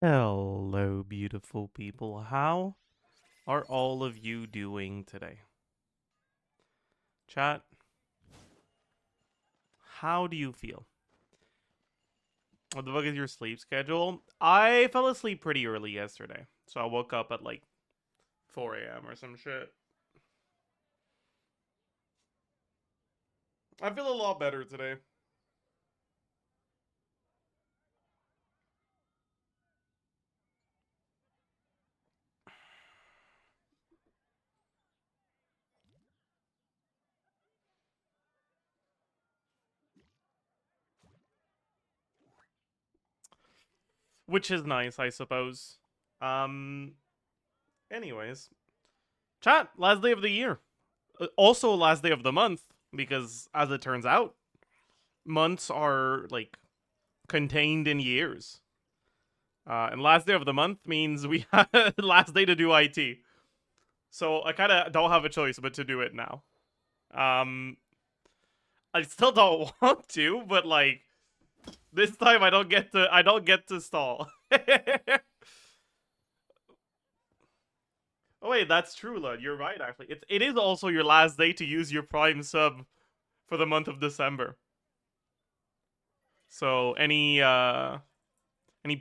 Hello, beautiful people. How are all of you doing today? Chat, how do you feel? What the fuck is your sleep schedule? I fell asleep pretty early yesterday, so I woke up at like 4 a.m. or some shit. I feel a lot better today. Which is nice, I suppose. Um, anyways. Chat, last day of the year. Also, last day of the month, because as it turns out, months are like contained in years. And last day of the month means we have last day to do IT. So I kind of don't have a choice but to do it now. Um, I still don't want to, but like this time I don't get to stall. Oh wait, that's true, Lud. You're right. Actually, it is also your last day to use your Prime sub for the month of December. So any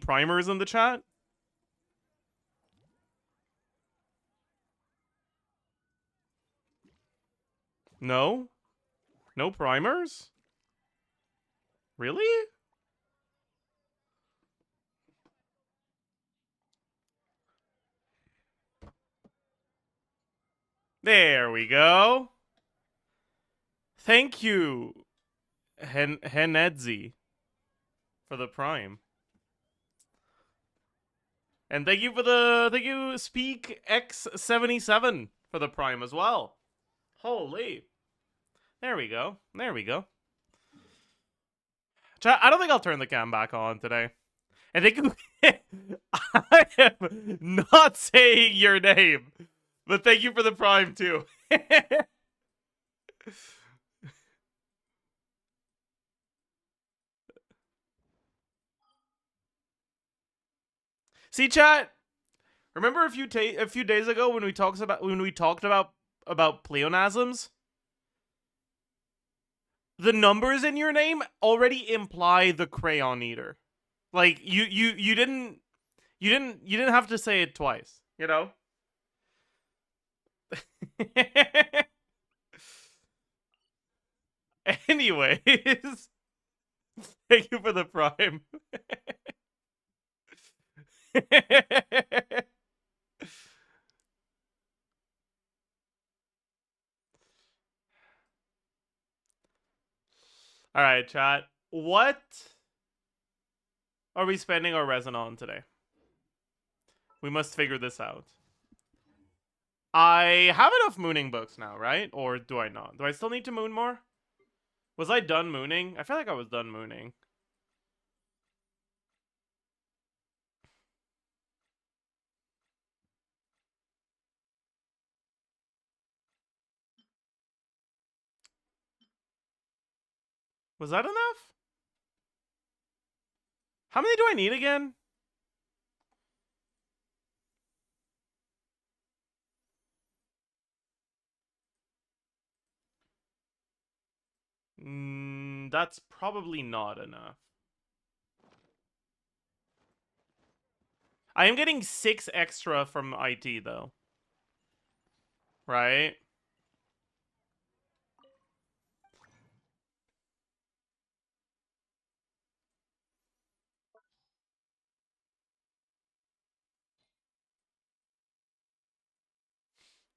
primers in the chat? No, no primers. Really? There we go. Thank you, Henedzi, for the Prime. And thank you Speak X77 for the Prime as well. Holy. There we go. There we go. Chat, I don't think I'll turn the cam back on today. I think I am not saying your name, but thank you for the Prime too. See, chat. Remember a few days ago when we talked about pleonasms? The numbers in your name already imply the crayon eater. Like you didn't have to say it twice, you know? Anyways, thank you for the Prime. All right, chat. What are we spending our resin on today? We must figure this out. I have enough mooning books now, right? Or do I not? Do I still need to moon more? Was I done mooning? I feel like I was done mooning. Was that enough? How many do I need again? That's probably not enough. I am getting 6 extra from IT, though. Right?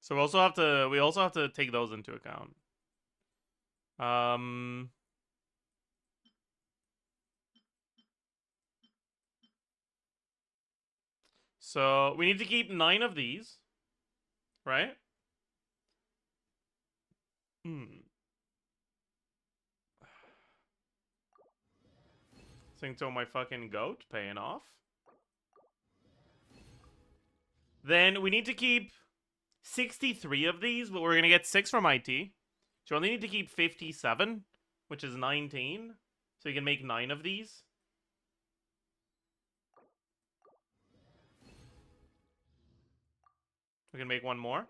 So we also have to take those into account. So we need to keep 9 of these, right? Sing to my fucking goat, paying off. Then we need to keep 63 of these, but we're gonna get 6 from IT. So we only need to keep 57, which is 19. So you can make 9 of these. We can make one more.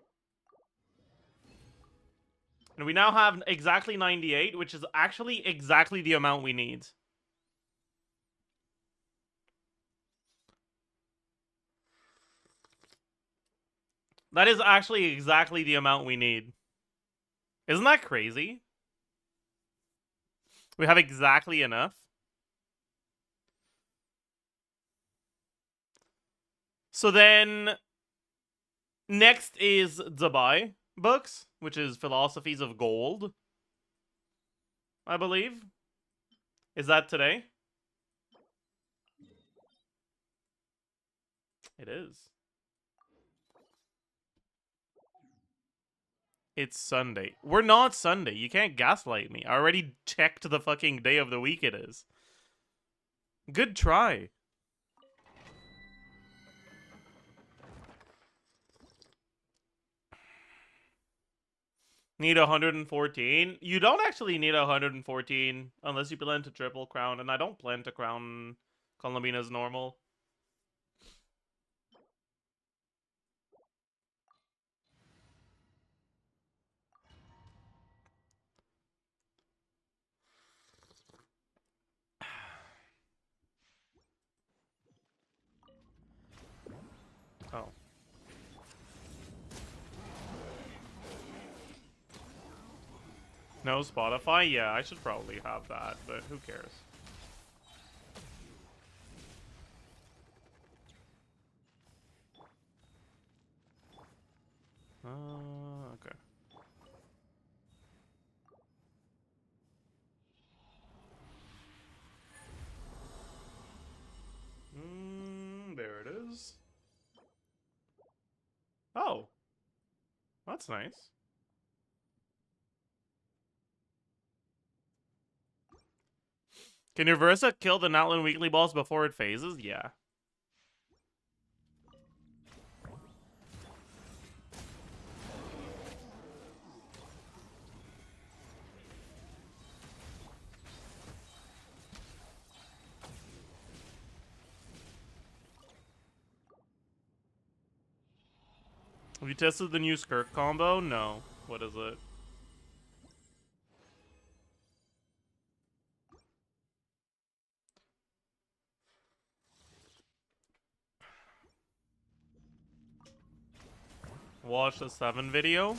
And we now have exactly 98, which is actually exactly the amount we need. That is actually exactly the amount we need. Isn't that crazy? We have exactly enough. So then, next is Dubai books, which is Philosophies of Gold, I believe. Is that today? It is. It's Sunday. We're not Sunday. You can't gaslight me. I already checked the fucking day of the week it is. Good try. Need 114? You don't actually need 114 unless you plan to triple crown, and I don't plan to crown Columbina's normal. Oh. No Spotify? Yeah, I should probably have that, but who cares? Okay. There it is. Oh. That's nice. Can your Versa kill the Natlan weekly boss before it phases? Yeah. Have you tested the new Skirk combo? No. What is it? Watch the 7 video?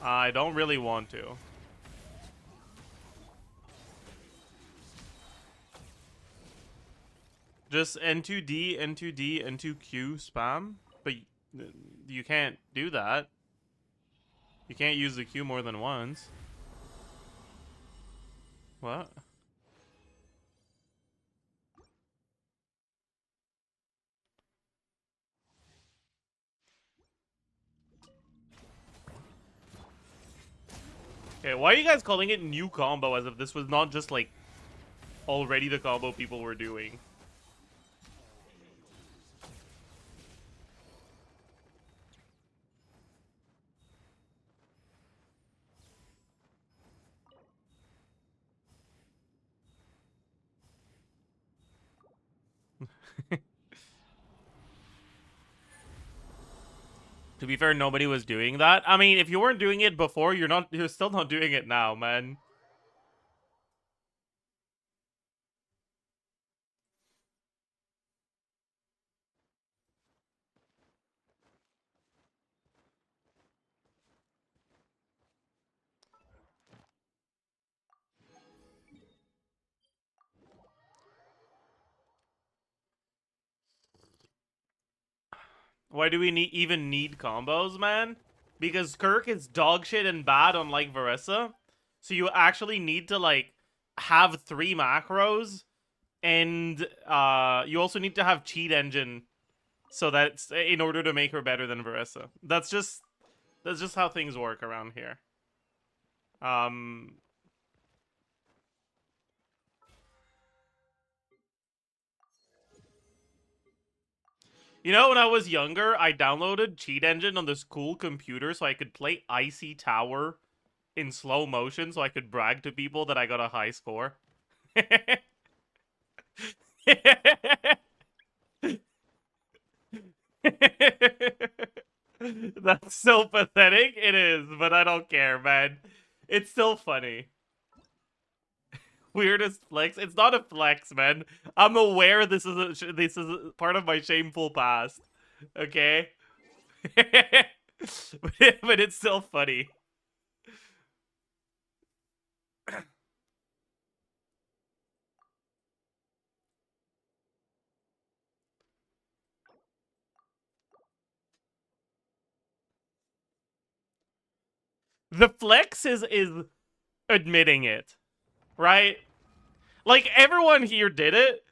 I don't really want to. Just N2D, N2D, N2Q spam? But you can't do that. You can't use the Q more than once. What? Okay, why are you guys calling it new combo as if this was not just, like, already the combo people were doing? To be fair, nobody was doing that. I mean, if you weren't doing it before, you're still not doing it now, man. Why do we even need combos, man? Because Kirk is dog shit and bad, unlike Varessa. So you actually need to, like, have 3 macros, and you also need to have cheat engine, so that's in order to make her better than Varessa. That's just how things work around here. You know, when I was younger, I downloaded Cheat Engine on this cool computer so I could play Icy Tower in slow motion so I could brag to people that I got a high score. That's so pathetic. It is, but I don't care, man. It's still funny. Weirdest flex. It's not a flex, man. I'm aware this is part of my shameful past. Okay, but it's still funny. The flex is admitting it, right? Like everyone here did it,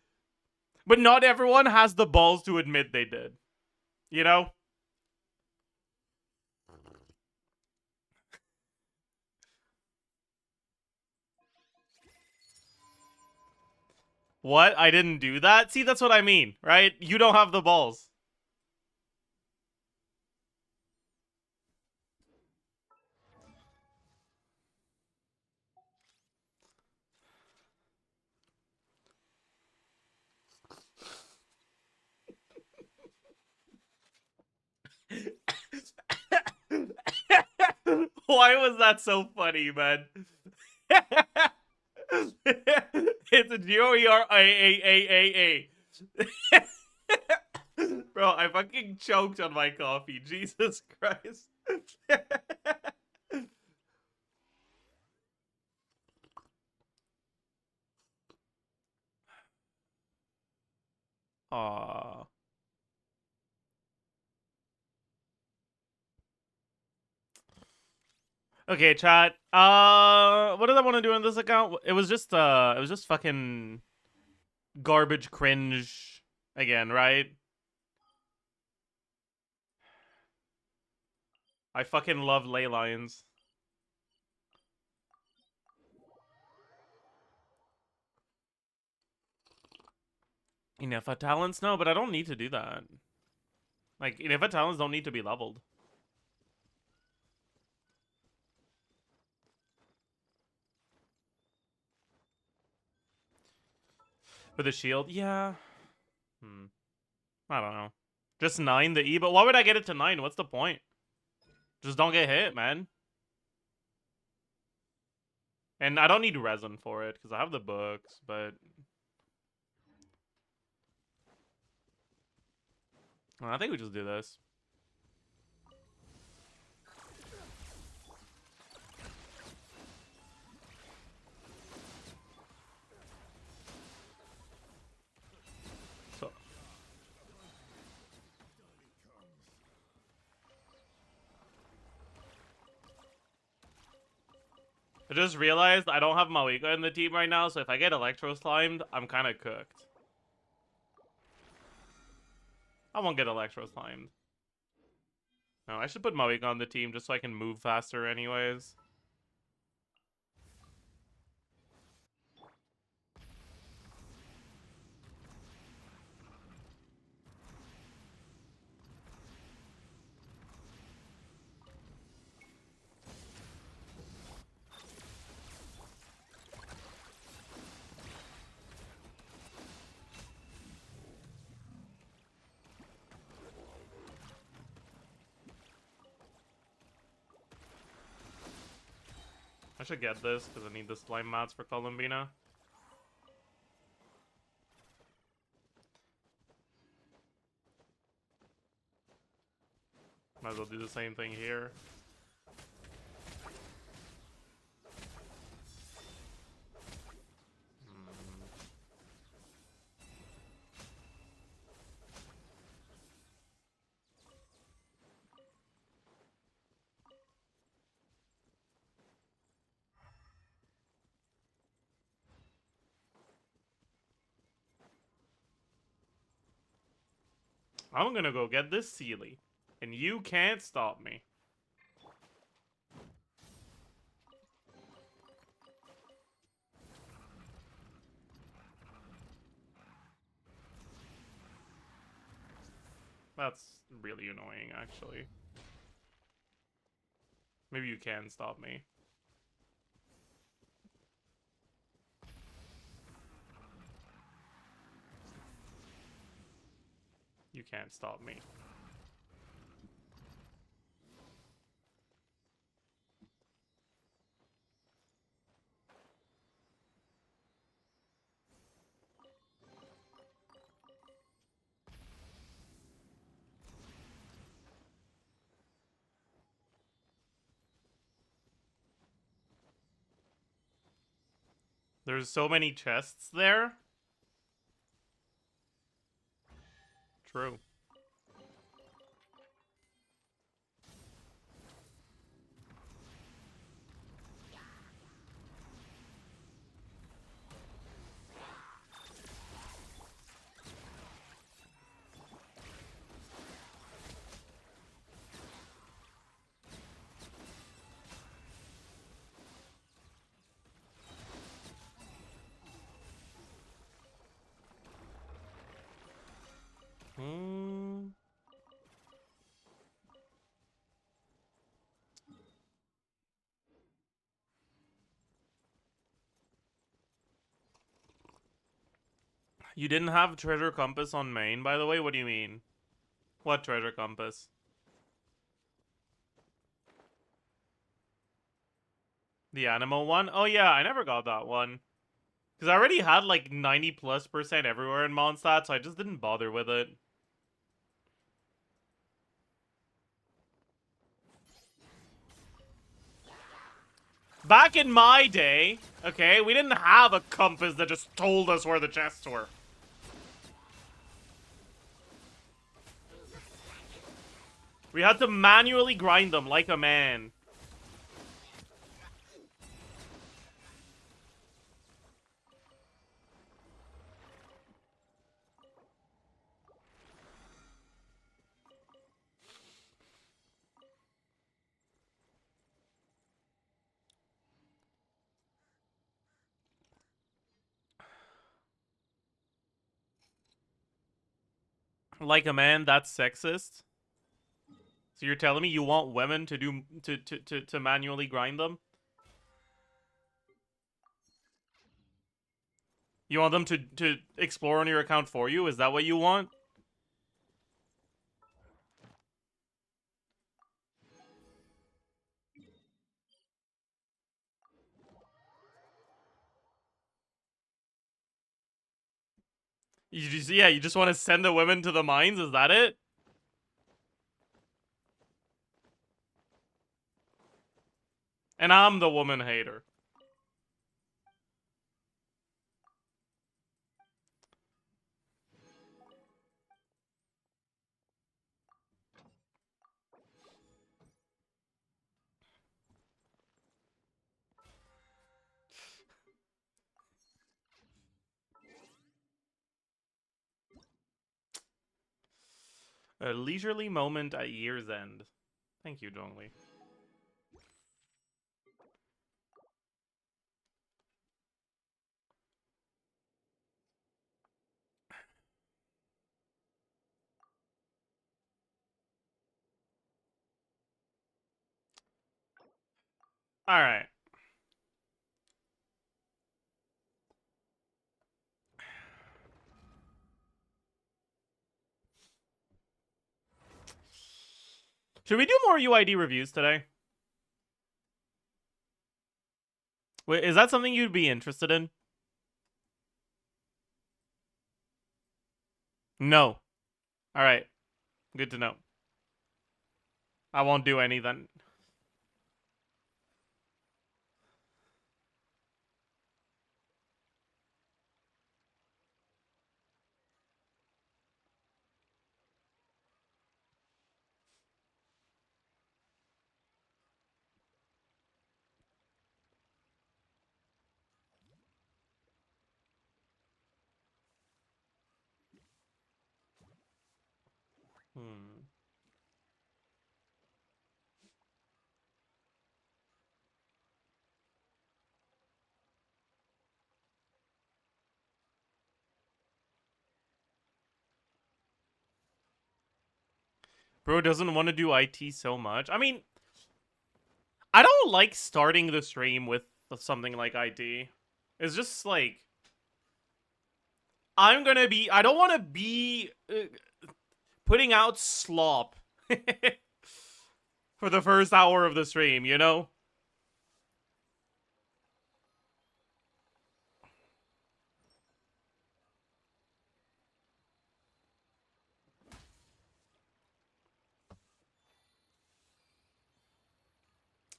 but not everyone has the balls to admit they did. You know? What? I didn't do that? See, that's what I mean, right? You don't have the balls. Why was that so funny, man? It's a G-O-E-R-A-A-A-A-A. Bro, I fucking choked on my coffee. Jesus Christ. Aww. Okay, chat. What did I want to do on this account? It was just fucking garbage cringe again, right? I fucking love ley lines. Inefa talents? No, but I don't need to do that. Like, Inefa talents don't need to be leveled. For the shield? Yeah. I don't know. Just 9 the E, but why would I get it to 9? What's the point? Just don't get hit, man. And I don't need resin for it, because I have the books, but... Well, I think we just do this. So... I just realized I don't have Mawika in the team right now, so if I get Electro Slimed, I'm kind of cooked. I won't get Electro Slimed. No, I should put Mawika on the team just so I can move faster anyways. I should get this, because I need the slime mats for Columbina. Might as well do the same thing here. I'm gonna go get this Sealy. And you can't stop me. That's really annoying, actually. Maybe you can stop me. You can't stop me. There's so many chests there. True. Hmm. You didn't have treasure compass on main, by the way? What do you mean? What treasure compass? The animal one? Oh yeah, I never got that one. Because I already had like 90+% everywhere in Mondstadt, so I just didn't bother with it. Back in my day, okay, we didn't have a compass that just told us where the chests were. We had to manually grind them like a man. Like a man, that's sexist. So you're telling me you want women to do to manually grind them? You want them to explore on your account for you? Is that what you want? You just want to send the women to the mines? Is that it? And I'm the woman hater. A leisurely moment at year's end. Thank you, Zhongli. Alright. Should we do more UID reviews today? Wait, is that something you'd be interested in? No. Alright. Good to know. I won't do any then. Hmm. Bro doesn't want to do IT so much. I mean, I don't like starting the stream with something like IT. It's just like I don't want to be putting out slop for the first hour of the stream, you know?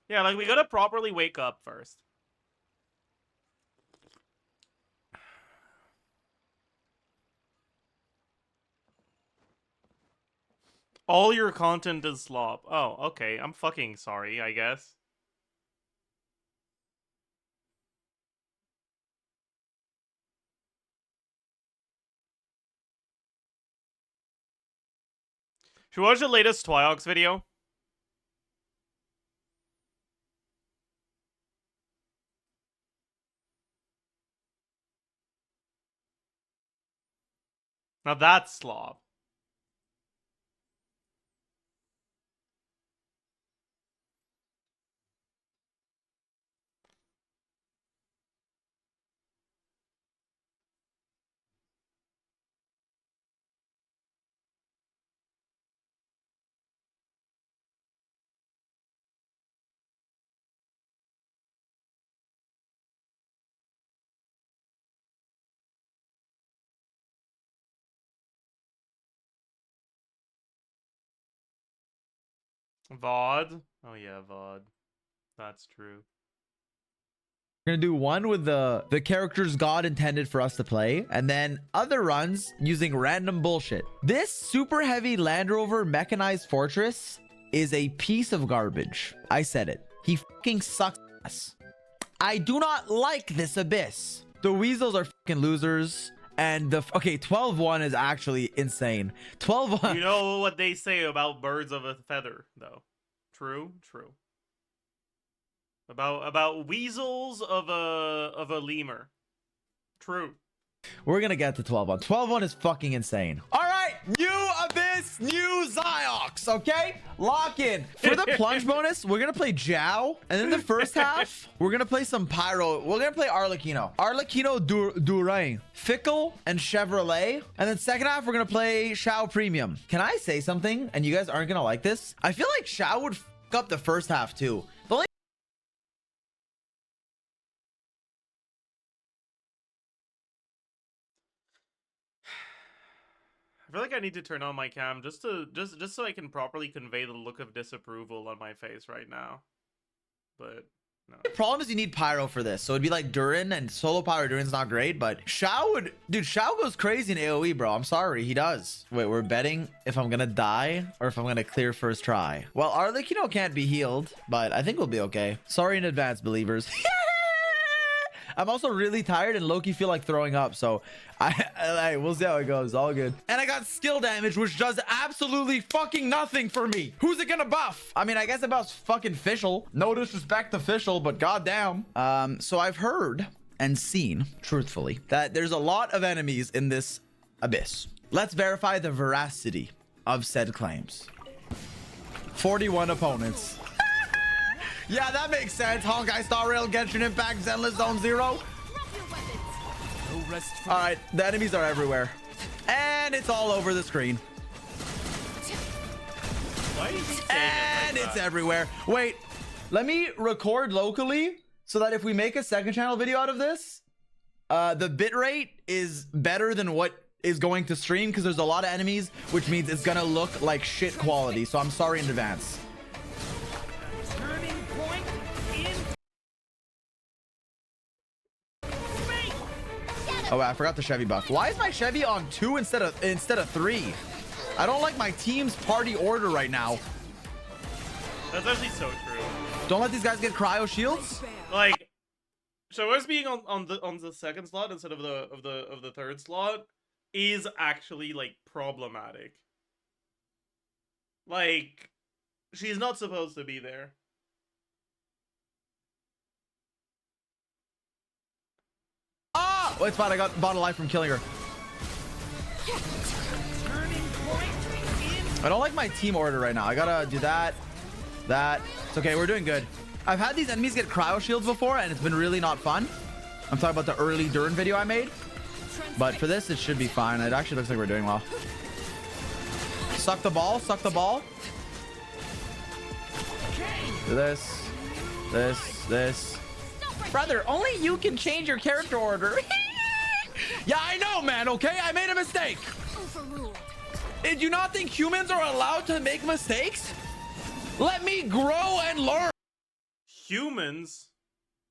Yeah, like we gotta properly wake up first. All your content is slop. Oh, okay. I'm fucking sorry, I guess. Should we watch the latest Twiox video? Now that's slop. VOD? Oh yeah, VOD. That's true. We're gonna do one with the characters God intended for us to play, and then other runs using random bullshit. This super heavy Land Rover mechanized fortress is a piece of garbage. I said it. He fucking sucks ass. I do not like this abyss. The weasels are fucking losers. And the okay, 12-1 is actually insane. 12-1. You know what they say about birds of a feather, though. True, true. About weasels of a lemur. True. We're gonna get to 12-1. 12-1 is fucking insane. All right, new abyss, new Ziox. Okay, lock in. For the plunge bonus, we're gonna play Zhao, and in the first half, we're gonna play some Pyro. We're gonna play Arlecchino, Durain, Fickle, and Chevrolet. And then second half, we're gonna play Xiao Premium. Can I say something? And you guys aren't gonna like this. I feel like Xiao would fuck up the first half too. The only I feel like I need to turn on my cam just so I can properly convey the look of disapproval on my face right now. But no. The problem is you need Pyro for this. So it'd be like Durin, and solo Pyro Durin's not great, but Xiao would... Dude, Xiao goes crazy in AoE, bro. I'm sorry, he does. Wait, we're betting if I'm gonna die or if I'm gonna clear first try. Well, Arlecchino can't be healed, but I think we'll be okay. Sorry in advance, believers. I'm also really tired and low-key feel like throwing up, so we'll see how it goes. All good. And I got skill damage, which does absolutely fucking nothing for me. Who's it gonna buff? I mean, I guess it buffs fucking Fischl. No disrespect to Fischl, but goddamn. So I've heard and seen, truthfully, that there's a lot of enemies in this abyss. Let's verify the veracity of said claims. 41 opponents. Yeah, that makes sense. Honkai Star Rail, Genshin Impact, Zenless Zone Zero. All right, the enemies are everywhere. And it's all over the screen. Why is he saying And it like it's that? everywhere. Wait, let me record locally so that if we make a second channel video out of this, the bitrate is better than what is going to stream because there's a lot of enemies, which means it's gonna look like shit quality. So I'm sorry in advance. Oh, I forgot the Chevy buff. Why is my Chevy on 2 instead of 3? I don't like my team's party order right now. That's actually so true. Don't let these guys get cryo shields. Like, so us being on the second slot instead of the third slot is actually like problematic. Like, she's not supposed to be there. Ah! Oh, it's fine. I got bought a life from killing her. I don't like my team order right now. I gotta do that. It's okay. We're doing good. I've had these enemies get cryo shields before, and it's been really not fun. I'm talking about the early Durin video I made. But for this, it should be fine. It actually looks like we're doing well. Suck the ball. Suck the ball. Do this. Brother, only you can change your character order. Yeah, I know, man, okay? I made a mistake. Overruled. Did you not think humans are allowed to make mistakes? Let me grow and learn. Humans,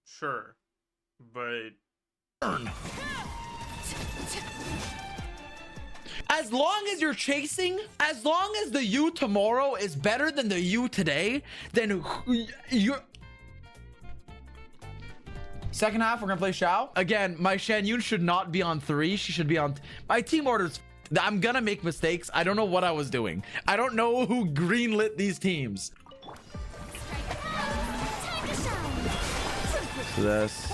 sure, but As long as you're chasing, as long as the you tomorrow is better than the you today, then you're... Second half, we're gonna play Xiao. Again, my Shan Yun should not be on 3. She should be on... My team orders... I'm gonna make mistakes. I don't know what I was doing. I don't know who greenlit these teams. This.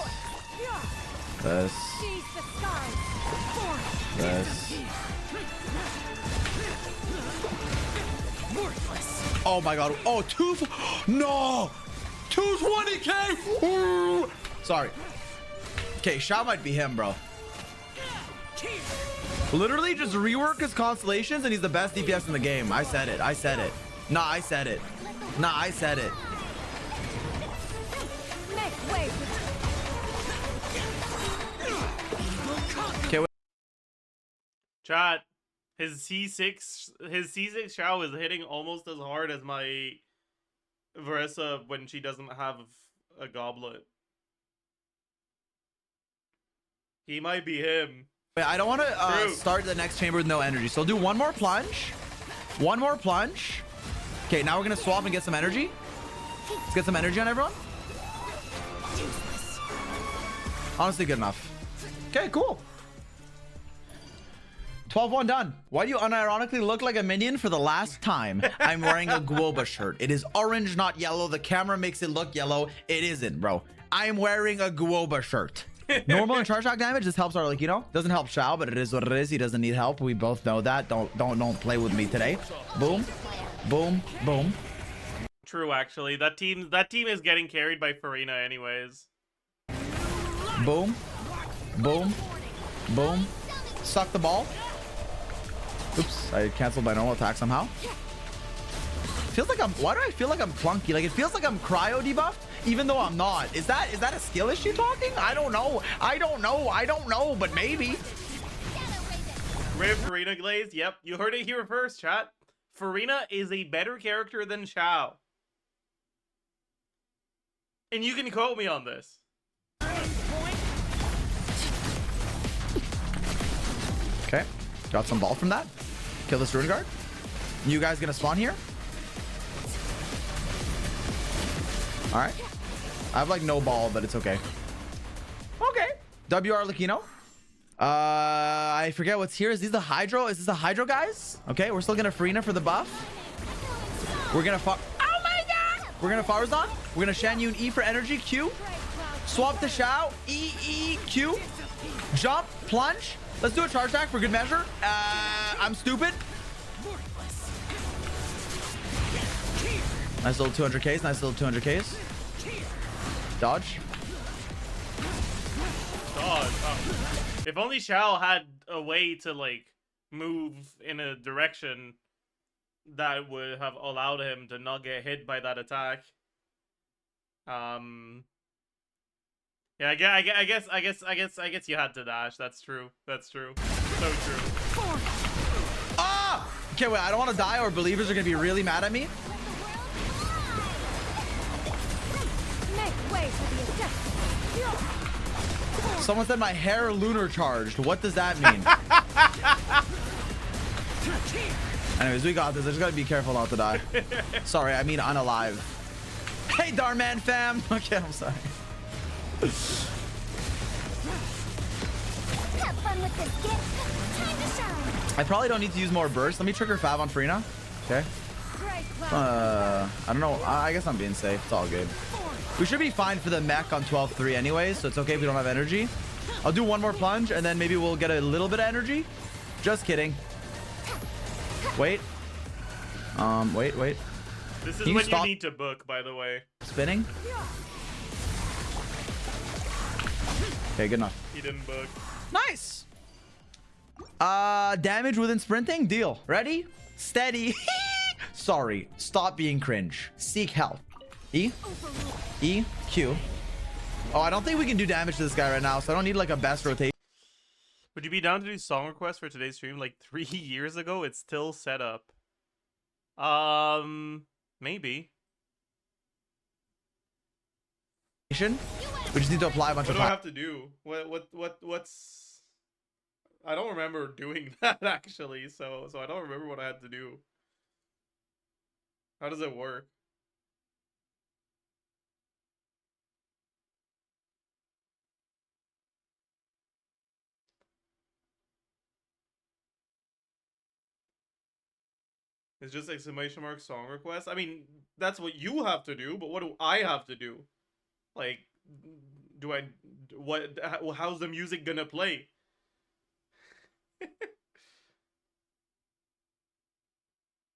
Oh my god. Oh, no. 220k. Ooh. Sorry. Okay, Xiao might be him, bro. Literally just rework his constellations and he's the best DPS in the game. I said it. I said it. Nah, I said it. Nah, I said it. Okay, wait. Chat, his C6 Xiao is hitting almost as hard as my Veressa when she doesn't have a goblet. He might be him. Wait, I don't want to start the next chamber with no energy. So I'll do one more plunge. One more plunge. Okay, now we're going to swap and get some energy. Let's get some energy on everyone. Honestly, good enough. Okay, cool. 12-1 done. Why do you unironically look like a minion for the last time? I'm wearing a Guoba shirt. It is orange, not yellow. The camera makes it look yellow. It isn't, bro. I'm wearing a Guoba shirt. Normal and charge shock damage. This helps our, like, you know, doesn't help Xiao, but it is what it is. He doesn't need help. We both know that. Don't play with me today. Boom, boom, boom. True, actually. That team is getting carried by Farina anyways. Boom, boom, boom. Suck the ball. Oops, I canceled my normal attack somehow. Feels like why do I feel like I'm clunky? Like, it feels like I'm cryo debuffed, even though I'm not. Is that a skill issue talking? I don't know, but maybe. Riv Farina Glaze, yep. You heard it here first, chat. Farina is a better character than Xiao. And you can quote me on this. Okay, got some ball from that. Kill this Rune Guard. You guys gonna spawn here? All right. I have like no ball, but it's okay. Okay. WR Lucino. I forget what's here. Is this the Hydro? Is this the Hydro, guys? Okay, we're still gonna Farina for the buff. We're gonna oh my god! We're gonna Farazan. We're gonna Shan Yun E for energy. Q. Swap to Xiao. E, E, Q. Jump. Plunge. Let's do a charge attack for good measure. I'm stupid. Nice little 200Ks. Nice little 200Ks. Dodge. Dodge. Oh. If only Xiao had a way to, like, move in a direction that would have allowed him to not get hit by that attack. Yeah, I guess you had to dash. That's true. That's true. So true. Ah! Okay, wait. I don't want to die, or believers are gonna be really mad at me. Someone said my hair lunar charged. What does that mean? Anyways, we got this. I just gotta be careful not to die. Sorry, I mean unalive. Hey, Darman fam. Okay, I'm sorry. Have fun with this gift. Time to shine. I probably don't need to use more burst. Let me trigger Fav on Farina. Okay. I don't know. I guess I'm being safe. It's all good. We should be fine for the mech on 12-3 anyways, so it's okay if we don't have energy. I'll do one more plunge, and then maybe we'll get a little bit of energy. Just kidding. Wait. Wait. This is when you need to book, by the way. Spinning. Okay, good enough. He didn't book. Nice. Damage within sprinting. Deal. Ready? Steady. Sorry. Stop being cringe. Seek help. E. E. Q. Oh, I don't think we can do damage to this guy right now, so I don't need like a best rotation. Would you be down to do song requests for today's stream like 3 years ago? It's still set up. Maybe. We just need to apply a bunch What of do I have to do? What's I don't remember doing that actually, so I don't remember what I had to do. How does it work? It's just exclamation mark song request. I mean, that's what you have to do, but what do I have to do? Like, do I what? How's the music gonna play?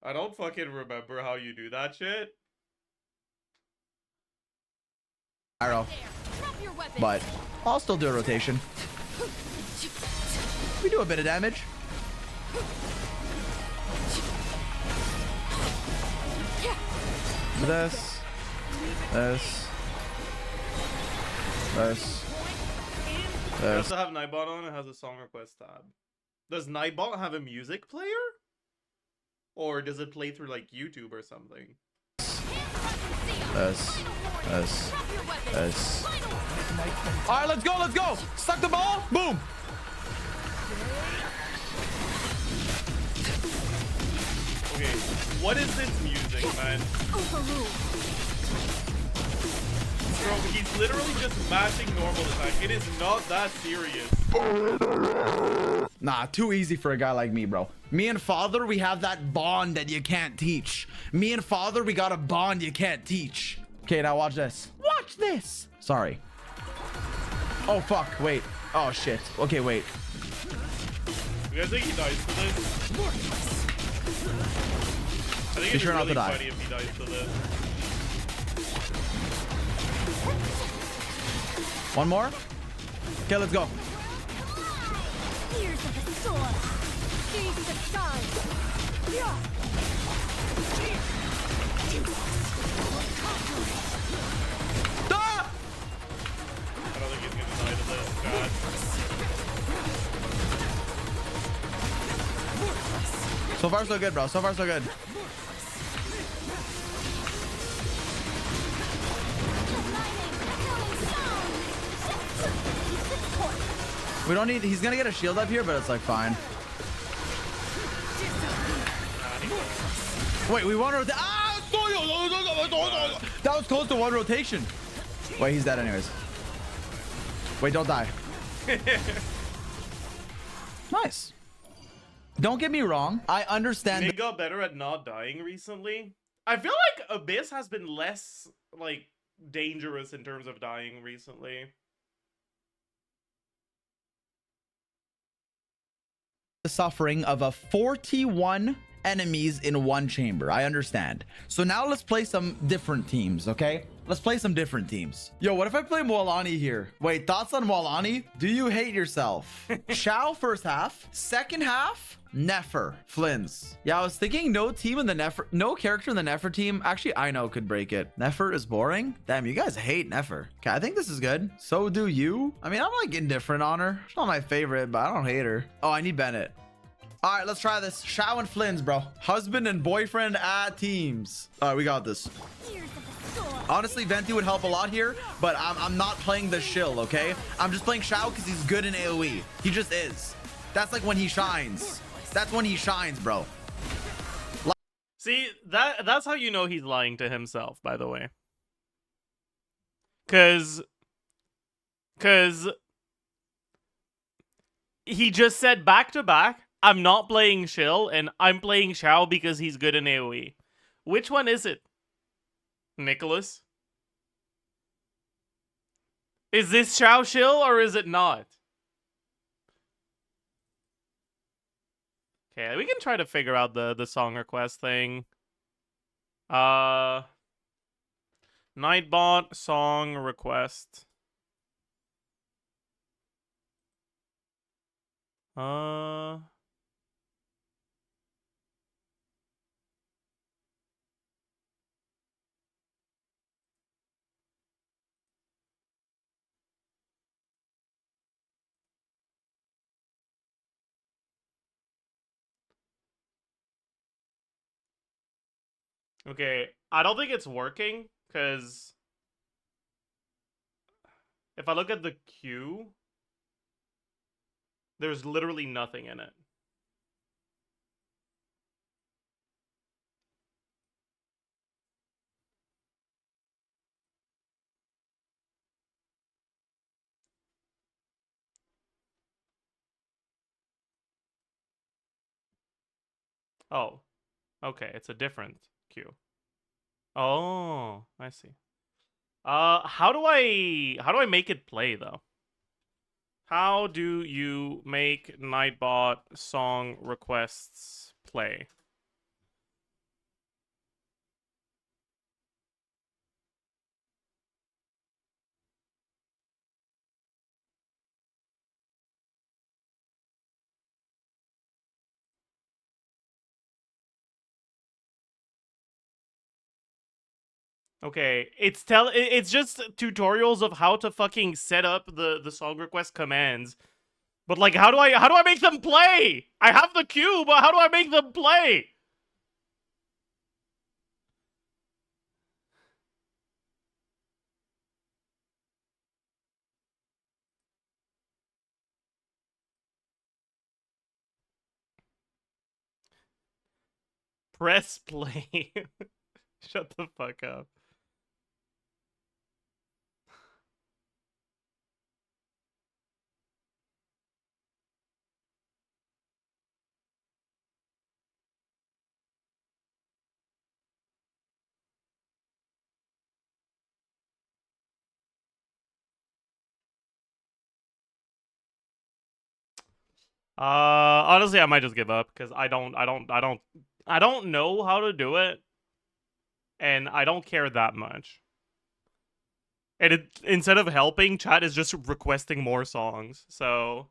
I don't fucking remember how you do that shit. Arrow. But I'll still do a rotation. We do a bit of damage. This. It has to have Nightbot on. It has a song request tab. Does Nightbot have a music player? Or does it play through like YouTube or something? This. All right, let's go. Suck the ball. Boom. Okay, what is this music, man? Bro, he's literally just mashing normal attack. It is not that serious. Nah, too easy for a guy like me, bro. Me and Father, we have that bond that you can't teach. Me and Father, we got a bond you can't teach. Okay, now watch this. Watch this. Sorry. Oh, fuck. Wait. Oh, shit. Okay, wait. You guys think he dies to this? I think Be it's sure not really to die. funny if he dies to this. One more. Okay, let's go. Ears of the sword. Gaze the sky. Yeah. Ah! I don't think he's gonna die to this. God. So far, so good, bro. So far, so good. We don't need... He's gonna get a shield up here, but it's like fine. Wait, we want to... Ah! That was close to one rotation. Wait, he's dead anyways. Wait, don't die. Nice. Don't get me wrong. I understand... They got better at not dying recently. I feel like Abyss has been less, like, dangerous in terms of dying recently. The suffering of a 41 enemies in one chamber. I understand. So now let's play some different teams, okay? Let's play some different teams. Yo, what if I play Mwalani here? Wait, thoughts on Mwalani? Do you hate yourself? Shao first half. Second half, Nefer. Flins. Yeah, I was thinking no team in the Nefer, no character in the Nefer team. Actually, I know could break it. Nefer is boring. Damn, you guys hate Nefer. Okay, I think this is good. So do you. I mean, I'm like indifferent on her. She's not my favorite, but I don't hate her. Oh, I need Bennett. All right, let's try this. Shao and Flins, bro. Husband and boyfriend at teams. All right, we got this. Honestly, Venti would help a lot here, but I'm not playing the shill, okay? I'm just playing Shao because he's good in AoE. He just is. That's like when he shines. That's when he shines, bro. See, that's how you know he's lying to himself, by the way. Cause he just said back to back, I'm not playing Shill, and I'm playing Shao because he's good in AoE. Which one is it? Nicholas? Is this Shao Shill or is it not? Okay, we can try to figure out the song request thing. Nightbot song request. Okay, I don't think it's working, because if I look at the queue, There's literally nothing in it. Oh, okay, it's a different queue. Oh, I see. How do I make it play though? How do you make Nightbot song requests play? Okay, it's just tutorials of how to fucking set up the song request commands. But like how do I make them play? I have the queue, but how do I make them play? Press play. Shut the fuck up. Honestly, I might just give up because I don't know how to do it, and I don't care that much. And instead of helping, chat is just requesting more songs. So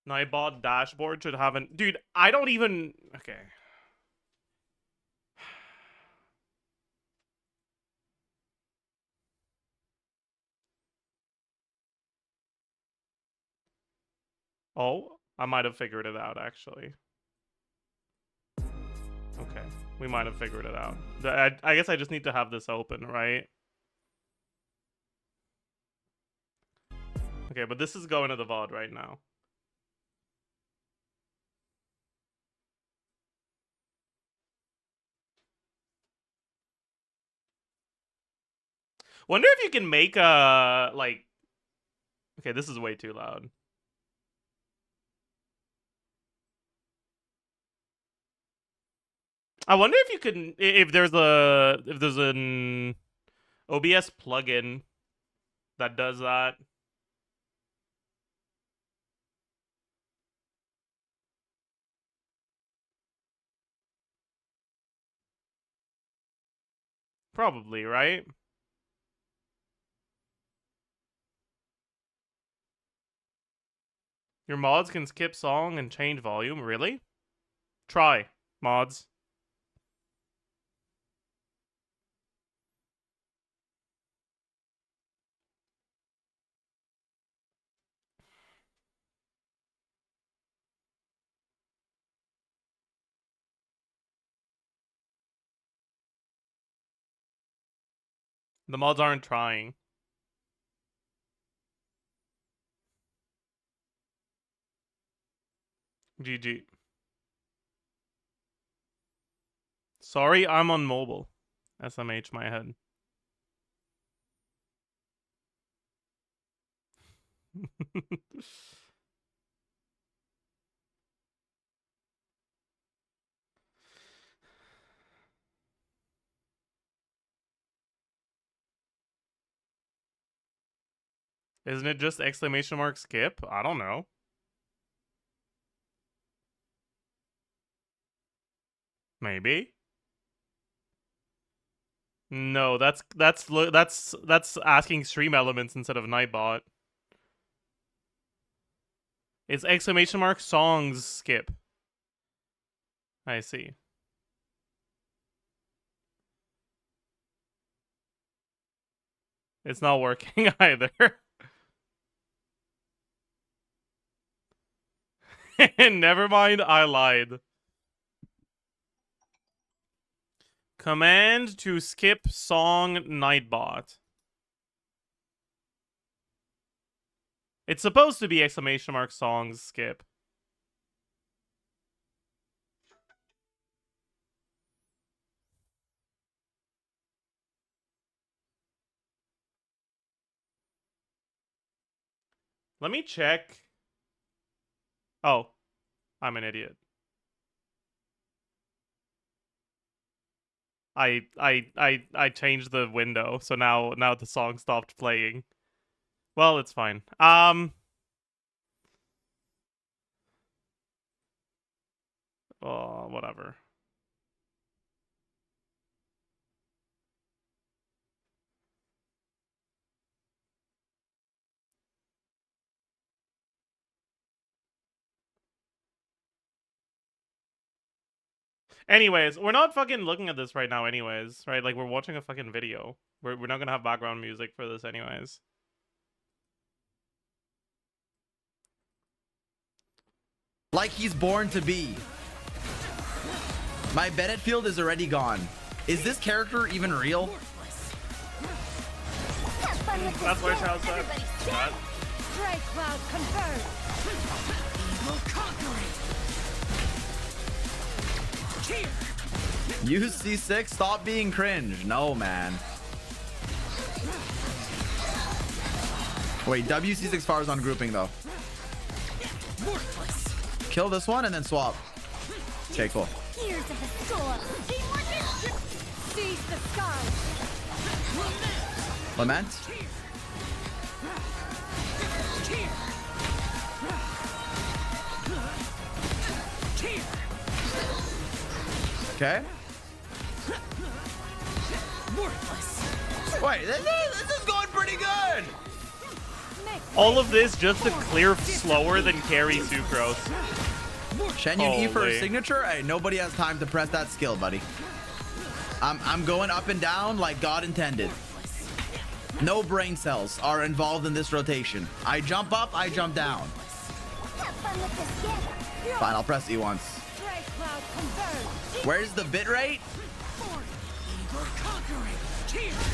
Nightbot dashboard should have an dude. I don't even okay. Oh, I might have figured it out actually. Okay, we might have figured it out. I guess I just need to have this open, right? Okay, but this is going to the VOD right now. Wonder if you can make a like. Okay, this is way too loud. I wonder if you can if there's an OBS plugin that does that. Probably, right? Your mods can skip song and change volume. Really? Try mods. The mods aren't trying. GG. Sorry, I'm on mobile. SMH my head. Isn't it just exclamation mark skip? I don't know. Maybe. No, that's asking stream elements instead of Nightbot. It's exclamation mark songs skip. I see. It's not working either. Never mind, I lied. Command to skip song Nightbot. It's supposed to be exclamation mark songs skip. Let me check. Oh, I'm an idiot. I changed the window, so now the song stopped playing. Well, it's fine. Oh, whatever. Anyways, we're not fucking looking at this right now anyways, right? Like, we're watching a fucking video. We're not gonna have background music for this anyways. Like he's born to be. My Bennett field is already gone. Is this character even real? Have fun with That's this where gift. Shao said. Everybody stand. Stray cloud converge. Evil conquering. Use C6, stop being cringe. No, man. Wait, WC6 fires on grouping though. Kill this one and then swap. Okay, cool. Ears of the storm. Seize the sky. Lament. Okay. Wait, this is going pretty good. All of this just to clear slower than carry Sucrose. Shen Yun E for Holy. a signature? Hey, nobody has time to press that skill, buddy. I'm going up and down like God intended. No brain cells are involved in this rotation. I jump up, I jump down. Have fun with this gift. Fine, I'll press E once. Stray cloud converge. Where's the bit rate?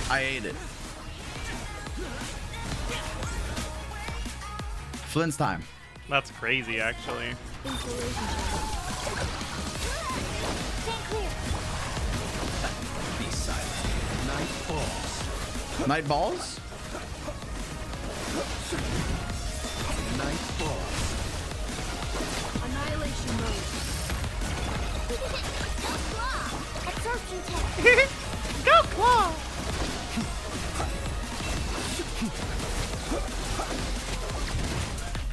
I ate it. Flint's time. That's crazy, actually. Stand clear. Night balls? Annihilation mode. Absorption test. Go Claw!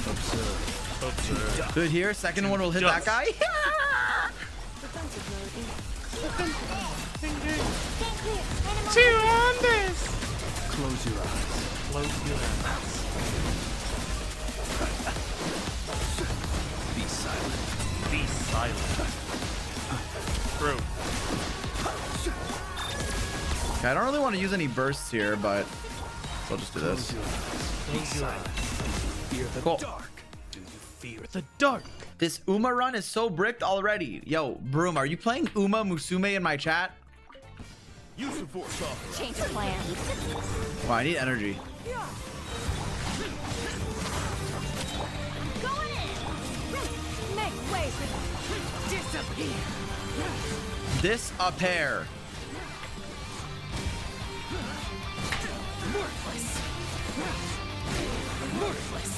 Observe. Good here. Second one will hit that guy. Defensive mode. Stand clear. Enemy Two Andes! Close your eyes. Close your eyes. Be silent. Be silent. True. Okay, I don't really want to use any bursts here, but I'll just do this. Be silent. Fear the Cool. dark. Do you fear The dark. This Uma run is so bricked already. Yo, Broom, are you playing Uma Musume in my chat? use the force off? change plan. Wow, I need energy. Going in. Make way for disappear. This a pair. Worthless. Worthless.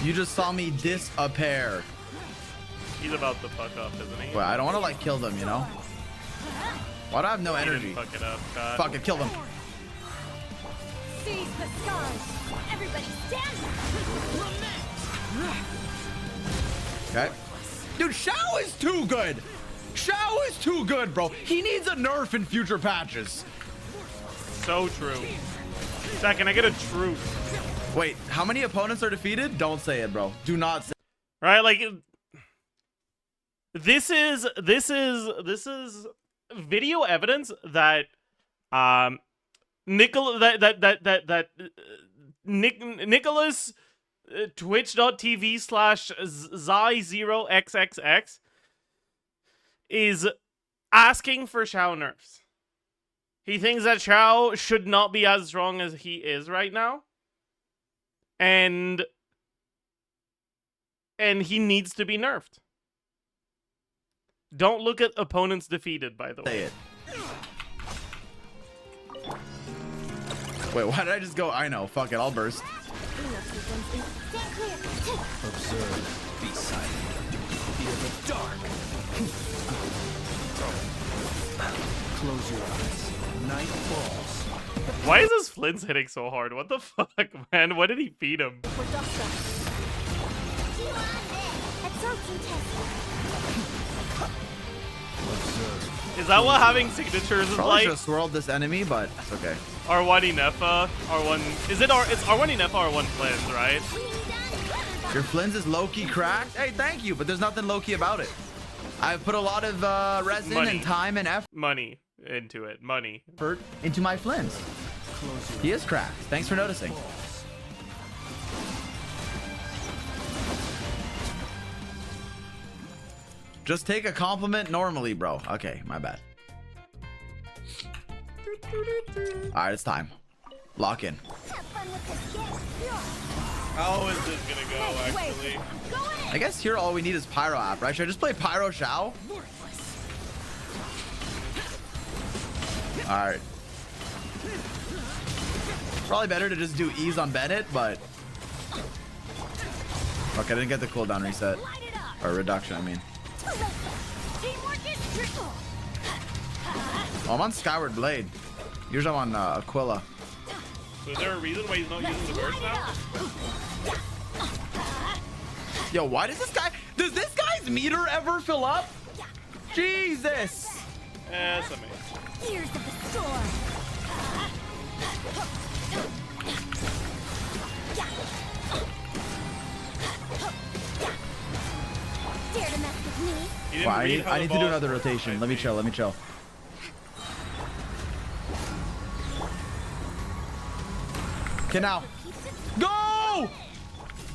You just saw me diss a pair. He's about to fuck up, isn't he? Well, I don't want to like kill them, you know? Why do I have no He didn't energy? fuck it up, God. Fuck it, kill them. Seize the skies. Everybody stand back. Okay. Dude, Shao is too good. Shao is too good, bro. He needs a nerf in future patches. So true. Zach, can I get a truth? Wait, how many opponents are defeated? Don't say it, bro. Do not say Right, like this is video evidence that Nicholas twitch.tv/Zai0xxx is asking for Shao nerfs. He thinks that Shao should not be as strong as he is right now. And he needs to be nerfed. Don't look at opponents defeated, by the way. Say it. Wait, why did I just go? I know. Fuck it. I'll burst. Observe. Be silent. Fear the dark. Close your eyes. Night falls. Why is his Flint's hitting so hard? What the fuck, man? What did he feed him? Observe. Is that what having signatures is Probably like? should have swirled this enemy, but it's okay. R1 Inefa, R1. Is it R? It's R1 Inefa, R1 Flins, right? Your Flins is low-key cracked. Hey, thank you, but there's nothing low-key about it. I've put a lot of resin Money. and time and Money into it. Money. effort into my Flins. Close your He is cracked. Thanks for noticing. eyes. Just take a compliment normally, bro. Okay, my bad. All right, it's time. Lock in. How is this gonna go, actually? I guess here all we need is Pyro app, right? Should I just play Pyro Shao? All right. Probably better to just do ease on Bennett, but... Okay, I didn't get the cooldown reset. Or reduction, I mean. Oh, I'm on Skyward Blade. Usually I'm on Aquila. So is there a reason why he's not using the burst now? Yo, why does this guy... Does this guy's meter ever fill up? Jesus! Some Ears of the storm. Dare to mess with me? He didn't Well, read how I the need to do ball- another rotation. Let me chill, let me chill. Okay, now. Go!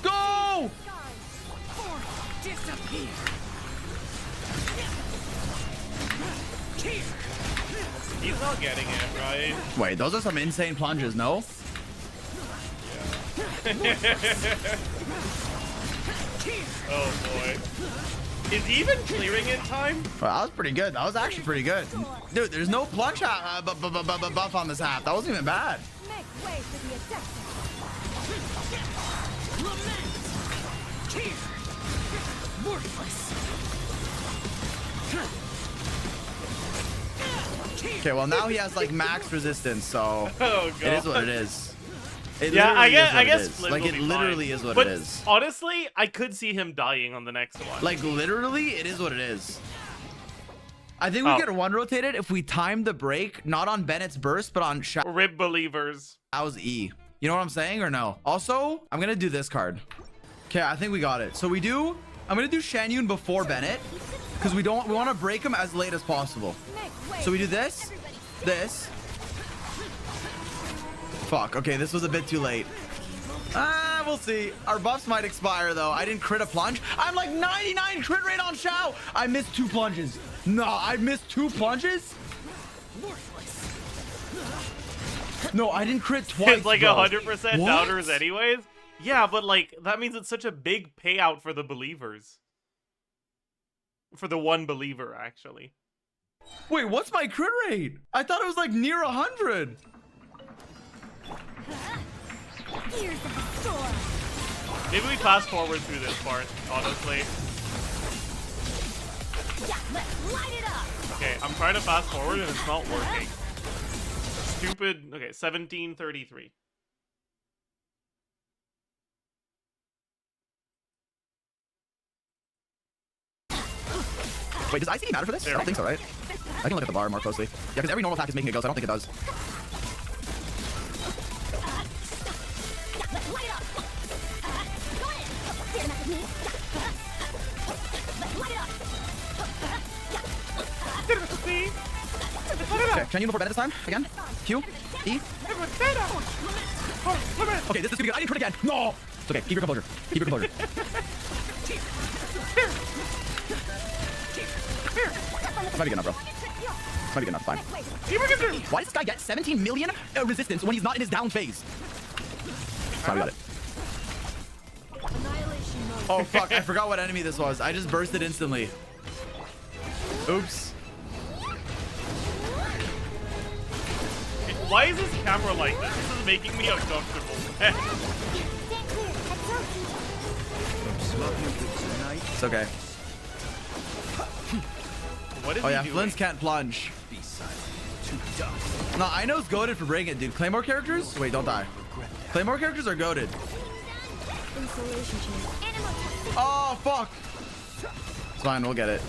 Go! Disappear. He's not getting it, right? Wait, those are some insane plunges, no? Oh boy. Is he even clearing in time? Well, that was pretty good. That was actually pretty good. Dude, there's no plunge buff on this half. That wasn't even bad. Make way for the attack. Okay, well now he has like max resistance, so Oh god. it is what it is. It Yeah, I literally guess is what I it guess is. Flynn Like will it be literally fine. is what But it is. honestly, I could see him dying on the next one. Like literally, it is what it is. I think we Oh. get one rotated if we time the break not on Bennett's burst, but on Rib believers. Shao's E. You know what I'm saying or no? Also, I'm gonna do this card. Okay, I think we got it. So we do. I'm gonna do Shan Yun before Bennett because we want to break him as late as possible. So we do this, this. Fuck. Okay, this was a bit too late. We'll see. Our buffs might expire though. I didn't crit a plunge. I'm like 99 crit rate on Shao. I missed 2 plunges. No, I missed 2 plunges. No, I didn't crit twice. It's like bro. 100% What? doubters anyways. Yeah, but like that means it's such a big payout for the believers. For the one believer, actually. Wait, what's my crit rate? I thought it was like near 100. Ears of the storm. Maybe we fast forward through this part, honestly. Yeah, let's light it up. Okay, I'm trying to fast forward and it's not working. Stupid. Okay, 1733. Wait, does ICD matter for this? I don't think so, right? I can look at the bar more closely. Yeah, because every normal attack is making it go, so I don't think it does. Yeah, let's light it up. Go in. Dare to mess with me? Let's light it up. Okay, Shan Yun before Bennett this time? Again? Q? E? Okay, this is gonna be good. I didn't crit again. No! It's okay. Keep your composure. Keep your composure. This might be good enough, bro. This might be good enough. Fine. Why does this guy get 17 million resistance when he's not in his down phase? Fine, we got it. Oh, fuck. I forgot what enemy this was. I just bursted instantly. Oops. Why is this camera like this? This is making me uncomfortable. Stand clear. Heads up. It's okay. What is Oh, he yeah. doing? Flynn's can't plunge. Be silent. To dust. No, I know it's goated for breaking it, dude. Claymore characters? Wait, don't die. Claymore characters are goated. Insulation chain. Animal toxic. Oh, fuck. It's fine. We'll get it.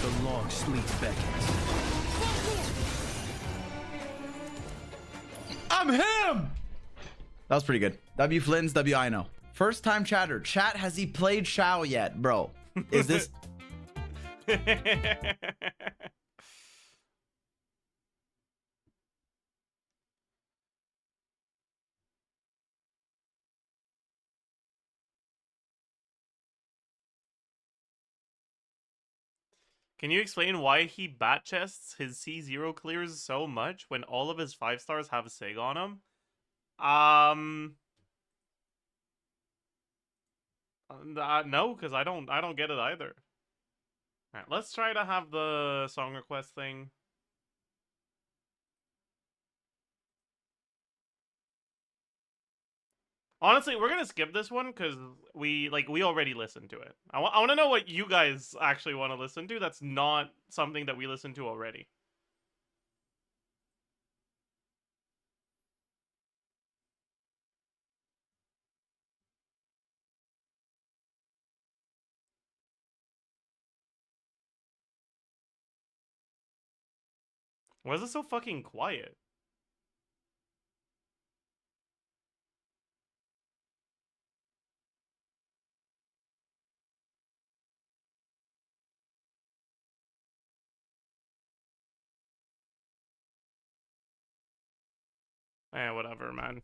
The long sleep beckons. I'm him! That was pretty good. W Flynn's, W I know. First time chatter. Chat, has he played Shao yet, bro? Is this... Can you explain why he bat chests his C0 clears so much when all of his 5 stars have Sig on them? No, because I don't get it either. Alright, let's try to have the song request thing. Honestly, we're gonna skip this one because we already listened to it. I want to know what you guys actually want to listen to. That's not something that we listened to already. Why is it so fucking quiet? Eh, whatever, man.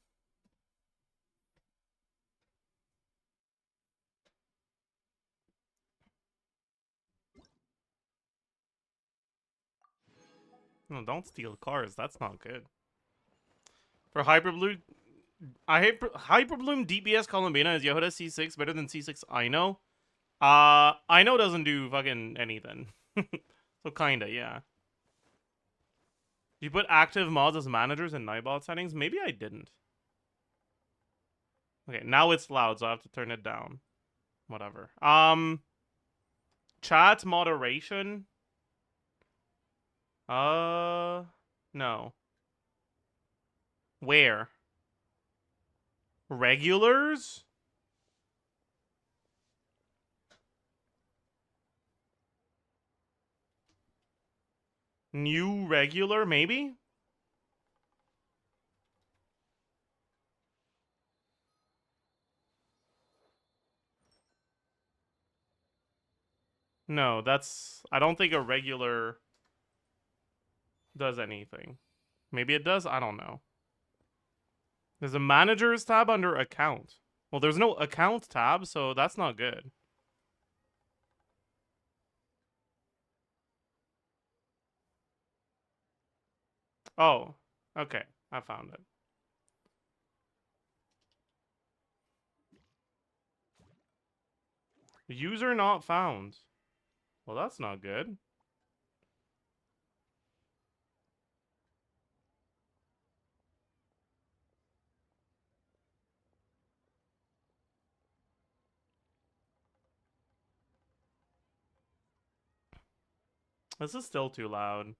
No, don't steal cars. That's not good. For Hyperbloom, Hyperbloom DPS Columbina is Yehuda C6 better than C6 Ino? Ino doesn't do fucking anything. So kinda, yeah. You put active mods as managers in Nightbot settings? Maybe I didn't. Okay, now it's loud, so I have to turn it down. Whatever. Chat moderation. No. Where? Regulars? New regular, maybe? No, that's... I don't think a regular does anything. Maybe it does? I don't know. There's a managers tab under account. Well, there's no account tab, so that's not good. Oh, okay. I found it. User not found. Well, that's not good. This is still too loud.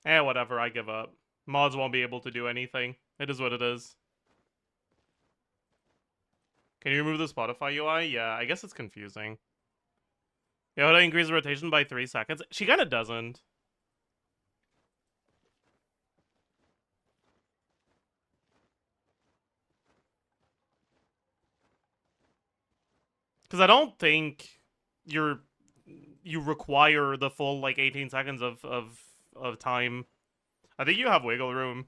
Eh, whatever, I give up. Mods won't be able to do anything. It is what it is. Can you remove the Spotify UI? Yeah, I guess it's confusing. Yeah, would I increase the rotation by 3 seconds? She kinda doesn't. Because I don't think you require the full, like, 18 seconds of time. I think you have wiggle room.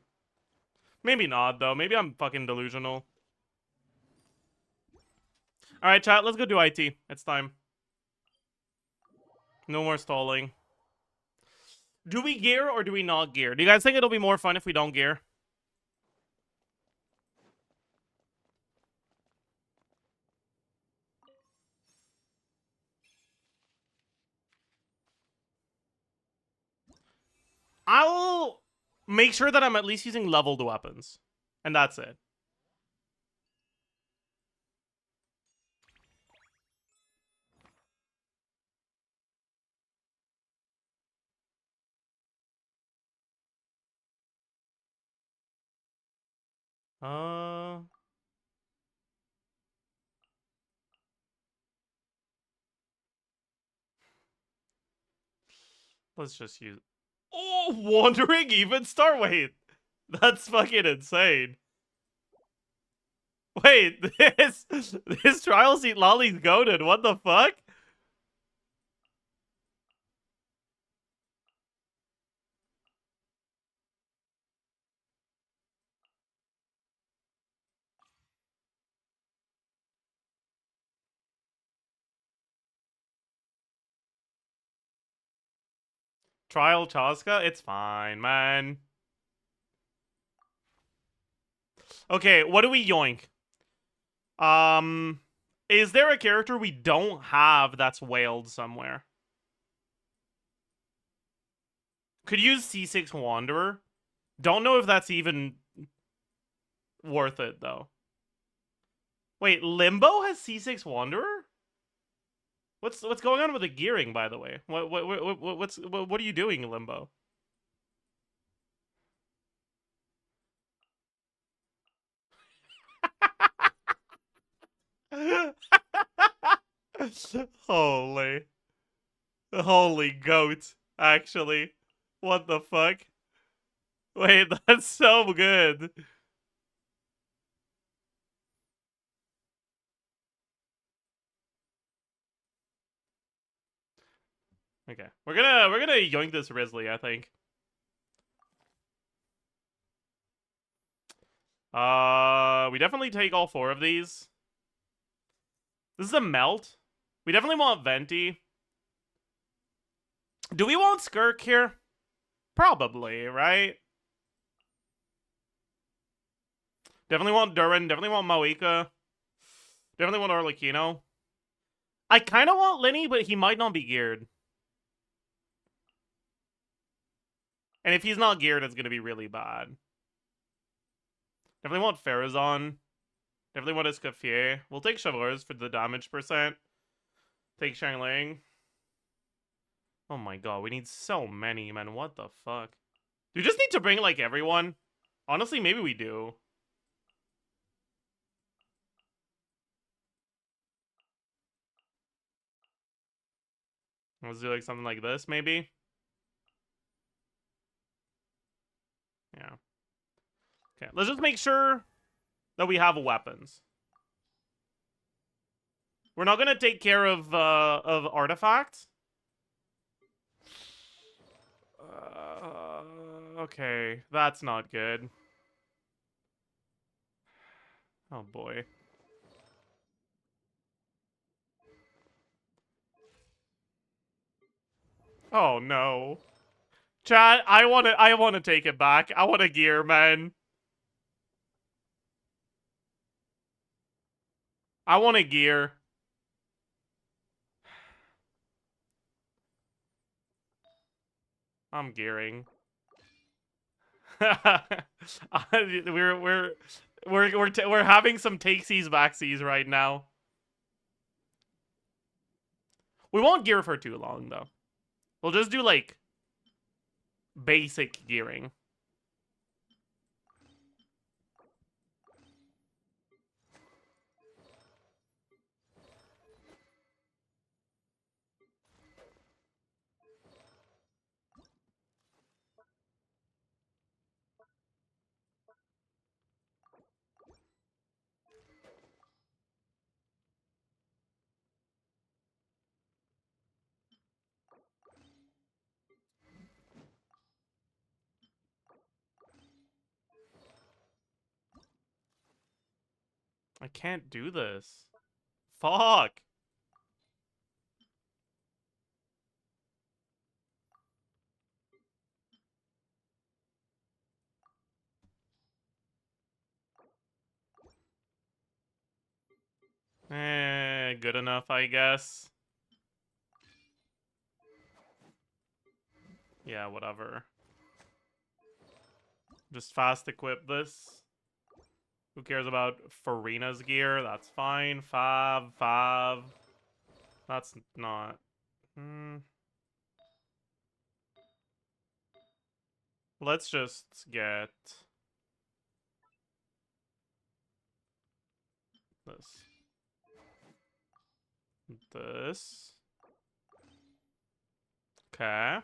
Maybe not, though. Maybe I'm fucking delusional. Alright, chat, let's go do IT. It's time. No more stalling. Do we gear or do we not gear? Do you guys think it'll be more fun if we don't gear? I'll make sure that I'm at least using leveled weapons. And that's it. Uh... Let's just use... Oh, Wandering Even Star? Wait. That's fucking insane. Wait, this Trial Seat Lolly's goated. What the fuck? Trial Chaska? It's fine, man. Okay, what do we yoink? Is there a character we don't have that's whaled somewhere? Could use C6 Wanderer. Don't know if that's even worth it, though. Wait, Limbo has C6 Wanderer? What's going on with the gearing, by the way? What are you doing, Limbo? Holy goat, actually. What the fuck? Wait, that's so good. Okay. We're gonna yoink this Risley, I think. We definitely take all 4 of these. This is a melt. We definitely want Venti. Do we want Skirk here? Probably, right? Definitely want Durin. Definitely want Moika. Definitely want Arlecchino. I kind of want Lenny, but he might not be geared. And if he's not geared, it's going to be really bad. Definitely want Farazan. Definitely want Escoffier. We'll take Chevreuse for the damage percent. Take Shangling. Oh my god, we need so many, man. What the fuck? Do we just need to bring, like, everyone? Honestly, maybe we do. Let's do, like, something like this, maybe? Yeah. Okay, let's just make sure that we have weapons. We're not gonna take care of artifacts. Okay, that's not good. Oh boy. Oh no. Chat, I wanna take it back. I want a gear, man. I want a gear. I'm gearing. we're having some takesies backsies right now. We won't gear for too long though. We'll just do like basic gearing. I can't do this. Fuck. Good enough, I guess. Yeah, whatever. Just fast equip this. Who cares about Farina's gear? That's fine. Fav. That's not. Let's just get this. This. Okay.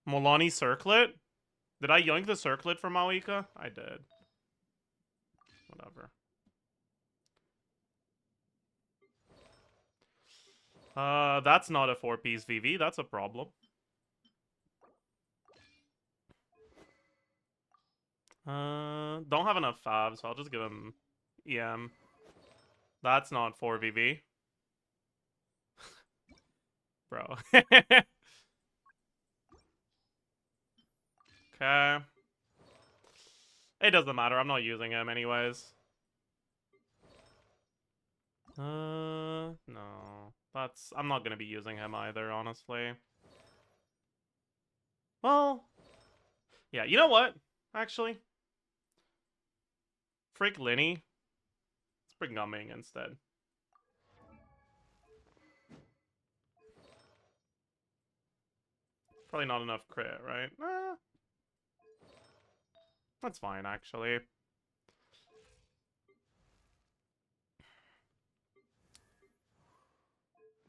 Molani Circlet? Did I yoink the Circlet from Maoika? I did. Whatever. That's not a 4-piece VV. That's a problem. Don't have enough Fav, so I'll just give him EM. That's not 4 VV. Bro. Okay. It doesn't matter. I'm not using him anyways. No. I'm not gonna be using him either, honestly. Well, yeah, you know what? Actually. Freak Linny. Let's bring Gumming instead. Probably not enough crit, right? That's fine, actually.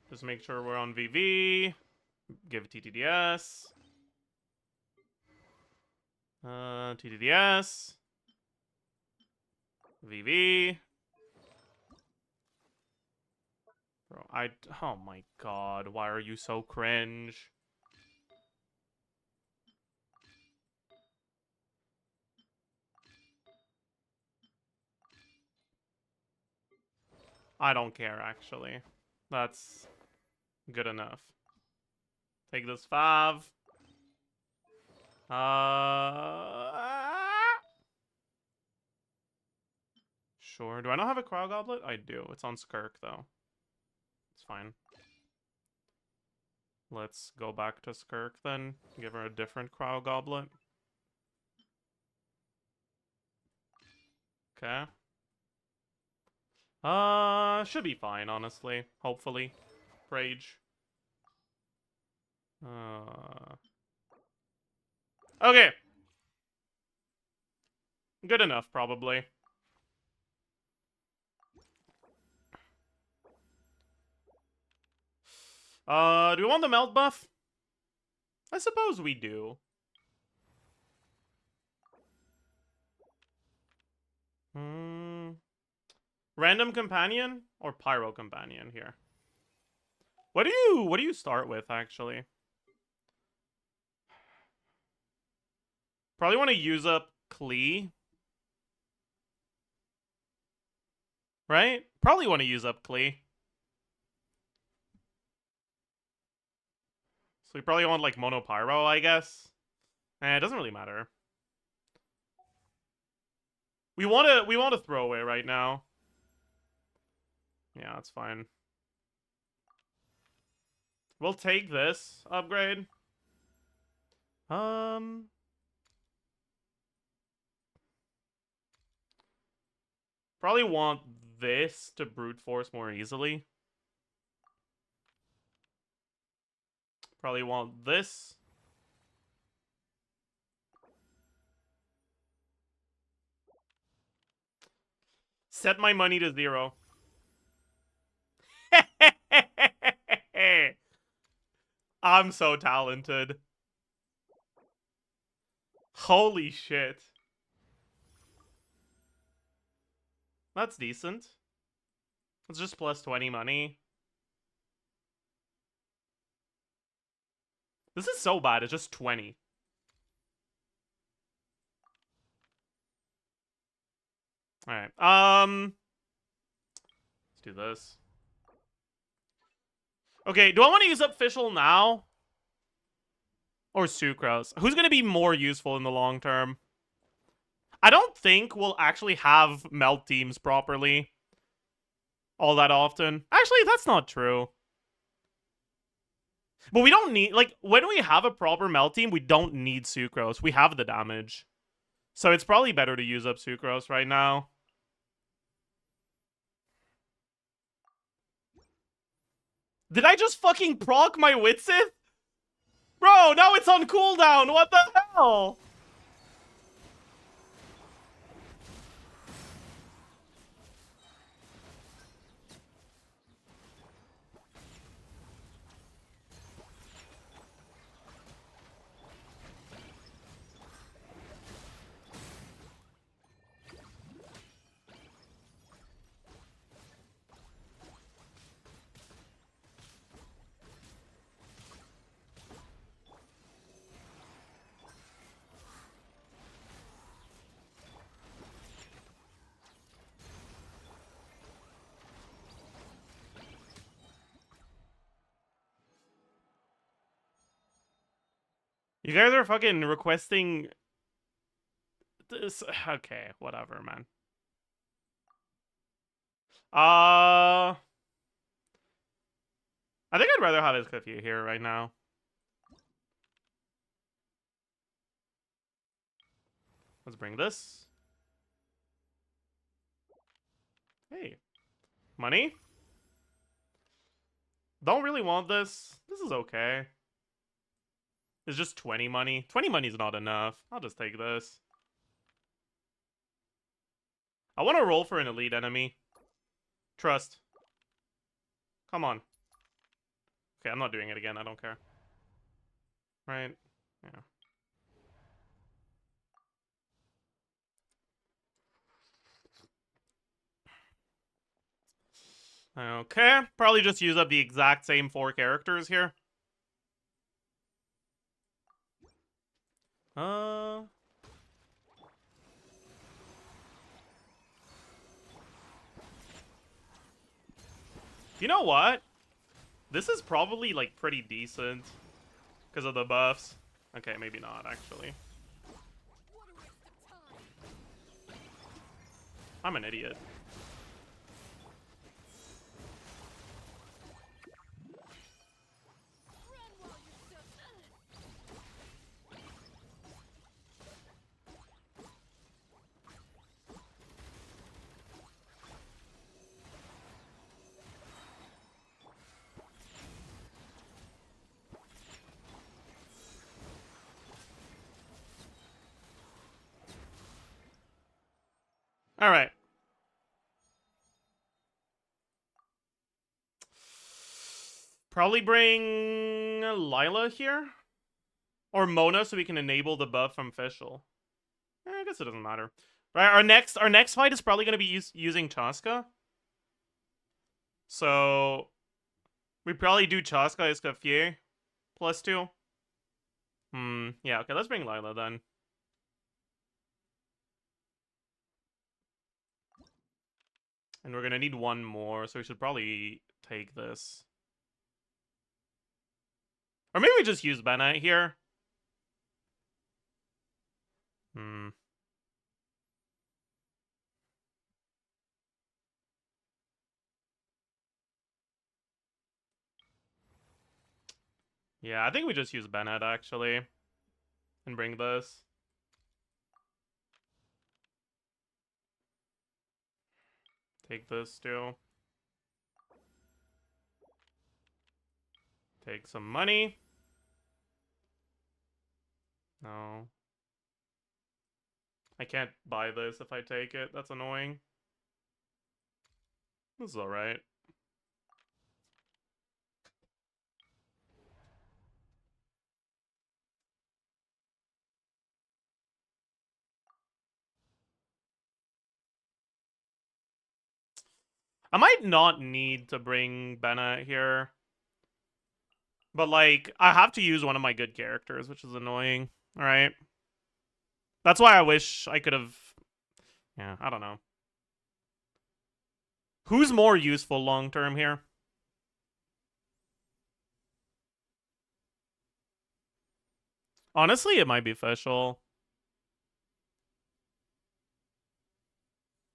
Just make sure we're on VV. Give TTDS. TTDS. VV. Bro, oh my god, why are you so cringe? I don't care, actually. That's good enough. Take this Fav. Sure. Do I not have a Crow Goblet? I do. It's on Skirk, though. It's fine. Let's go back to Skirk, then. Give her a different Crow Goblet. Okay. Should be fine, honestly. Hopefully. Rage. Okay. Good enough, probably. Do we want the melt buff? I suppose we do. Random companion or pyro companion here? What do you start with, actually? Probably want to use up Klee. Right? Probably want to use up Klee. So we probably want like Mono Pyro, I guess. It doesn't really matter. We want to throw away right now. Yeah, that's fine. We'll take this upgrade. Probably want this to brute force more easily. Probably want this. Set my money to 0. I'm so talented. Holy shit. That's decent. It's just plus 20 money. This is so bad, it's just 20. Alright. Let's do this. Okay, do I want to use up Fischl now? Or Sucrose? Who's going to be more useful in the long term? I don't think we'll actually have melt teams properly all that often. Actually, that's not true. But we don't need, like, when we have a proper melt team, we don't need Sucrose. We have the damage. So it's probably better to use up Sucrose right now. Did I just fucking proc my Witsith? Bro, now it's on cooldown. What the hell? You guys are fucking requesting this. Okay, whatever, man. I think I'd rather have his Cliffy here right now. Let's bring this. Hey. Money? Don't really want this. This is okay. It's just 20 money. 20 money's not enough. I'll just take this. I want to roll for an elite enemy. Trust. Come on. Okay, I'm not doing it again. I don't care. Right? Yeah. Okay. Probably just use up the exact same 4 characters here. You know what? This is probably, like, pretty decent. Because of the buffs. Okay, maybe not, actually. I'm an idiot. Alright. Probably bring Lila here? Or Mona so we can enable the buff from Fischl. I guess it doesn't matter. Right, our next fight is probably going to be using Chaska. So we probably do Chaska Escoffier +2. Yeah, okay, let's bring Lila then. And we're gonna need one more, so we should probably take this. Or maybe we just use Bennett here. Yeah, I think we just use Bennett, actually. And bring this. Take this, too. Take some money. No. I can't buy this if I take it. That's annoying. This is alright. I might not need to bring Bennett here. But, like, I have to use one of my good characters, which is annoying. Alright? That's why I wish I could have... Yeah, I don't know. Who's more useful long term here? Honestly, it might be Fischl.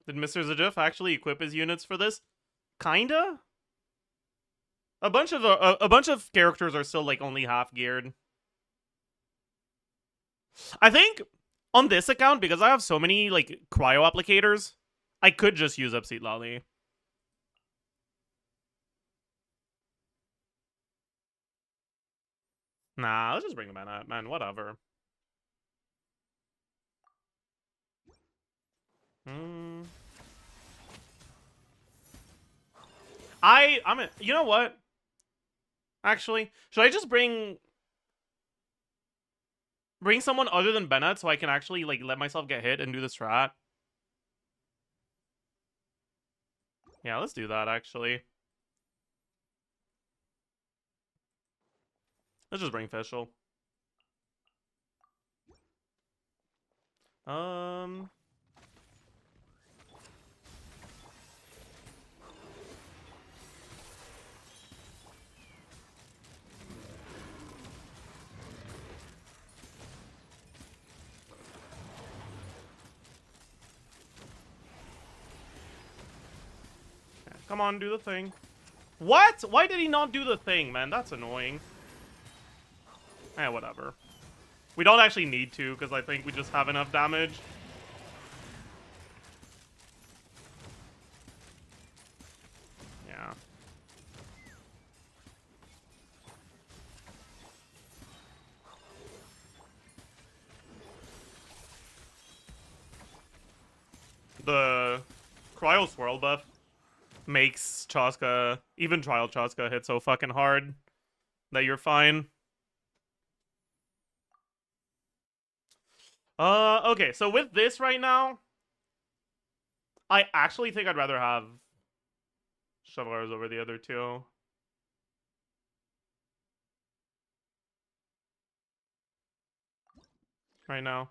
Did Mr. Zajef actually equip his units for this? Kinda. A bunch of characters are still like only half geared. I think on this account, because I have so many like cryo applicators, I could just use Upseat Lolly. Nah, let's just bring the man up, man. Whatever. You know what? Actually, should I just bring someone other than Bennett so I can actually like let myself get hit and do the strat? Yeah, let's do that actually. Let's just bring Fischl. Come on, do the thing. What? Why did he not do the thing, man? That's annoying. Eh, whatever. We don't actually need to, because I think we just have enough damage. Yeah. The Cryo Swirl buff makes Chaska, even Trial Chaska, hit so fucking hard that you're fine. Okay, so with this right now, I actually think I'd rather have Shovelers over the other two. Right now.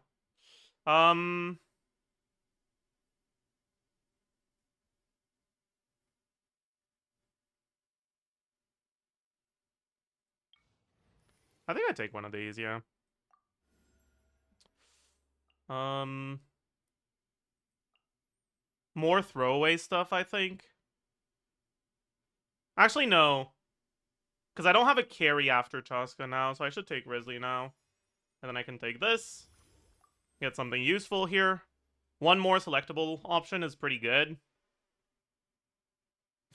I think I'd take one of these, yeah. More throwaway stuff, I think. Actually, no. Because I don't have a carry after Chaska now, so I should take Risley now. And then I can take this. Get something useful here. One more selectable option is pretty good.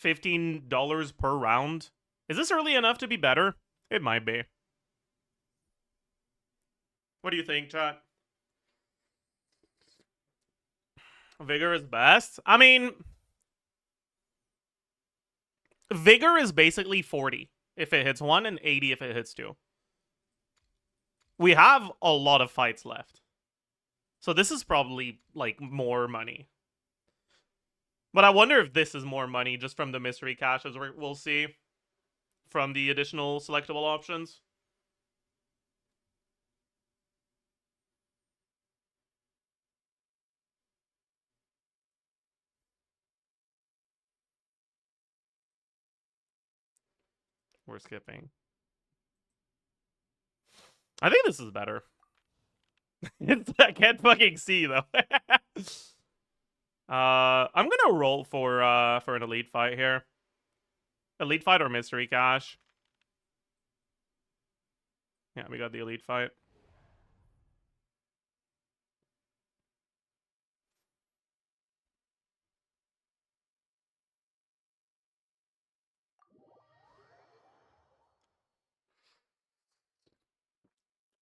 $15 per round. Is this early enough to be better? It might be. What do you think, chat? Vigor is best? I mean, Vigor is basically 40 if it hits 1 and 80 if it hits 2. We have a lot of fights left. So this is probably, like, more money. But I wonder if this is more money just from the mystery caches we'll see from the additional selectable options. We're skipping. I think this is better. I can't fucking see though. I'm gonna roll for an elite fight here. Elite fight or mystery cache. Yeah, we got the elite fight.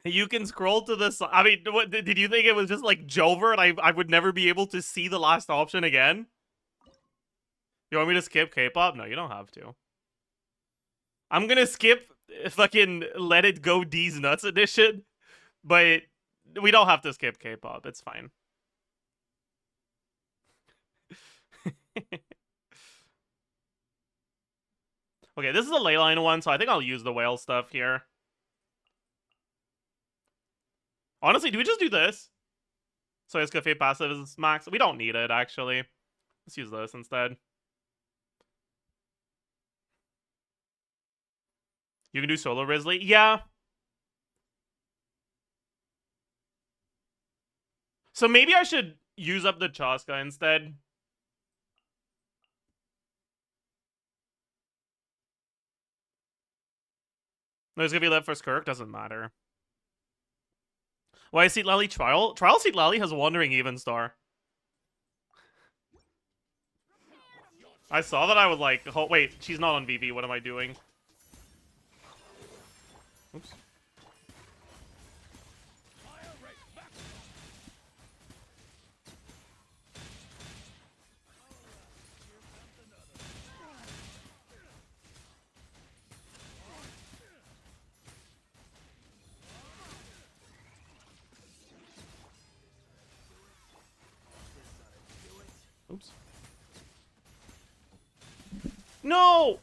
You can scroll to the side. I mean, what did you think it was just like Jover and I would never be able to see the last option again? You want me to skip K-pop? No, you don't have to. I'm gonna skip fucking Let It Go D's Nuts edition, but we don't have to skip K-pop. It's fine. Okay, this is a leyline one, so I think I'll use the whale stuff here. Honestly, do we just do this? So Escafé passive is max. We don't need it, actually. Let's use this instead. You can do solo Risley? Yeah. So maybe I should use up the Chaska instead. There's gonna be left for Skirk, doesn't matter. Why Seat Lally Trial? Trial Seat Lally has Wandering Even Star. I saw that, I was like, oh, wait, she's not on VV, what am I doing? Oops. Oops. No!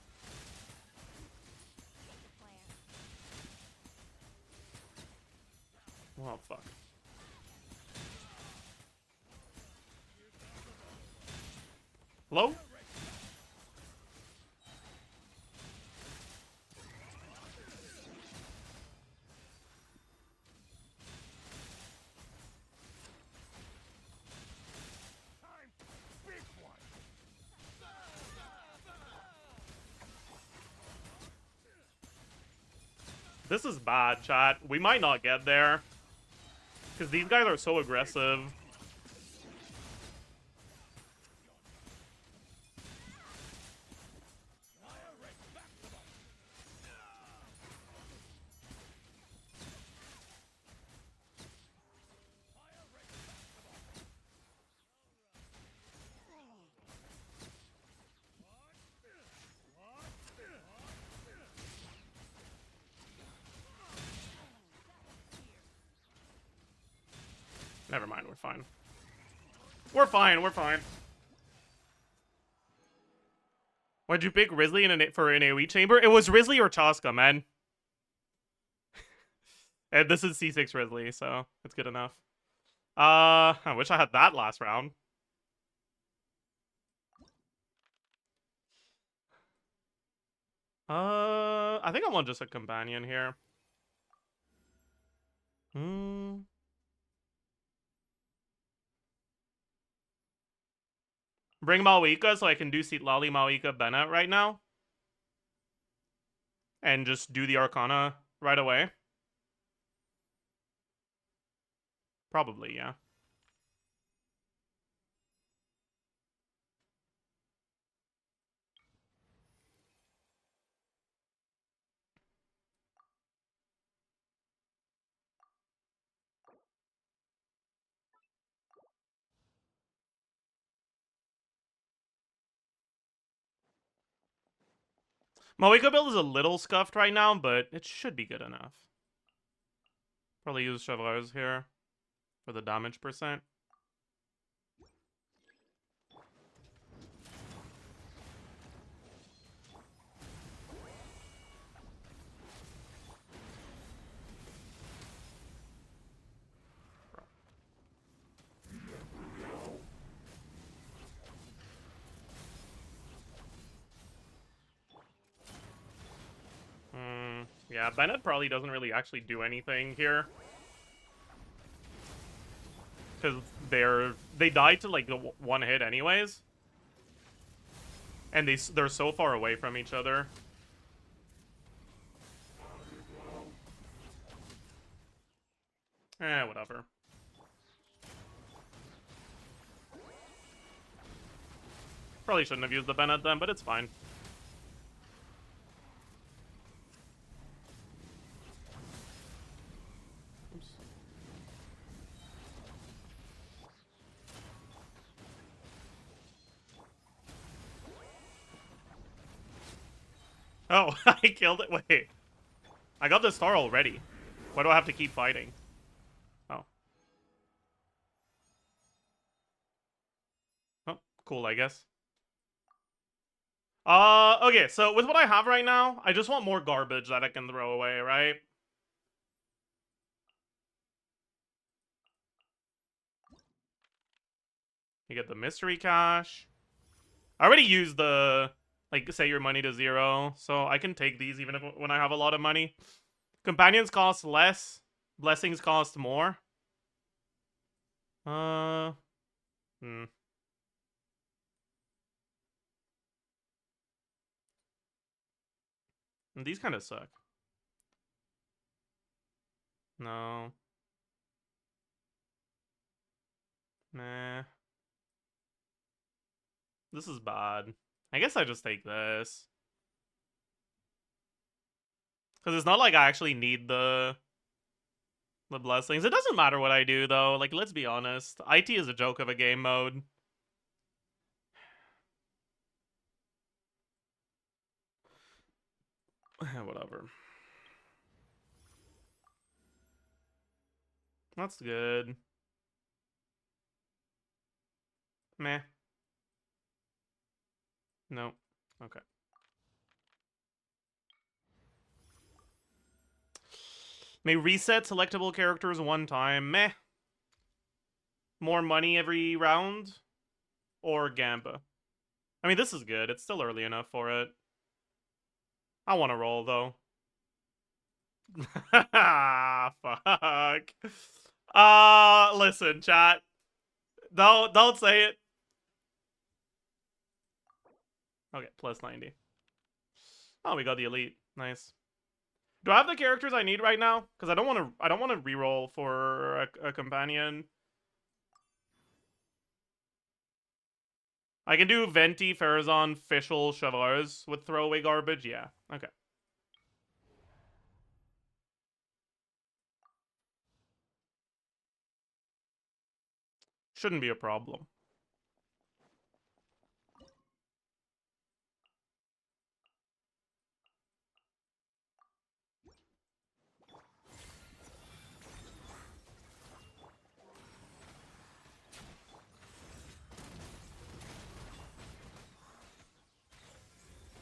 Oh, fuck. Hello? This is bad, chat. We might not get there. Because these guys are so aggressive. Never mind, we're fine. We're fine, we're fine. Why'd you pick Risley for an AoE chamber? It was Risley or Chaska, man. And this is C6 Risley, so it's good enough. I wish I had that last round. I think I want just a companion here. Bring Malika so I can do Seat Lali, Malika, Bennett right now. And just do the Arcana right away. Probably, yeah. Malika build is a little scuffed right now, but it should be good enough. Probably use Chevreurs here for the damage percent. Yeah, Bennett probably doesn't really actually do anything here. Because they die to like the one hit anyways. And they're so far away from each other. Whatever. Probably shouldn't have used the Bennett then, but it's fine. Oops. Oh, I killed it. Wait. I got the star already. Why do I have to keep fighting? Oh. Oh, cool, I guess. Okay, so with what I have right now, I just want more garbage that I can throw away, right? You get the mystery cache. I already used the Like, set your money to 0. So I can take these even if when I have a lot of money. Companions cost less. Blessings cost more. Hmm. These kind of suck. No. Nah. This is bad. I guess I just take this. Because it's not like I actually need the blessings. It doesn't matter what I do, though. Like, let's be honest. IT is a joke of a game mode. Whatever. That's good. Meh. No. Okay. May reset selectable characters 1 time. Meh. More money every round? Or Gamba? I mean, this is good. It's still early enough for it. I want to roll, though. Fuck. Listen, chat. Don't say it. Okay, plus 90. Oh, we got the elite. Nice. Do I have the characters I need right now? Because I don't want to reroll for a companion. I can do Venti, Farazan, Fischl, Chavars with throwaway garbage. Yeah. Okay. Shouldn't be a problem.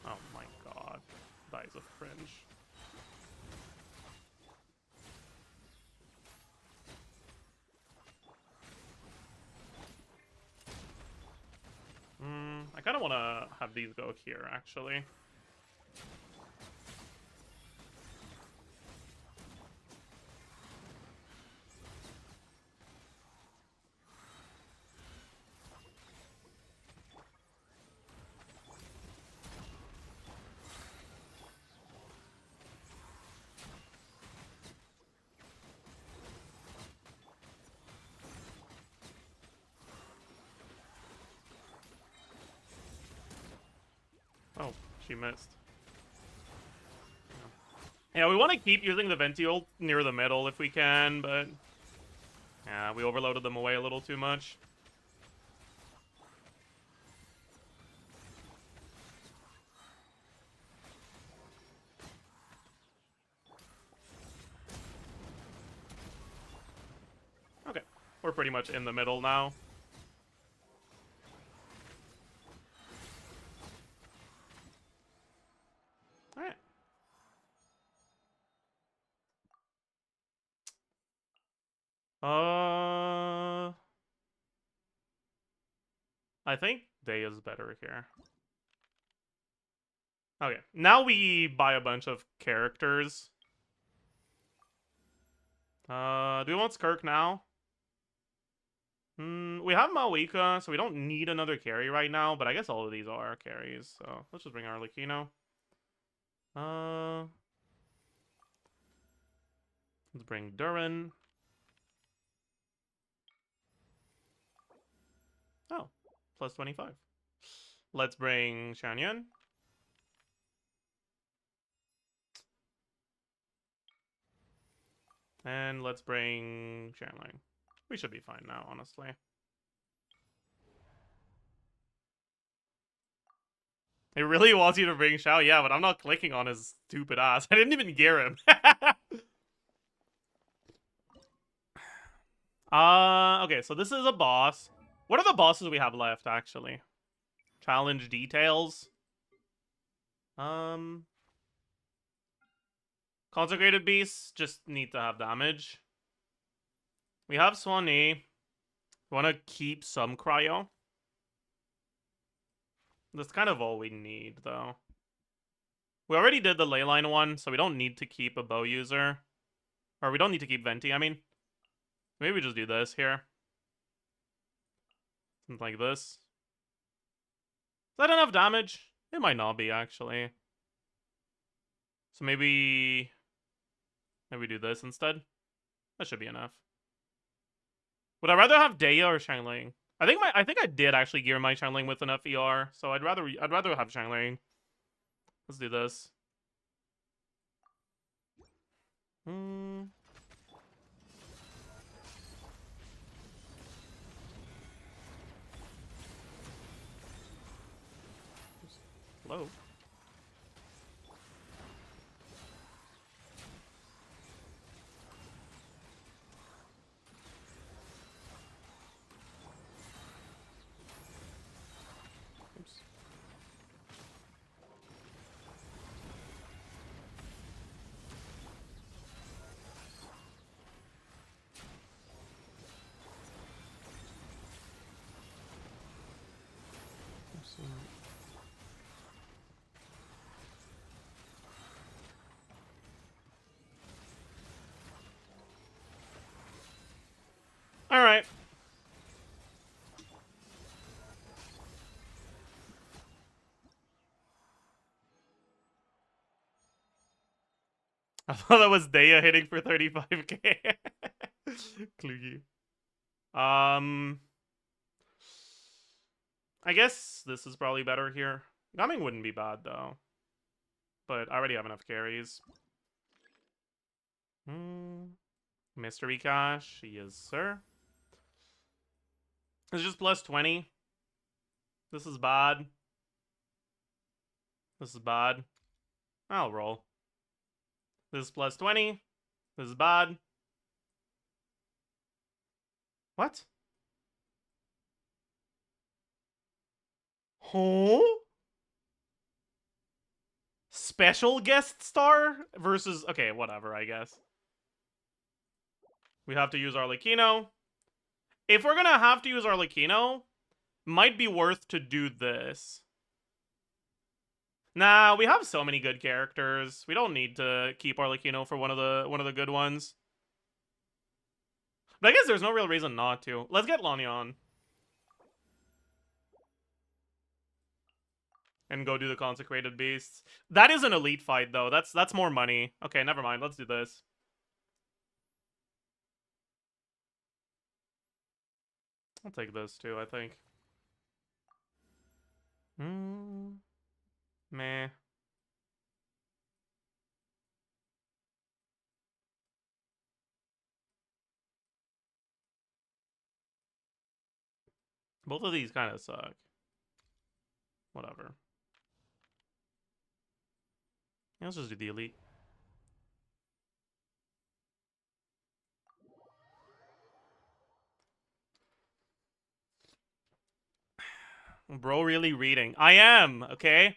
Oh my god. That is a cringe. I kind of want to have these go here, actually. Oh, she missed. Yeah, we want to keep using the Venti ult near the middle if we can, but... yeah, we overloaded them away a little too much. Okay, we're pretty much in the middle now. Alright. I think Day is better here. Okay, now we buy a bunch of characters. Do we want Skirk now? We have Malika, so we don't need another carry right now, but I guess all of these are carries, so let's just bring Arlecchino. Let's bring Durin. Oh, plus 25. Let's bring Shanyan. And let's bring Shanling. We should be fine now, honestly. It really wants you to bring Xiao, yeah, but I'm not clicking on his stupid ass. I didn't even gear him. Okay, so this is a boss. What are the bosses we have left, actually? Challenge details. Consecrated beasts just need to have damage. We have Swanee. We want to keep some cryo. That's kind of all we need, though. We already did the leyline one, so we don't need to keep a bow user. Or we don't need to keep Venti, I mean. Maybe we just do this here. Something like this. Is that enough damage? It might not be, actually. So maybe we do this instead. That should be enough. Would I rather have Daya or Xiangling? I think I did actually gear my Xiangling with enough ER, so I'd rather have Xiangling. Let's do this. Hello. Oops. All right. I thought that was Daya hitting for 35k. Kluggy. I guess this is probably better here. Gumming wouldn't be bad though. But I already have enough carries. Mystery Cash, yes sir. It's just plus 20. This is bad. This is bad. I'll roll. This is plus 20. This is bad. What? Huh? Special guest star versus... Okay, whatever, I guess. We have to use Arlecchino. If we're gonna have to use Arlecchino, might be worth to do this. Nah, we have so many good characters. We don't need to keep Arlecchino for one of the good ones. But I guess there's no real reason not to. Let's get Lanyan. And go do the Consecrated Beasts. That is an elite fight, though. That's more money. Okay, never mind. Let's do this. I'll take this, too, I think. Meh. Both of these kind of suck. Whatever. Yeah, let's just do the elite. Bro, really reading. I am, okay?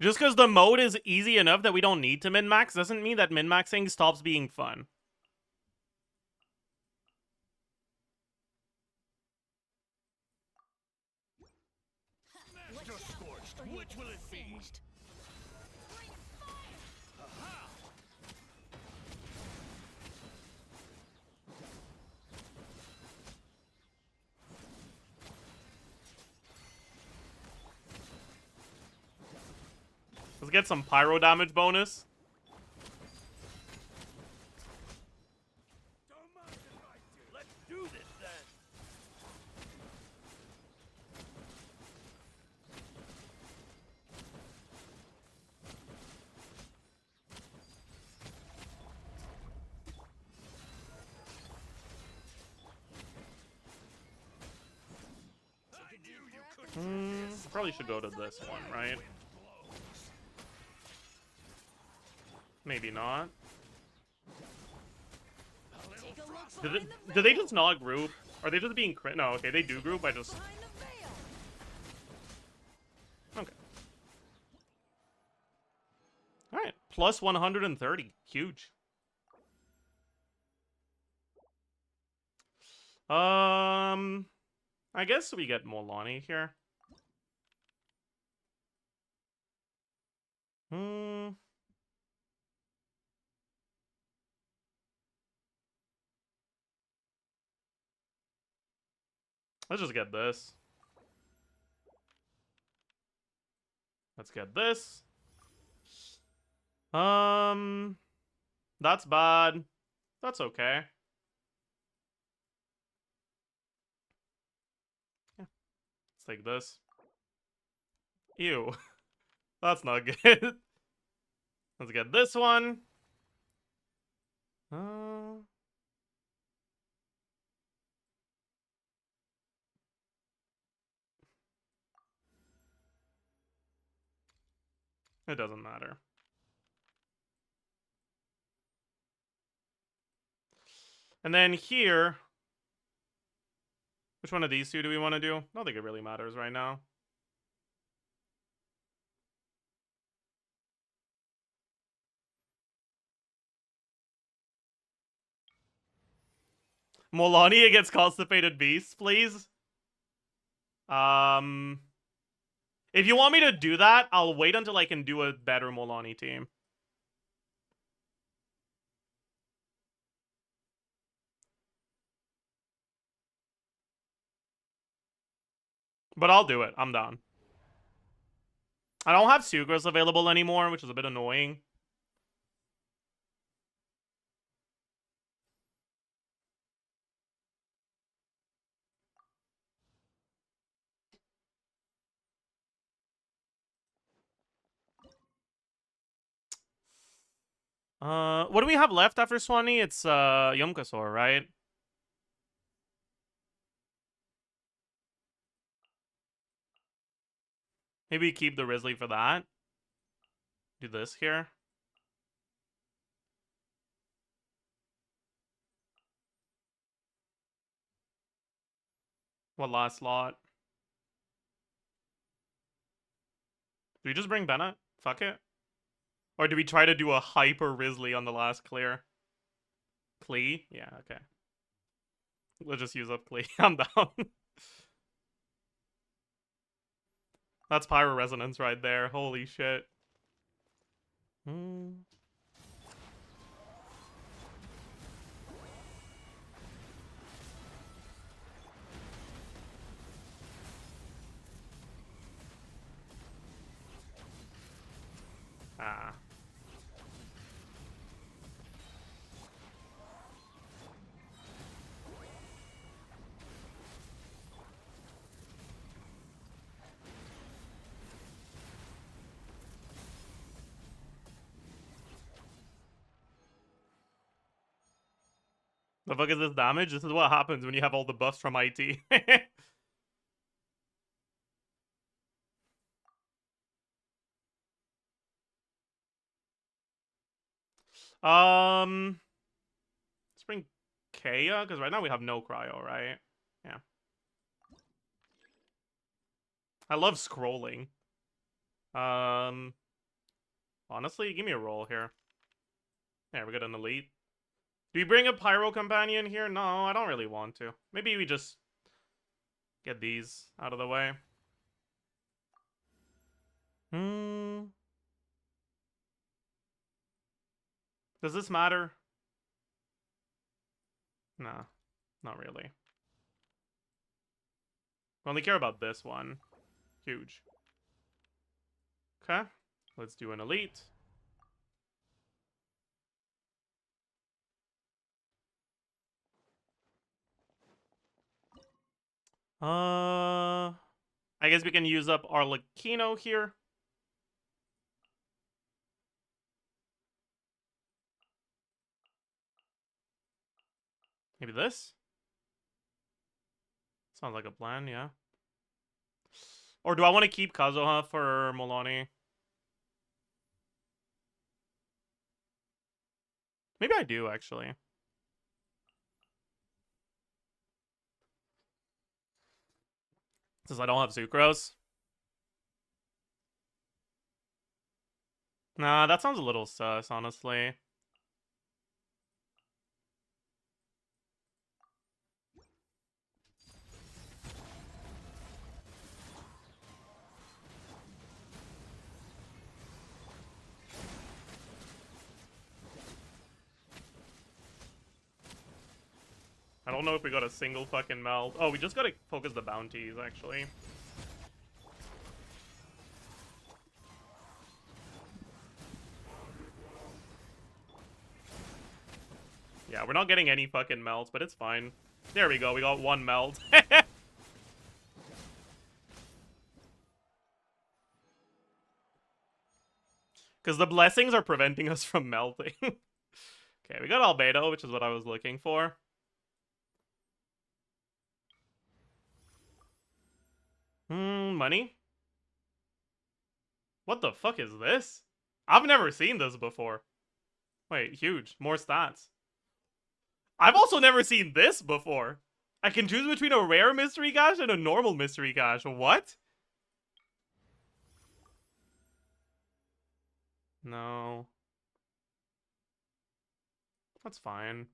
Just because the mode is easy enough that we don't need to min-max doesn't mean that min-maxing stops being fun. Which will it be? Let's get some pyro damage bonus. Don't mind if I do. Let's do this then. I knew you could. Probably should go to this one, right? Maybe not. Did they just not group? Are they just being crit? No, okay, they do group. I just... Okay. Alright, plus 130. Huge. I guess we get Molani here. Hmm. Let's just get this. Let's get this. That's bad. That's okay. Yeah. Let's take this. Ew. That's not good. Let's get this one. It doesn't matter. And then here, which one of these two do we want to do? I don't think it really matters right now. Molani against Constipated Beasts, please. If you want me to do that, I'll wait until I can do a better Molani team. But I'll do it. I'm down. I don't have Sucrose available anymore, which is a bit annoying. What do we have left after Swanee? It's Yumkasaur, right? Maybe keep the Risley for that. Do this here. What last slot? Do we just bring Bennett? Fuck it. Or do we try to do a hyper Risley on the last clear? Klee? Yeah, okay. We'll just use up Klee. I'm down. That's Pyro Resonance right there. Holy shit. Ah. The fuck is this damage? This is what happens when you have all the buffs from IT. Let's bring Kea, because right now we have no cryo, right? Yeah. I love scrolling. Honestly, give me a roll here. Yeah, we got an elite. Do we bring a Pyro Companion here? No, I don't really want to. Maybe we just get these out of the way. Does this matter? Nah, not really. We only care about this one. Huge. Okay, let's do an elite. I guess we can use up our Lucino here. Maybe this? Sounds like a plan, yeah. Or do I want to keep Kazuha for Molani? Maybe I do, actually. Since I don't have Sucrose. Nah, that sounds a little sus, honestly. I don't know if we got a single fucking meld. Oh, we just gotta focus the bounties, actually. Yeah, we're not getting any fucking melds, but it's fine. There we go, we got one meld. Because the blessings are preventing us from melting. Okay, we got Albedo, which is what I was looking for. Money? What the fuck is this? I've never seen this before. Wait, huge. More stats. I've also never seen this before. I can choose between a rare mystery cache and a normal mystery cache. What? No. That's fine.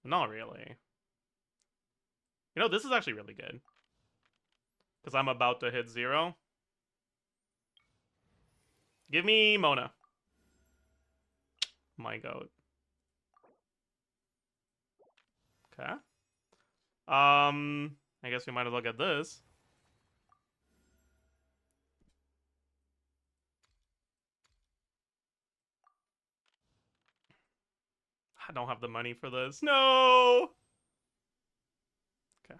Not really. You know, this is actually really good. Because I'm about to hit 0. Give me Mona. My goat. Okay. I guess we might as well get this. I don't have the money for this. No! Okay.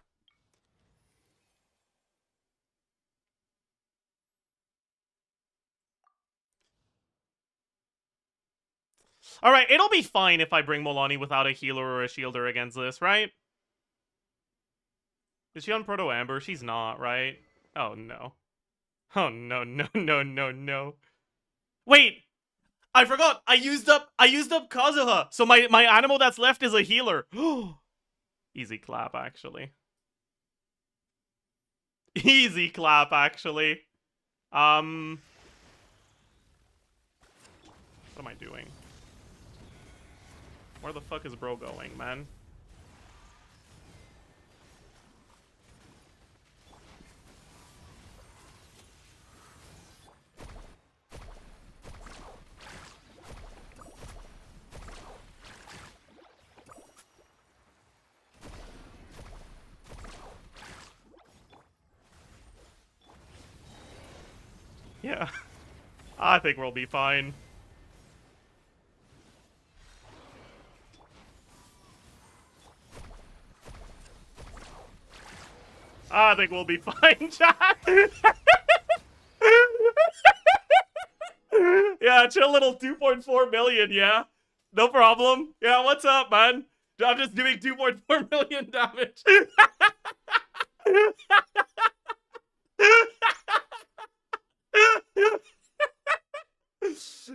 Alright, it'll be fine if I bring Molani without a healer or a shielder against this, right? Is she on Proto Amber? She's not, right? Oh, no. Oh, no, no, no, no, no. Wait! I forgot! I used up Kazuha! So my animal that's left is a healer. Easy clap, actually. Easy clap, actually. What am I doing? Where the fuck is bro going, man? Yeah. I think we'll be fine. I think we'll be fine, chat. Yeah, chill little 2.4 million, yeah. No problem. Yeah, what's up, man? I'm just doing 2.4 million damage.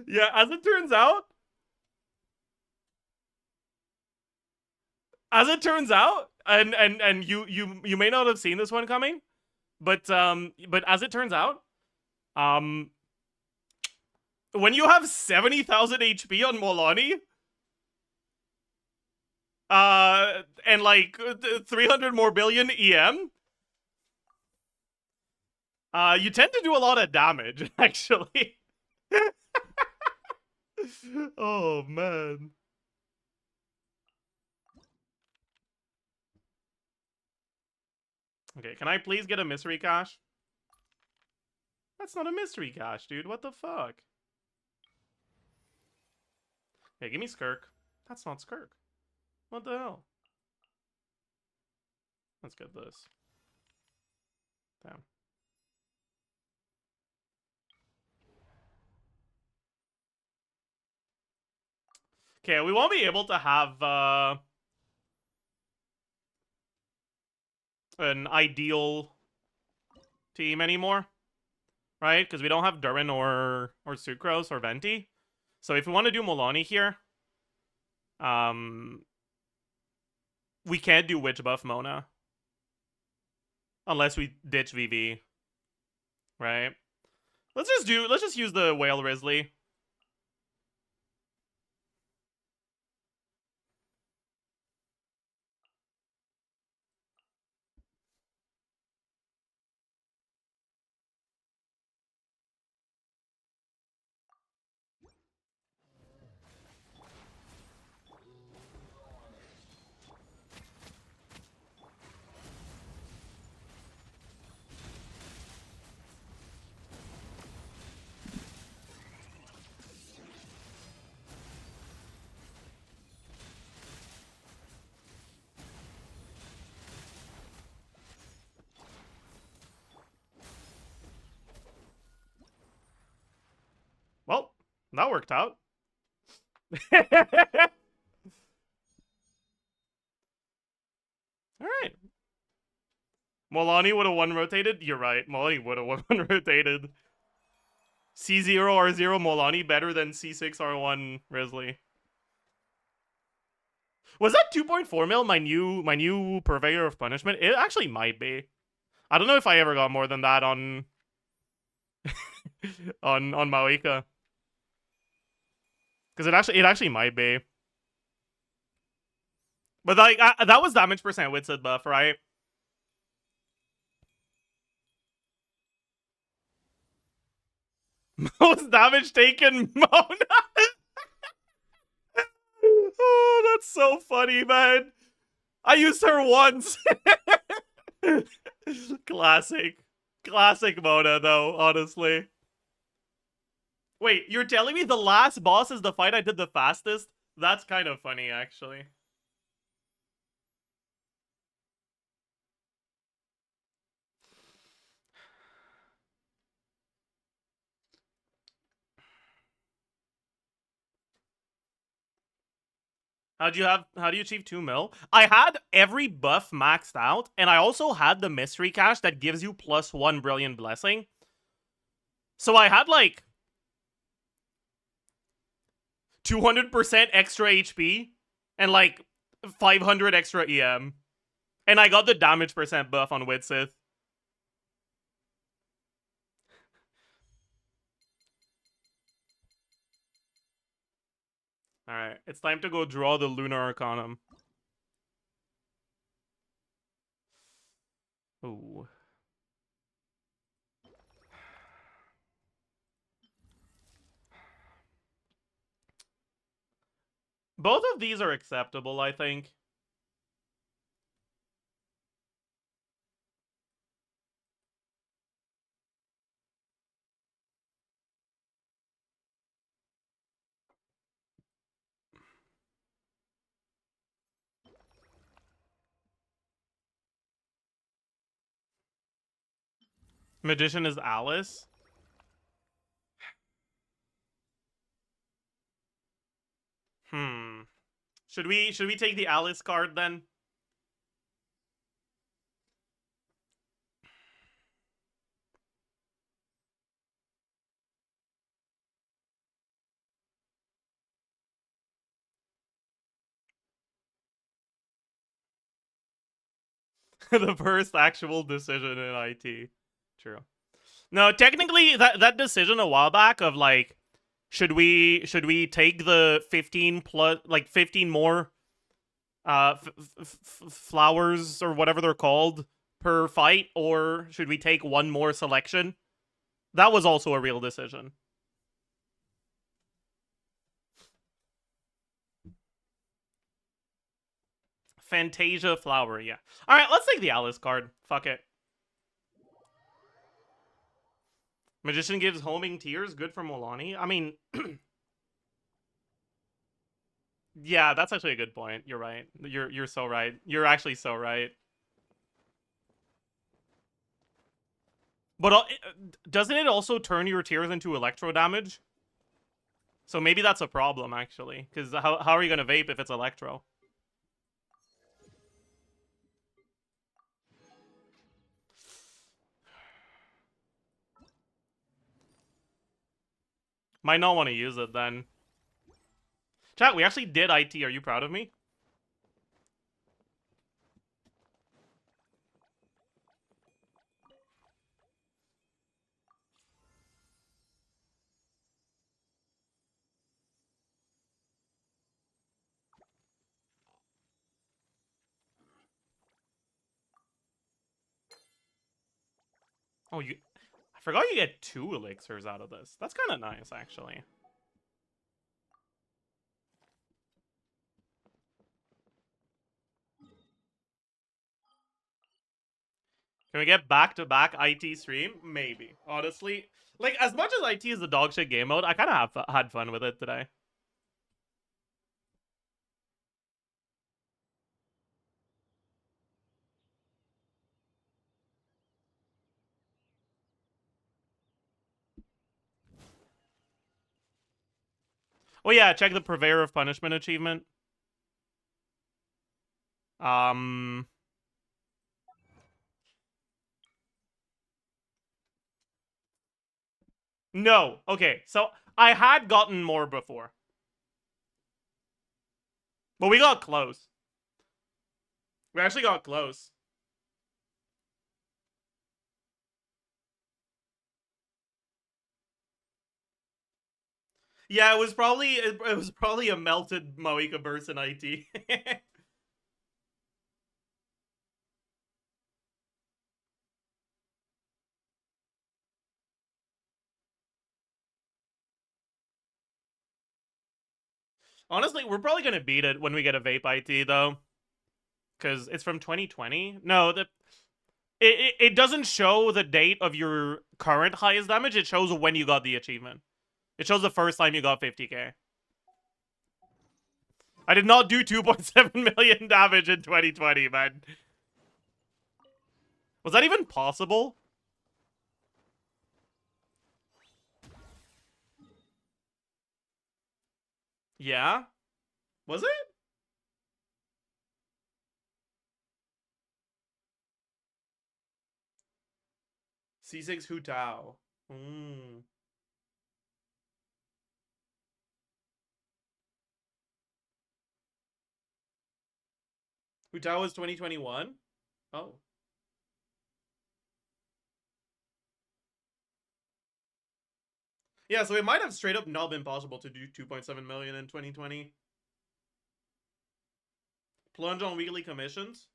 Yeah, as it turns out, and you may not have seen this one coming, but as it turns out, when you have 70,000 HP on Molani, and like 300 more billion EM, you tend to do a lot of damage, actually. Oh, man. Okay, can I please get a mystery cache? That's not a mystery cache, dude. What the fuck? Hey, give me Skirk. That's not Skirk. What the hell? Let's get this. Damn. Okay, we won't be able to have an ideal team anymore, right? Because we don't have Durin or Sucrose or Venti. So if we want to do Molani here, we can't do Witch Buff Mona unless we ditch VV, right? Let's just use the Whale Risley. That worked out. Alright. Molani would have one rotated? You're right. Molani would have one rotated. C0R0 Molani better than C6R1 Risley. Was that 2.4 mil my new purveyor of punishment? It actually might be. I don't know if I ever got more than that on on Maoika. Because it actually might be. But like that was damage percent with Sid buff, right? Most damage taken Mona. Oh, that's so funny, man. I used her once. Classic. Classic Mona, though, honestly. Wait, you're telling me the last boss is the fight I did the fastest? That's kind of funny, actually. How do you achieve 2 mil? I had every buff maxed out, and I also had the mystery cache that gives you +1 brilliant blessing. So I had like 200% extra HP and like 500 extra EM. And I got the damage percent buff on Widsith. Alright, it's time to go draw the Lunar Arcanum. Ooh. Both of these are acceptable, I think. Magician is Alice. Should we take the Alice card then? The first actual decision in IT. True. No, technically that decision a while back of like should we take the 15 plus like 15 more flowers or whatever they're called per fight, or should we take one more selection? That was also a real decision. Fantasia flower, yeah. Alright, let's take the Alice card. Fuck it. Magician gives homing tears, good for Molani. I mean, yeah, that's actually a good point. You're right. You're so right. You're actually so right. But doesn't it also turn your tears into electro damage? So maybe that's a problem, actually. Because how are you going to vape if it's electro? Might not want to use it, then. Chat, we actually did IT. Are you proud of me? Oh, I forgot you get 2 elixirs out of this. That's kind of nice, actually. Can we get back-to-back IT stream? Maybe. Honestly. Like, as much as IT is the dog shit game mode, I kind of had fun with it today. Oh yeah, check the Purveyor of Punishment achievement. No. Okay, so I had gotten more before. But we got close. We actually got close. Yeah, it was probably a melted Moika burst in IT. Honestly, we're probably gonna beat it when we get a vape IT though, because it's from 2020. No, it doesn't show the date of your current highest damage. It shows when you got the achievement. It shows the first time you got 50k. I did not do 2.7 million damage in 2020, man. Was that even possible? Yeah? Was it? C6 Hu Tao. Hmm. Hu Tao was 2021? Oh. Yeah, so it might have straight up not been possible to do 2.7 million in 2020. Plunge on weekly commissions?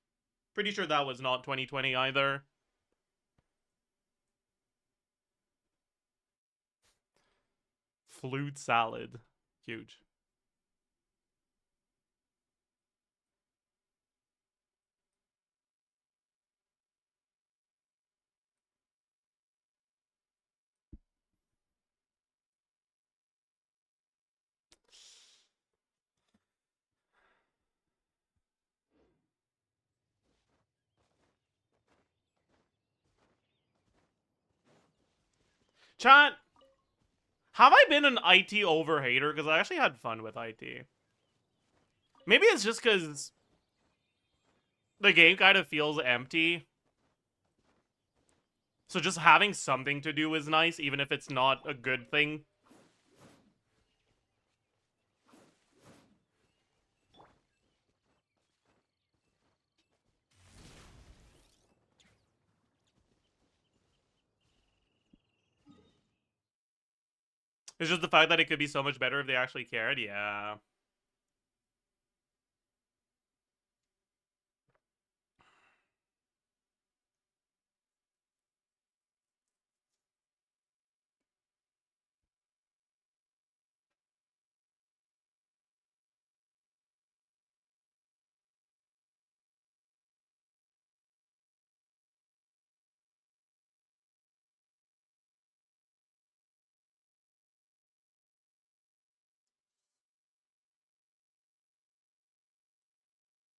Pretty sure that was not 2020 either. Flute salad. Huge. Chat, have I been an IT overhater? Because I actually had fun with IT. Maybe it's just because the game kind of feels empty. So just having something to do is nice, even if it's not a good thing. It's just the fact that it could be so much better if they actually cared. Yeah.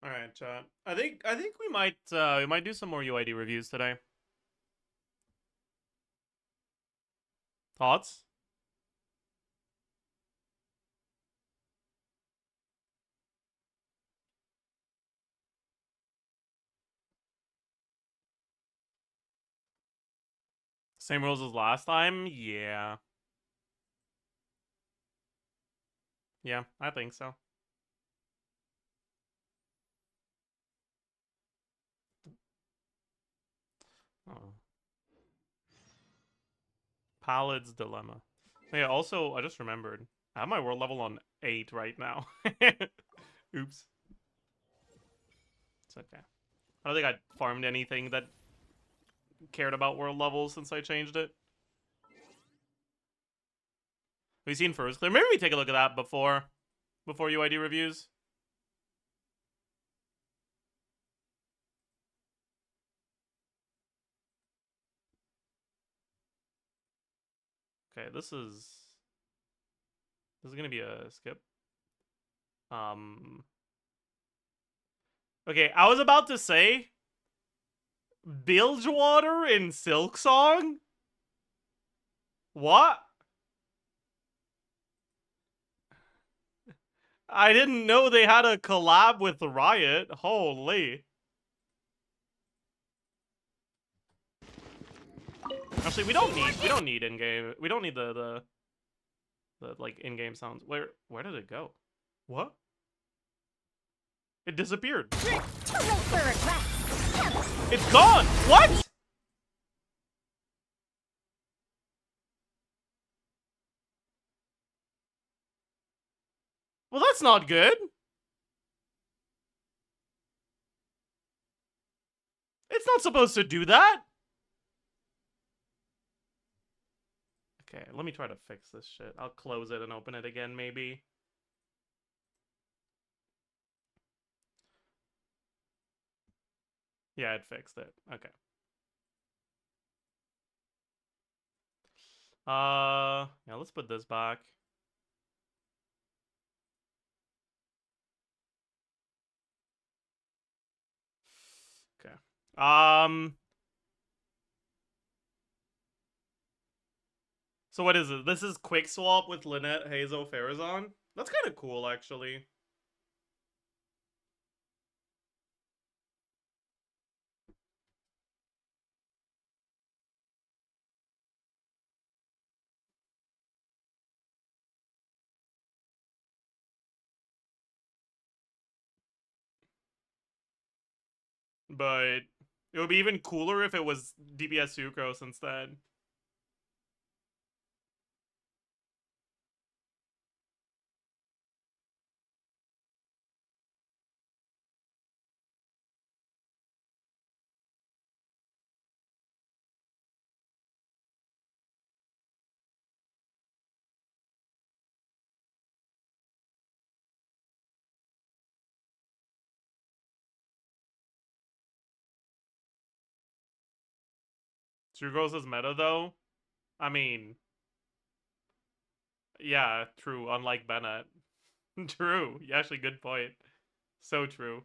All right, chat. I think we might do some more UID reviews today. Thoughts? Same rules as last time? Yeah. Yeah, I think so. Oh. Palad's Dilemma. Yeah, also, I just remembered. I have my world level on 8 right now. Oops. It's okay. I don't think I farmed anything that cared about world levels since I changed it. Have you seen First Clear? Maybe we take a look at that before UID reviews. Okay, this is gonna be a skip. Okay, I was about to say Bilgewater in Silk Song? What? I didn't know they had a collab with Riot. Holy. Actually, we don't need in-game. We don't need the like in-game sounds. Where did it go? What? It disappeared. Too late for regrets. It's gone. What? Well, that's not good. It's not supposed to do that. Okay, let me try to fix this shit. I'll close it and open it again, maybe. Yeah, it fixed it. Okay. Yeah, let's put this back. Okay. So what is it? This is Quick Swap with Lynette, Hazel, Farazan? That's kind of cool, actually. But it would be even cooler if it was DPS Sucrose instead. Sucrose is meta, though. I mean, yeah, true, unlike Bennett. True. Actually, good point. So true.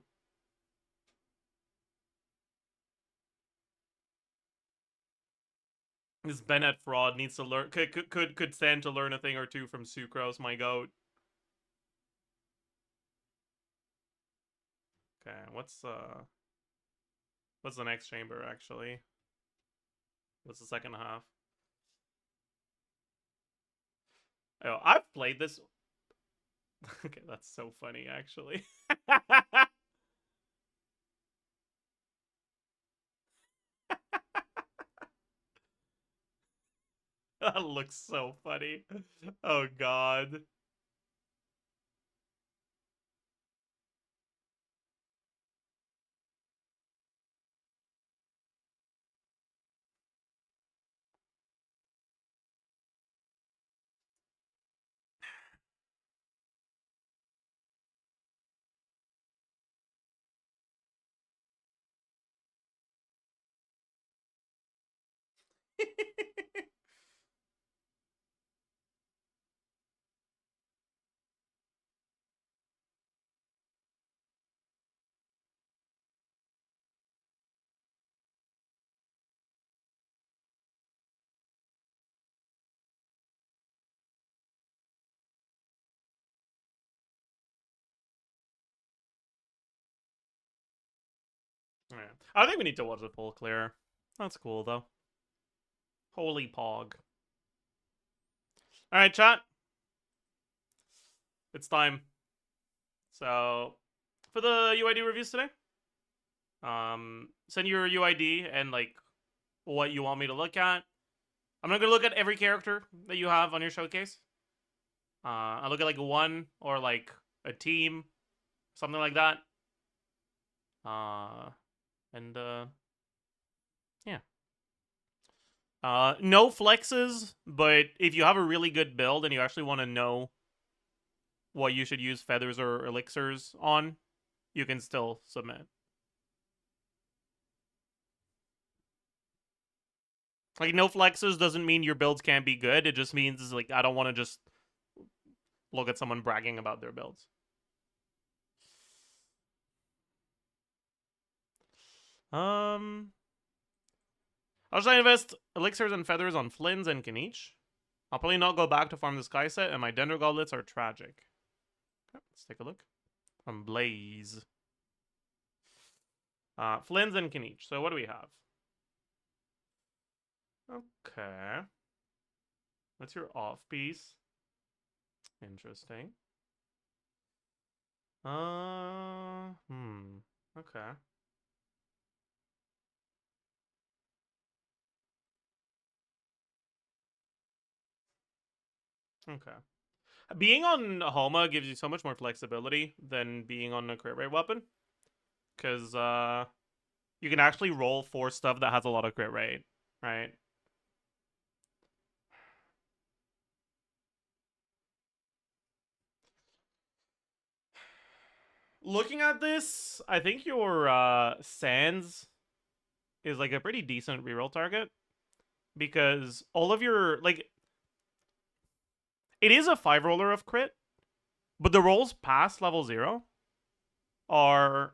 This Bennett fraud needs to learn. Could stand to learn a thing or two from Sucrose, my goat. Okay, what's the next chamber actually? What's the second half? Oh, I've played this. Okay, that's so funny actually. That looks so funny. Oh god. Yeah. I think we need to watch the full clear. That's cool though. Holy pog. Alright, chat. It's time. So for the UID reviews today, send your UID and like what you want me to look at. I'm not gonna look at every character that you have on your showcase. I'll look at like one or like a team, something like that. Yeah. No flexes, but if you have a really good build and you actually want to know what you should use feathers or elixirs on, you can still submit. Like, no flexes doesn't mean your builds can't be good. It just means, like, I don't want to just look at someone bragging about their builds. I'll try to invest elixirs and feathers on Flynn's and Kanich. I'll probably not go back to farm the Sky set, and my Dendro Goblets are tragic. Let's take a look. On Blaze. Flynn's and Kaniche. So what do we have? Okay. What's your off piece? Interesting. Okay. Okay. Being on Homa gives you so much more flexibility than being on a crit rate weapon. Because, you can actually roll for stuff that has a lot of crit rate, right? Looking at this, I think your Sands is like a pretty decent reroll target. Because all of your, like, it is a 5 roller of crit, but the rolls past level 0 are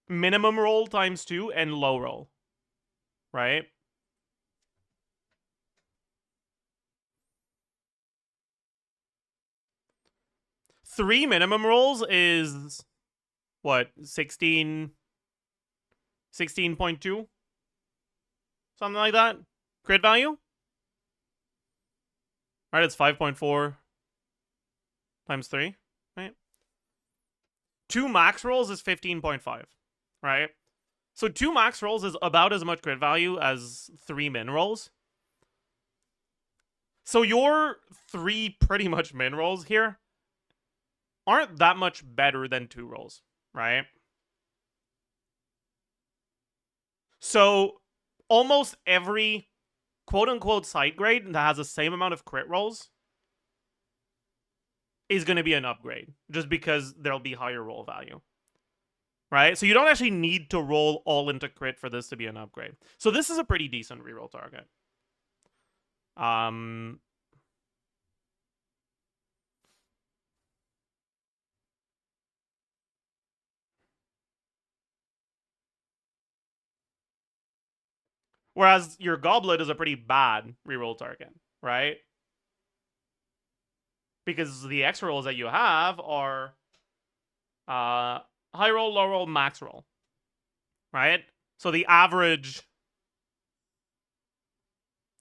minimum roll times 2 and low roll, right? Three minimum rolls is what, 16.2? Something like that? Crit value? Right, it's 5.4 times 3, right? 2 max rolls is 15.5, right? So 2 max rolls is about as much crit value as 3 min rolls. So your 3 pretty much min rolls here aren't that much better than 2 rolls, right? So almost every quote-unquote side grade that has the same amount of crit rolls is going to be an upgrade, just because there'll be higher roll value, right? So you don't actually need to roll all into crit for this to be an upgrade. So this is a pretty decent reroll target. Whereas your Goblet is a pretty bad reroll target, right? Because the extra rolls that you have are high roll, low roll, max roll, right? So the average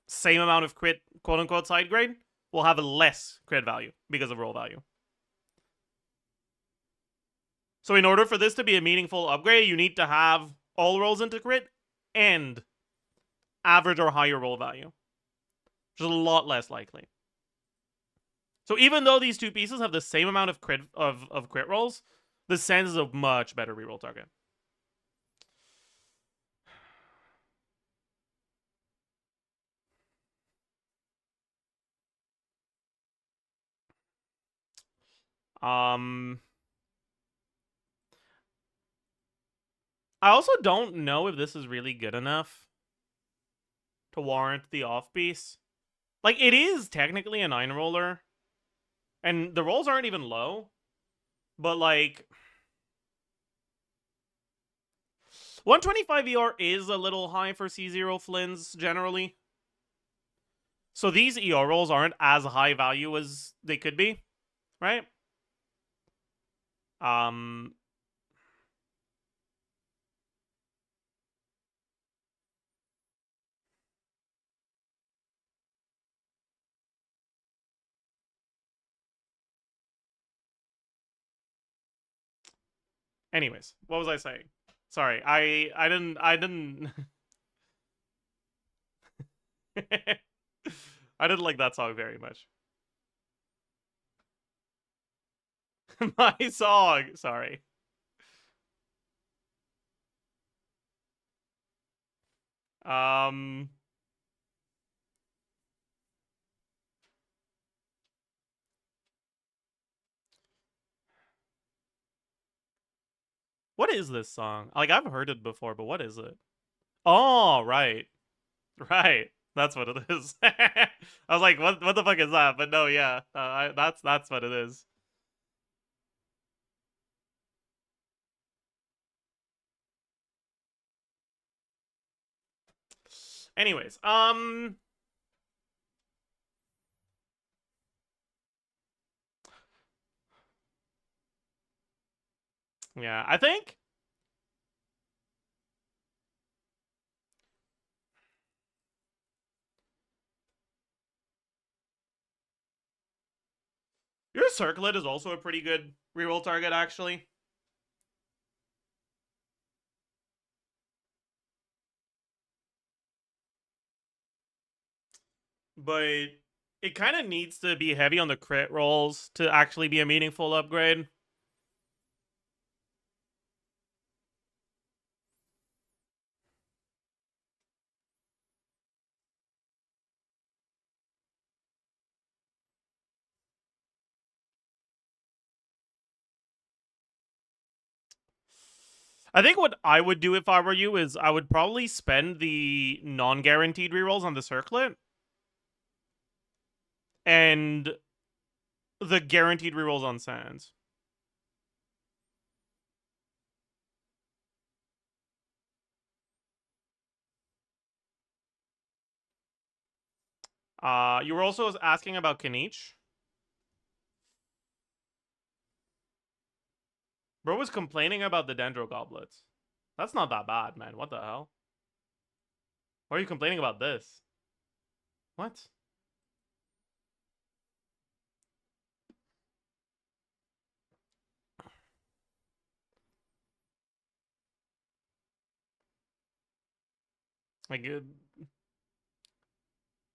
same amount of crit, quote unquote, side grade will have a less crit value because of roll value. So in order for this to be a meaningful upgrade, you need to have all rolls into crit and average or higher roll value, which is a lot less likely. So even though these two pieces have the same amount of crit rolls, the Sands is a much better reroll target. I also don't know if this is really good enough to warrant the off piece. Like, it is technically a 9 roller, and the rolls aren't even low, but like 125 ER is a little high for C0 Flynn's generally. So these ER rolls aren't as high value as they could be, right? Anyways, what was I saying? Sorry, I didn't I didn't like that song very much. My song, sorry. What is this song? Like, I've heard it before, but what is it? Oh, right. Right. That's what it is. I was like, what the fuck is that? But no, yeah. That's what it is. Anyways, Yeah, I think your circlet is also a pretty good reroll target, actually. But it kind of needs to be heavy on the crit rolls to actually be a meaningful upgrade. I think what I would do if I were you is I would probably spend the non-guaranteed rerolls on the circlet and the guaranteed rerolls on sands. You were also asking about Kanich. Bro was complaining about the Dendro goblets. That's not that bad, man. What the hell? Why are you complaining about this? What? Like,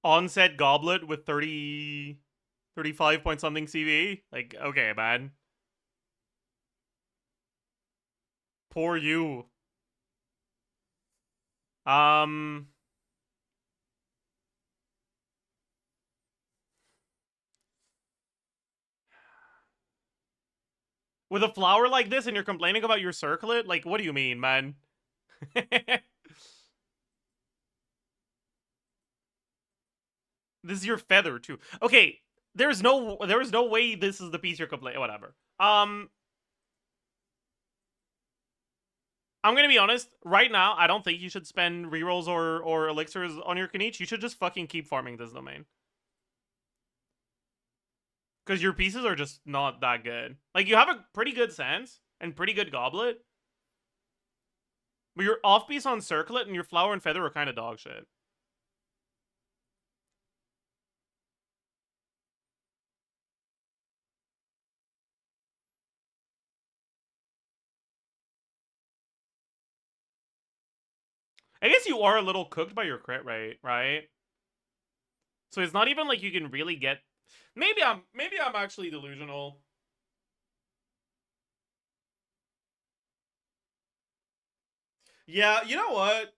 onset goblet with 35 point something CV? Like, okay, man. Poor you. With a flower like this and you're complaining about your circlet? Like, what do you mean, man? This is your feather, too. Okay, there's no way this is the piece you're complaining. Whatever. I'm gonna be honest. Right now, I don't think you should spend rerolls or elixirs on your Kanich. You should just fucking keep farming this domain. Because your pieces are just not that good. Like, you have a pretty good Sands and pretty good Goblet. But your off piece on Circlet and your Flower and Feather are kind of dog shit. I guess you are a little cooked by your crit rate, right? So it's not even like you can really get... Maybe I'm actually delusional. Yeah, you know what?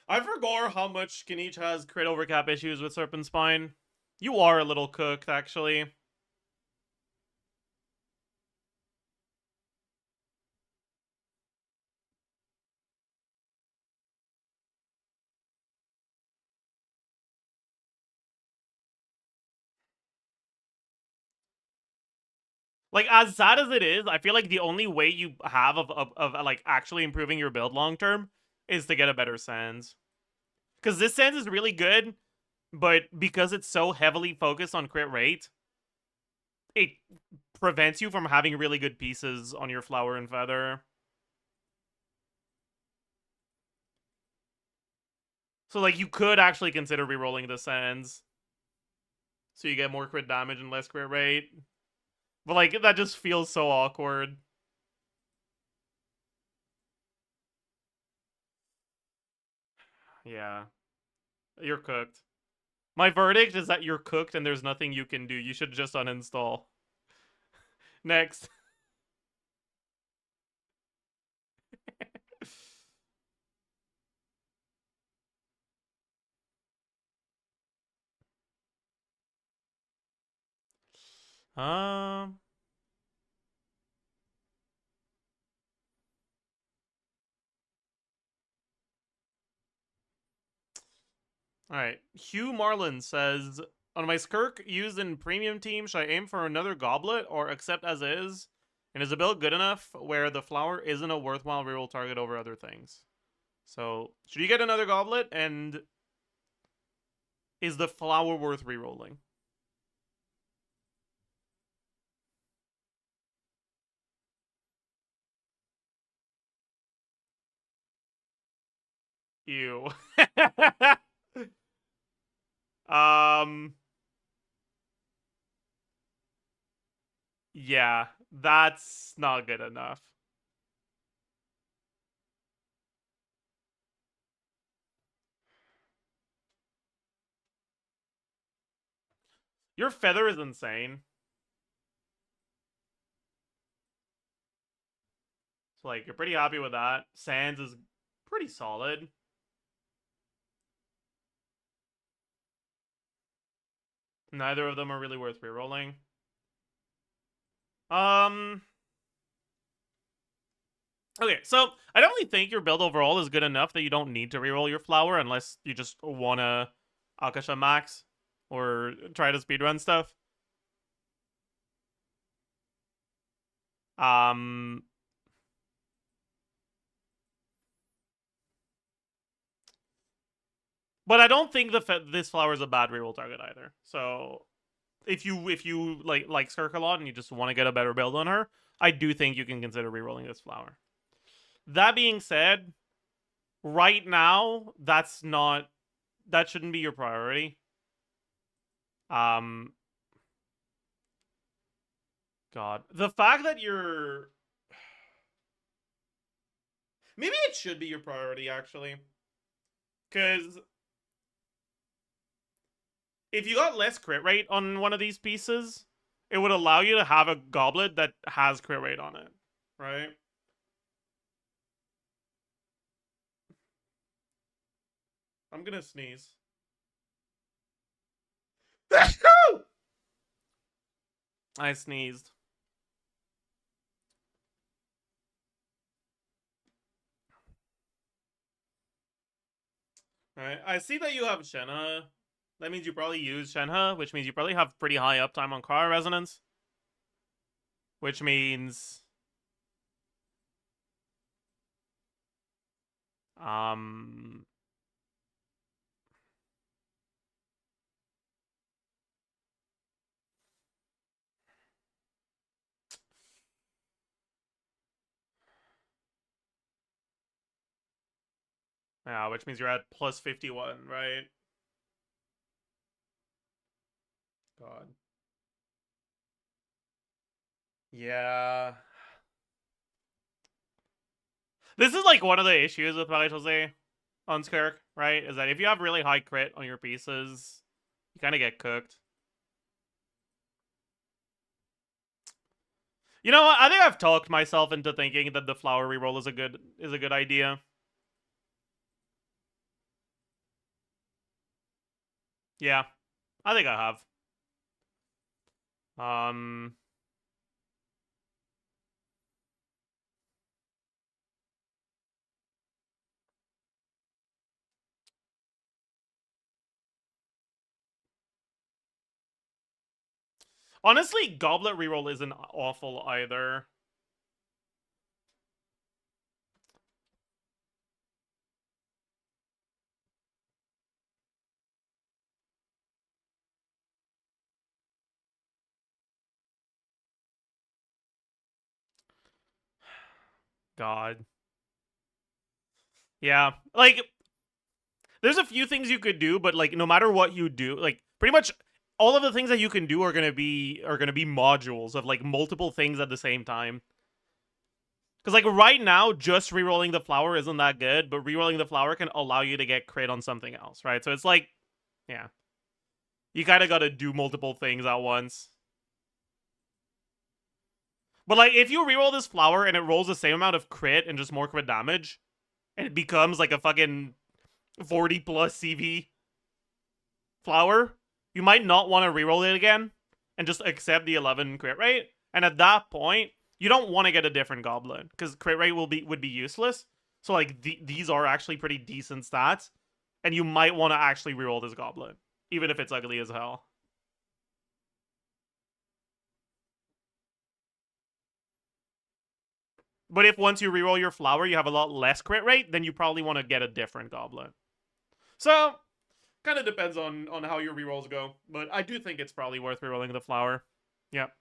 I forgot how much Kanich has crit overcap issues with Serpent Spine. You are a little cooked, actually. Like, as sad as it is, I feel like the only way you have of like, actually improving your build long-term is to get a better Sands. Because this Sands is really good, but because it's so heavily focused on crit rate, it prevents you from having really good pieces on your Flower and Feather. So, like, you could actually consider rerolling the Sands. So you get more crit damage and less crit rate. But, like, that just feels so awkward. Yeah. You're cooked. My verdict is that you're cooked and there's nothing you can do. You should just uninstall. Next. Um... Alright. Hugh Marlin says, on my Skirk used in premium team, should I aim for another goblet or accept as is? And is the build good enough where the flower isn't a worthwhile reroll target over other things? So, should you get another goblet? And is the flower worth rerolling? Ew. um. Yeah, that's not good enough. Your feather is insane. So, like, you're pretty happy with that. Sands is pretty solid. Neither of them are really worth rerolling. Okay, so I don't really think your build overall is good enough that you don't need to reroll your flower unless you just wanna Akasha max or try to speedrun stuff. Um, but I don't think this flower is a bad reroll target either. So if you like Skirk a lot and you just want to get a better build on her, I do think you can consider rerolling this flower. That being said, right now that shouldn't be your priority. God, the fact that you're maybe it should be your priority actually, because if you got less crit rate on one of these pieces, it would allow you to have a goblet that has crit rate on it, right? I'm gonna sneeze. I sneezed. Alright, I see that you have Shenhe. That means you probably use Shenhe, which means you probably have pretty high uptime on Cryo Resonance. Which means... Yeah, which means you're at plus 51, right? God. Yeah. This is like one of the issues with Marie Jose on Skirk, right? Is that if you have really high crit on your pieces, you kind of get cooked. You know what? I think I've talked myself into thinking that the flower reroll is a good idea. Yeah, I think I have. Honestly, Goblet reroll isn't awful either. God. Yeah, like, there's a few things you could do, but like, no matter what you do, like, pretty much all of the things that you can do are gonna be modules of like multiple things at the same time. Because like right now, just rerolling the flower isn't that good, but rerolling the flower can allow you to get crit on something else, right? So it's like, yeah, you kind of got to do multiple things at once. But like, if you reroll this flower and it rolls the same amount of crit and just more crit damage, and it becomes like a fucking 40 plus CV flower, you might not want to reroll it again and just accept the 11 crit rate. And at that point, you don't want to get a different goblin because crit rate would be useless. So like these are actually pretty decent stats, and you might want to actually reroll this goblin, even if it's ugly as hell. But if once you reroll your flower, you have a lot less crit rate, then you probably want to get a different goblin. So, kind of depends on how your rerolls go. But I do think it's probably worth rerolling the flower. Yep.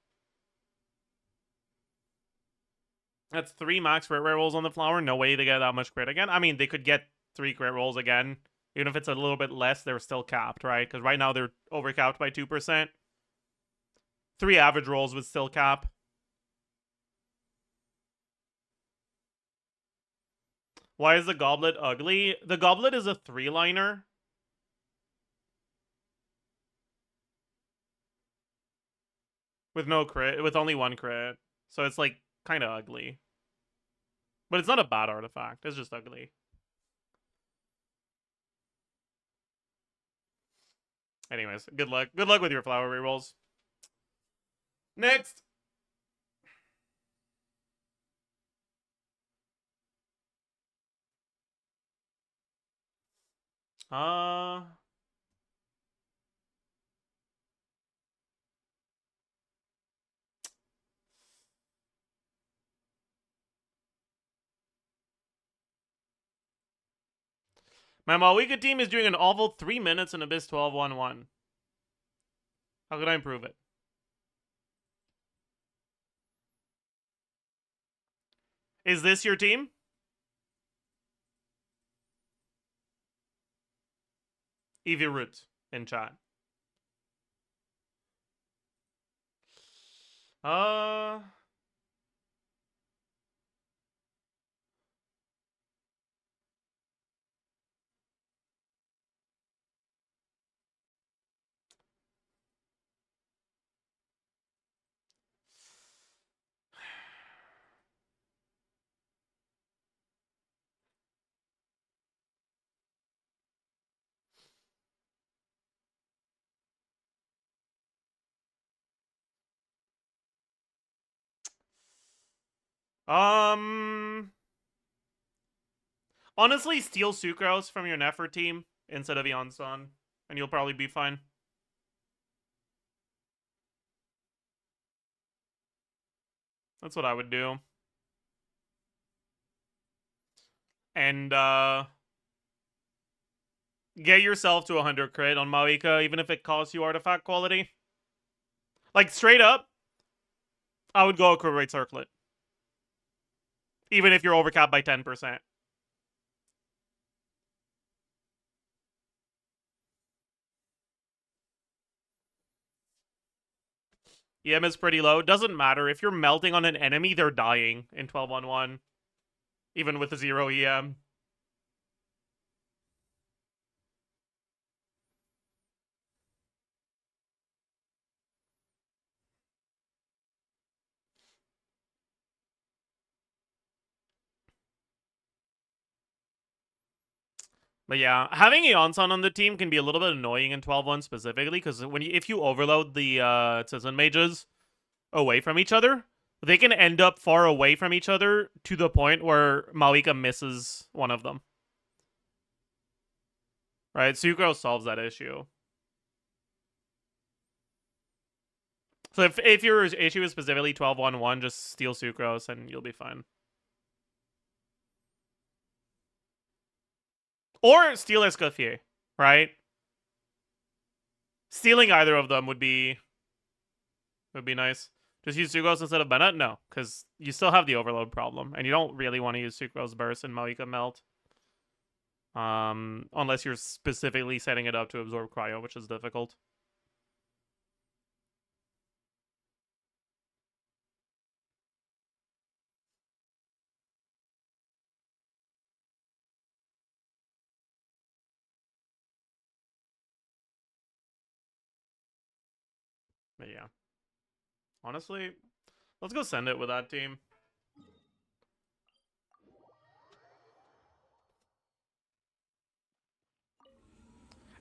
That's 3 max crit rerolls on the flower. No way to get that much crit again. I mean, they could get 3 crit rolls again. Even if it's a little bit less, they're still capped, right? Because right now they're overcapped by 2%. 3 average rolls would still cap. Why is the goblet ugly? The goblet is a 3-liner. With no crit, with only 1 crit. So it's like kind of ugly. But it's not a bad artifact, it's just ugly. Anyways, good luck. Good luck with your flower rerolls. Next! My Malwika team is doing an awful 3 minutes in Abyss 12-1-1. How could I improve it? Is this your team? Evie Root in chat. Honestly, steal Sucrose from your Nefer team instead of Yonson, and you'll probably be fine. That's what I would do. And, get yourself to 100 crit on Malwika, even if it costs you artifact quality. Like, straight up, I would go a crit rate circlet. Even if you're overcapped by 10%. EM is pretty low. Doesn't matter. If you're melting on an enemy, they're dying in 12-1-1. Even with a 0 EM. But yeah, having Eonson on the team can be a little bit annoying in 12-1 specifically, because if you overload the Citizen Mages away from each other, they can end up far away from each other to the point where Malika misses one of them. Right? Sucrose solves that issue. So if your issue is specifically 12-1-1, just steal Sucrose and you'll be fine. Or steal Escoffier, right? Stealing either of them would be nice. Just use Sucrose instead of Bennett? No, because you still have the overload problem, and you don't really want to use Sucrose Burst and Malika Melt. Unless you're specifically setting it up to absorb Cryo, which is difficult. But yeah. Honestly, let's go send it with that team.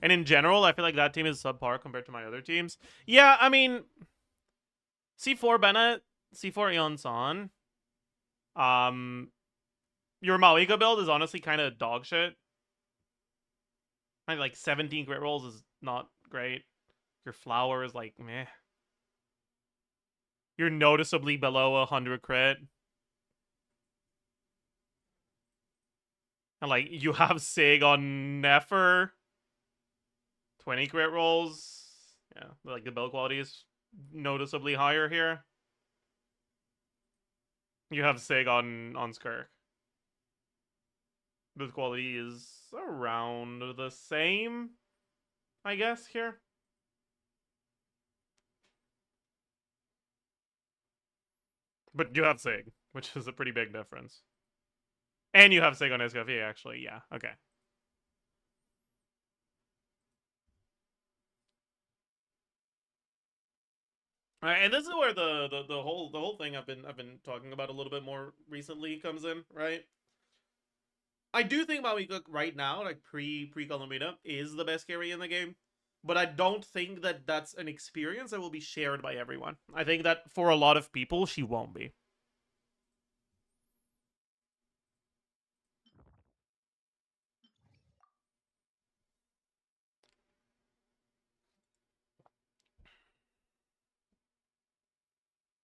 And in general, I feel like that team is subpar compared to my other teams. Yeah, I mean, C4 Bennett, C4 Eonson. Your Malika build is honestly kind of dog shit. Like 17 crit rolls is not great. Your flower is like meh. You're noticeably below 100 crit. And like you have Sig on Nefer. 20 crit rolls. Yeah, like the build quality is noticeably higher here. You have Sig on Skirk. build quality is around the same, I guess, here. But you have Sig, which is a pretty big difference. And you have Sig on SKF, actually. Yeah, okay. All right, and this is where the whole thing I've been talking about a little bit more recently comes in, right? I do think Mawika right now, like pre Columbina, is the best carry in the game, but I don't think that that's an experience that will be shared by everyone. I think that for a lot of people, she won't be.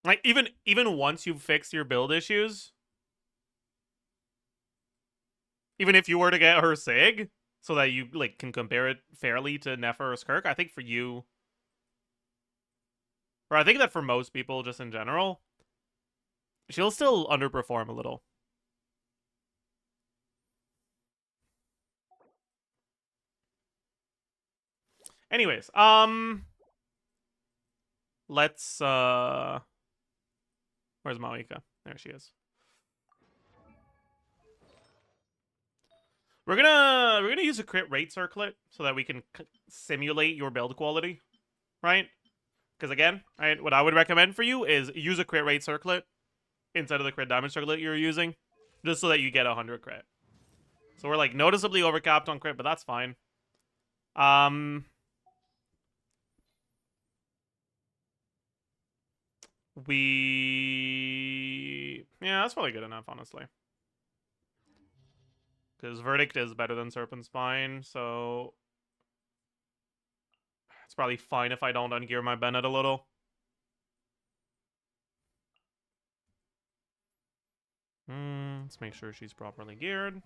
Like even once you've fixed your build issues, even if you were to get her Sig, so that you like can compare it fairly to Nefer or Skirk, I think for you, or I think that for most people, just in general, she'll still underperform a little. Anyways, let's where's Mawika? There she is. We're gonna use a crit rate circlet so that we can simulate your build quality, right? Because again, right, what I would recommend for you is use a crit rate circlet instead of the crit damage circlet you're using, just so that you get 100 crit. So we're like noticeably overcapped on crit, but that's fine. Yeah, that's probably good enough, honestly. Because Verdict is better than Serpent Spine, so it's probably fine if I don't ungear my Bennett a little. Let's make sure she's properly geared.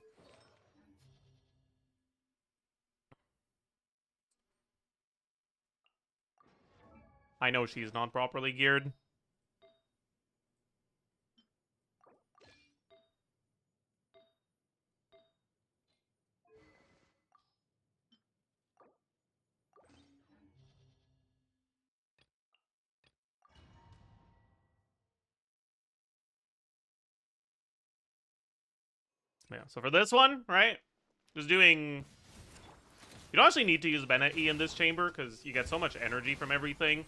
I know she's not properly geared. Yeah, so for this one, right? Just doing... You don't actually need to use Bennett E in this chamber, because you get so much energy from everything.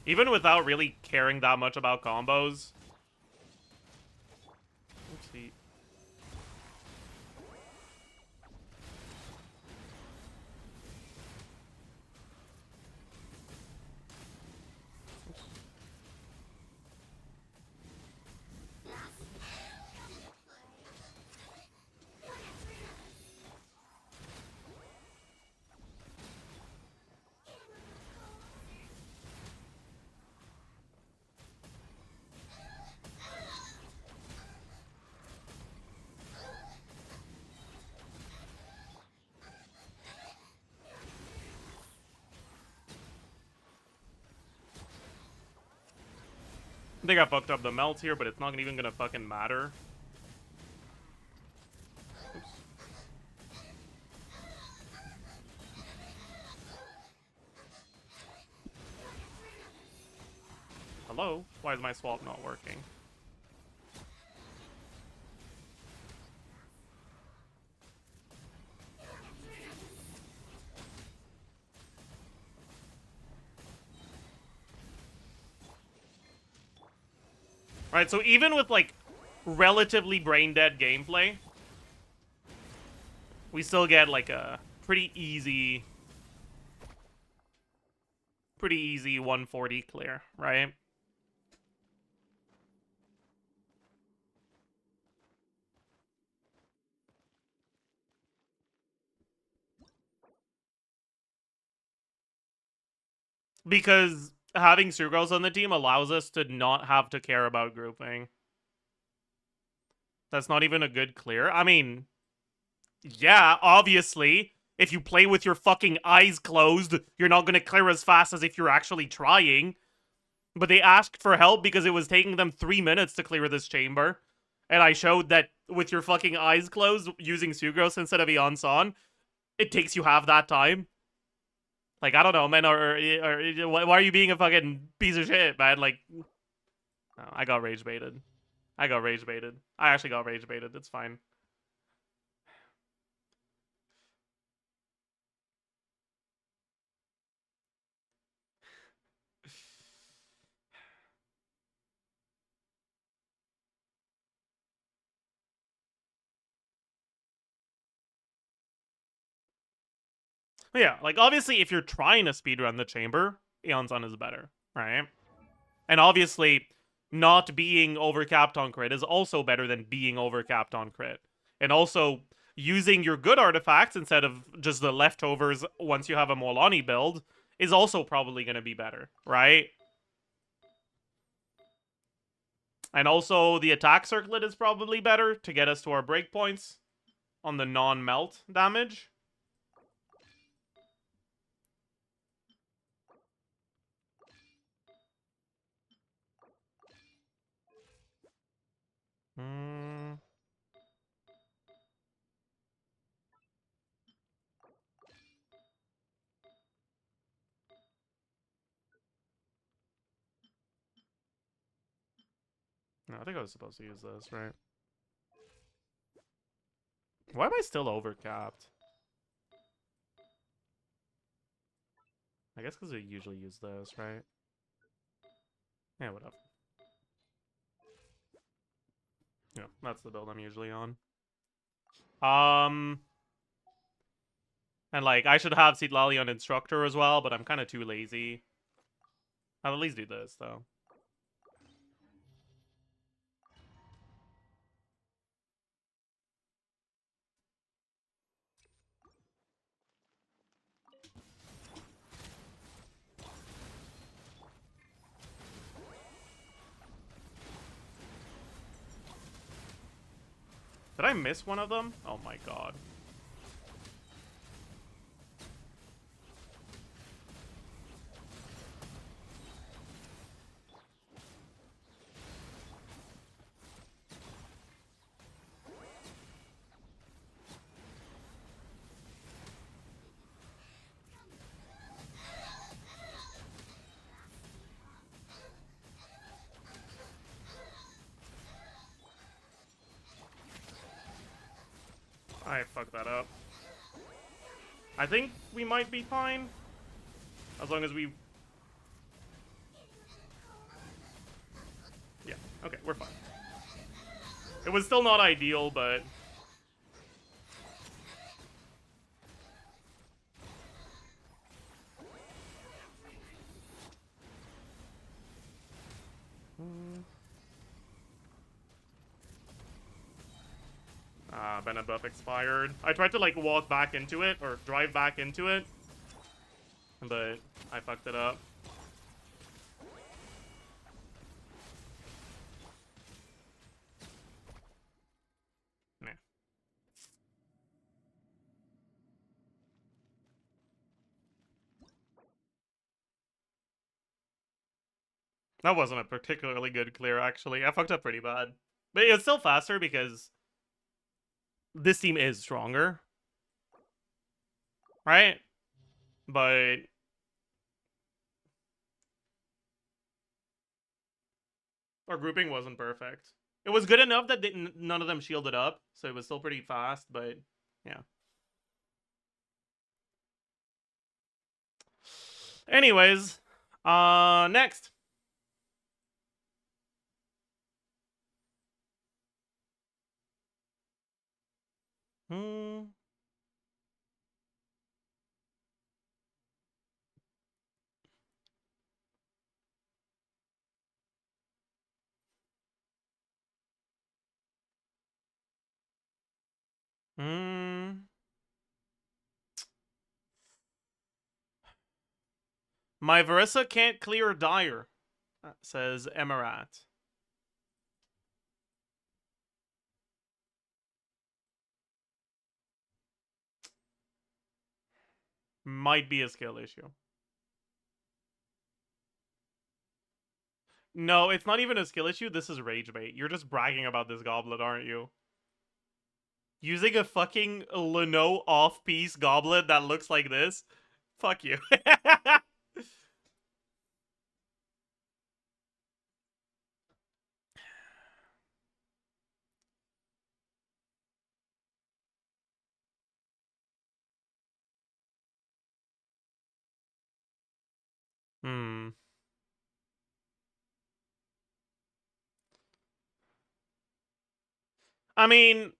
Even without really caring that much about combos. Oopsie. I think I fucked up the melt here, but it's not even gonna fucking matter. Oops. Hello? Why is my swap not working? Right, so even with, like, relatively brain-dead gameplay, we still get, like, a pretty easy 140 clear, right? Because having Surgos on the team allows us to not have to care about grouping. That's not even a good clear. I mean, yeah, obviously, If you play with your fucking eyes closed, you're not gonna clear as fast as if you're actually trying. But they asked for help because it was taking them 3 minutes to clear this chamber. And I showed that with your fucking eyes closed, using Sugros instead of Eon-san, it takes you half that time. Like, I don't know, man, or why are you being a fucking piece of shit, man? Like, no, I got rage baited. I actually got rage baited. It's fine. But yeah, like, obviously, if you're trying to speedrun the chamber, Eon-san is better, right? And obviously, not being overcapped on crit is also better than being overcapped on crit. And also, using your good artifacts instead of just the leftovers once you have a Molani build is also probably going to be better, right? And also, the attack circlet is probably better to get us to our breakpoints on the non-melt damage. No, I think I was supposed to use this, right? Why am I still overcapped? I guess because we usually use this, right? Yeah, whatever. Yeah, that's the build I'm usually on. And like, I should have Citlali on Instructor as well, but I'm kind of too lazy. I'll at least do this, though. Did I miss one of them? Oh my god. I fucked that up. I think we might be fine. As long as we... Yeah, okay, we're fine. It was still not ideal, but... Bennett buff expired. I tried to, like, walk back into it, or drive back into it, but I fucked it up. Nah. That wasn't a particularly good clear, actually. I fucked up pretty bad. But it's still faster because this team is stronger. Right? But our grouping wasn't perfect. It was good enough that none of them shielded up, so it was still pretty fast, but yeah. Anyways, next. My Verissa can't clear Dire, says Emirat. Might be a skill issue. No, it's not even a skill issue. This is rage bait. You're just bragging about this goblet, aren't you? Using a fucking Leno off-piece goblet that looks like this? Fuck you. Hmm. I mean,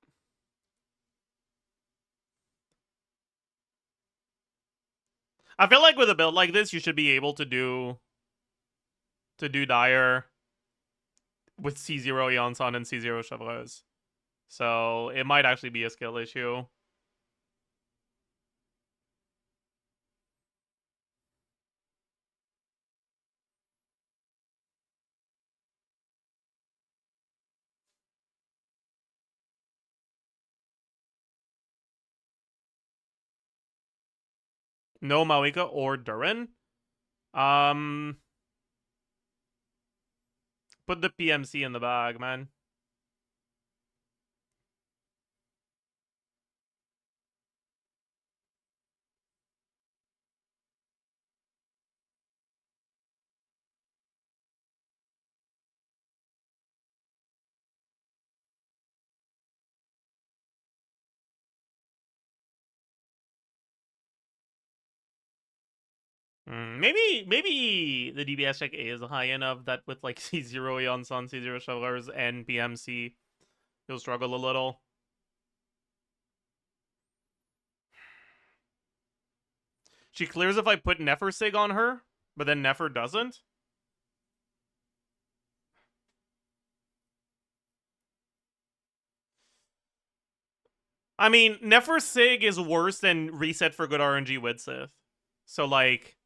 I feel like with a build like this, you should be able to do Dire with C0 Yonsan and C0 Chevreuse. So it might actually be a skill issue. No Mawika or Durin. Put the PMC in the bag, man. Maybe the DBS check is high enough that with like C0 Yonsan, C0 Shovelers, and PMC, he'll struggle a little. She clears if I put Nefer Sig on her, but then Nefer doesn't. I mean, Nefer Sig is worse than Reset for Good RNG Widsith. So, like,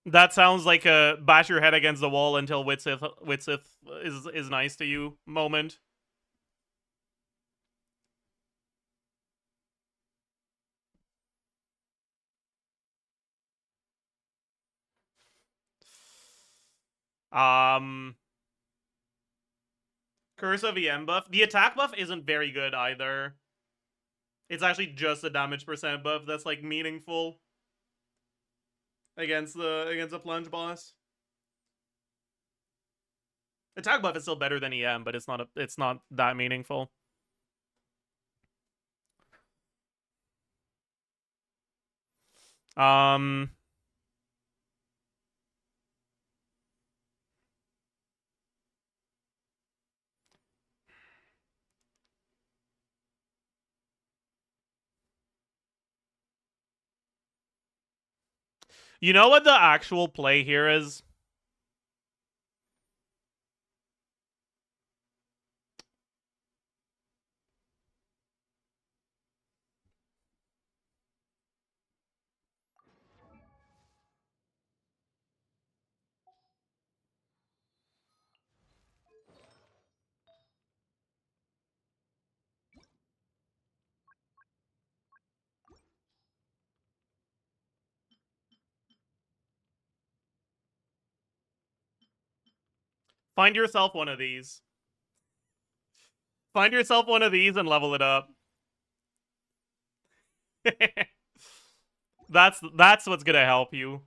that sounds like a bash your head against the wall until Widsith is nice to you moment. Curse of EM buff. The attack buff isn't very good either. It's actually just a damage percent buff that's like meaningful against a plunge boss. Attack buff is still better than EM, but it's not that meaningful. You know what the actual play here is? Find yourself one of these. Find yourself one of these and level it up. That's what's gonna help you.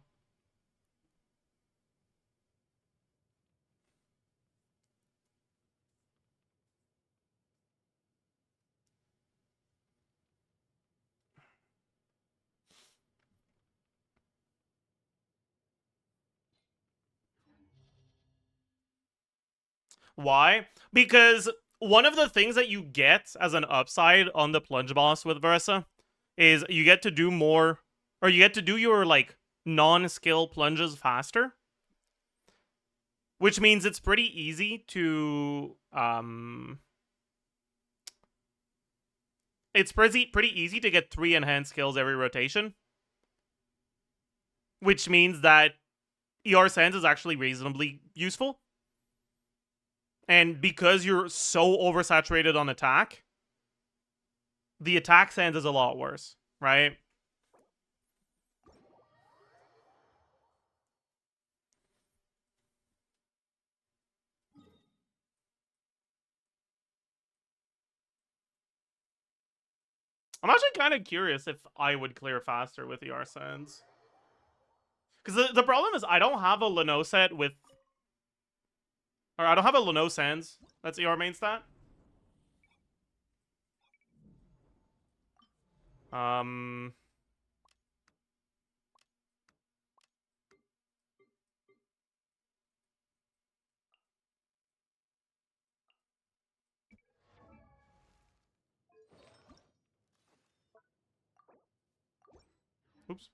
Why? Because one of the things that you get as an upside on the plunge boss with Versa is you get to do more, or you get to do your like non-skill plunges faster, which means it's pretty easy to it's pretty easy to get 3 enhanced skills every rotation, which means that ER Sands is actually reasonably useful. And because you're so oversaturated on attack, the attack Sands is a lot worse, right? I'm actually kind of curious if I would clear faster with ER Sands. Because the problem is I don't have a Leno set with... Or I don't have a Leno Sands. That's ER main stat. Oops.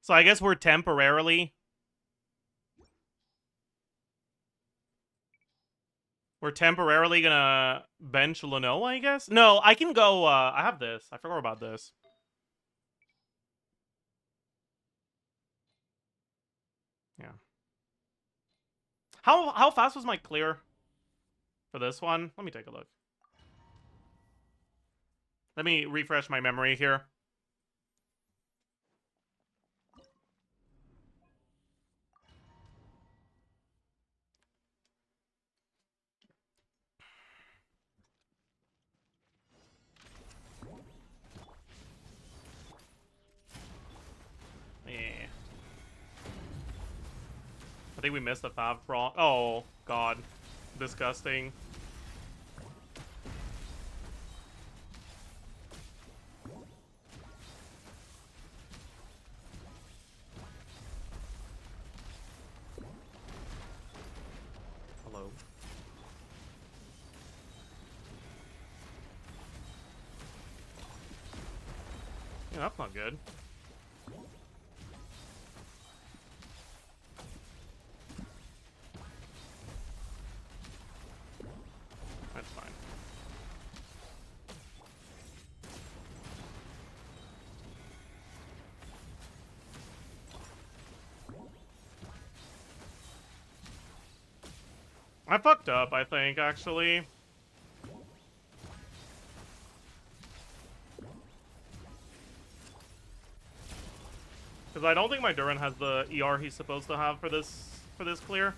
So I guess we're temporarily... We're temporarily gonna bench Leno, I guess? No, I can go, I have this. I forgot about this. Yeah. How fast was my clear for this one? Let me take a look. Let me refresh my memory here. Yeah. I think we missed the Fav Brawl. Oh, God. Disgusting. Hello. Yeah, that's not good. That's fine. I fucked up, I think, actually. Because I don't think my Duran has the ER he's supposed to have for this clear.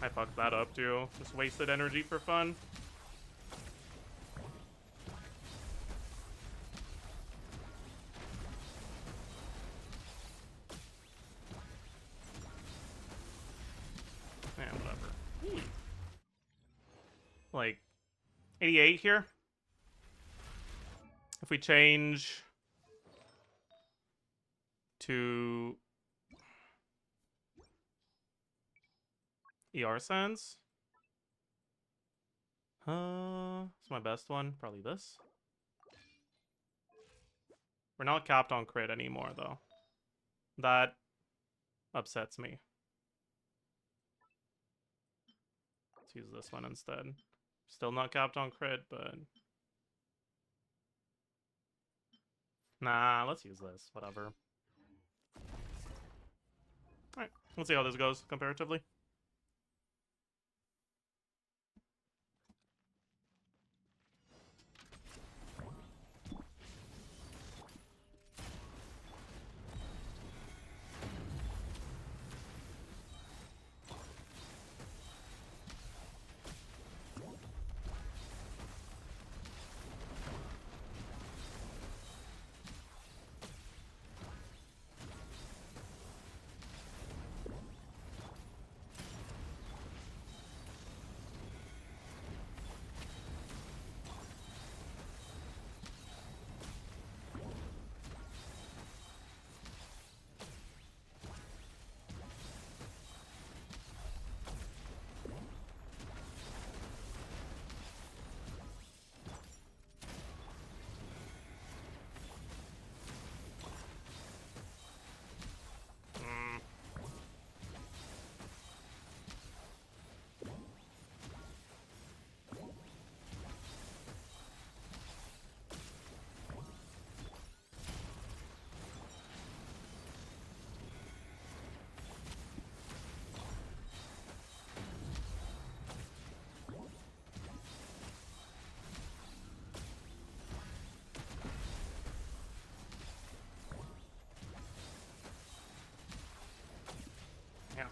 I fucked that up, too. Just wasted energy for fun. Yeah, whatever. Like, 88 here. If we change to ER Sense. It's my best one. Probably this. We're not capped on crit anymore, though. That upsets me. Let's use this one instead. Still not capped on crit, but... Nah, let's use this. Whatever. Alright, let's see how this goes comparatively.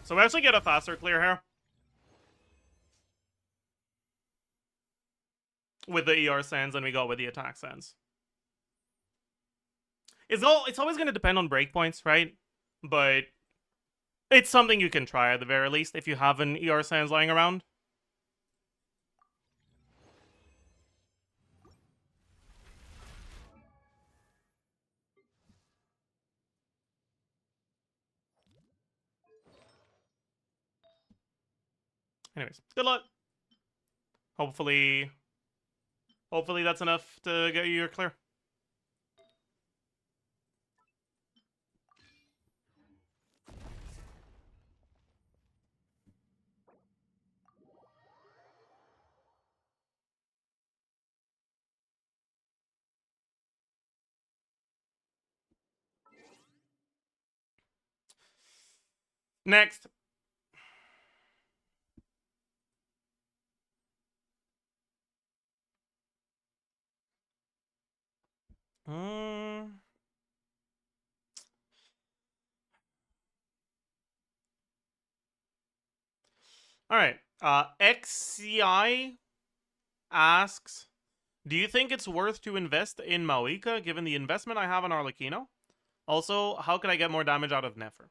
so we actually get a faster clear here. With the ER sands than we go with the attack sands. It's always going to depend on breakpoints, right? But it's something you can try at the very least if you have an ER sands lying around. Anyways, good luck. Hopefully that's enough to get you your clear. Next. All right. XCI asks, do you think it's worth to invest in Maoika given the investment I have on Arlecchino? Also, how could I get more damage out of Nefer?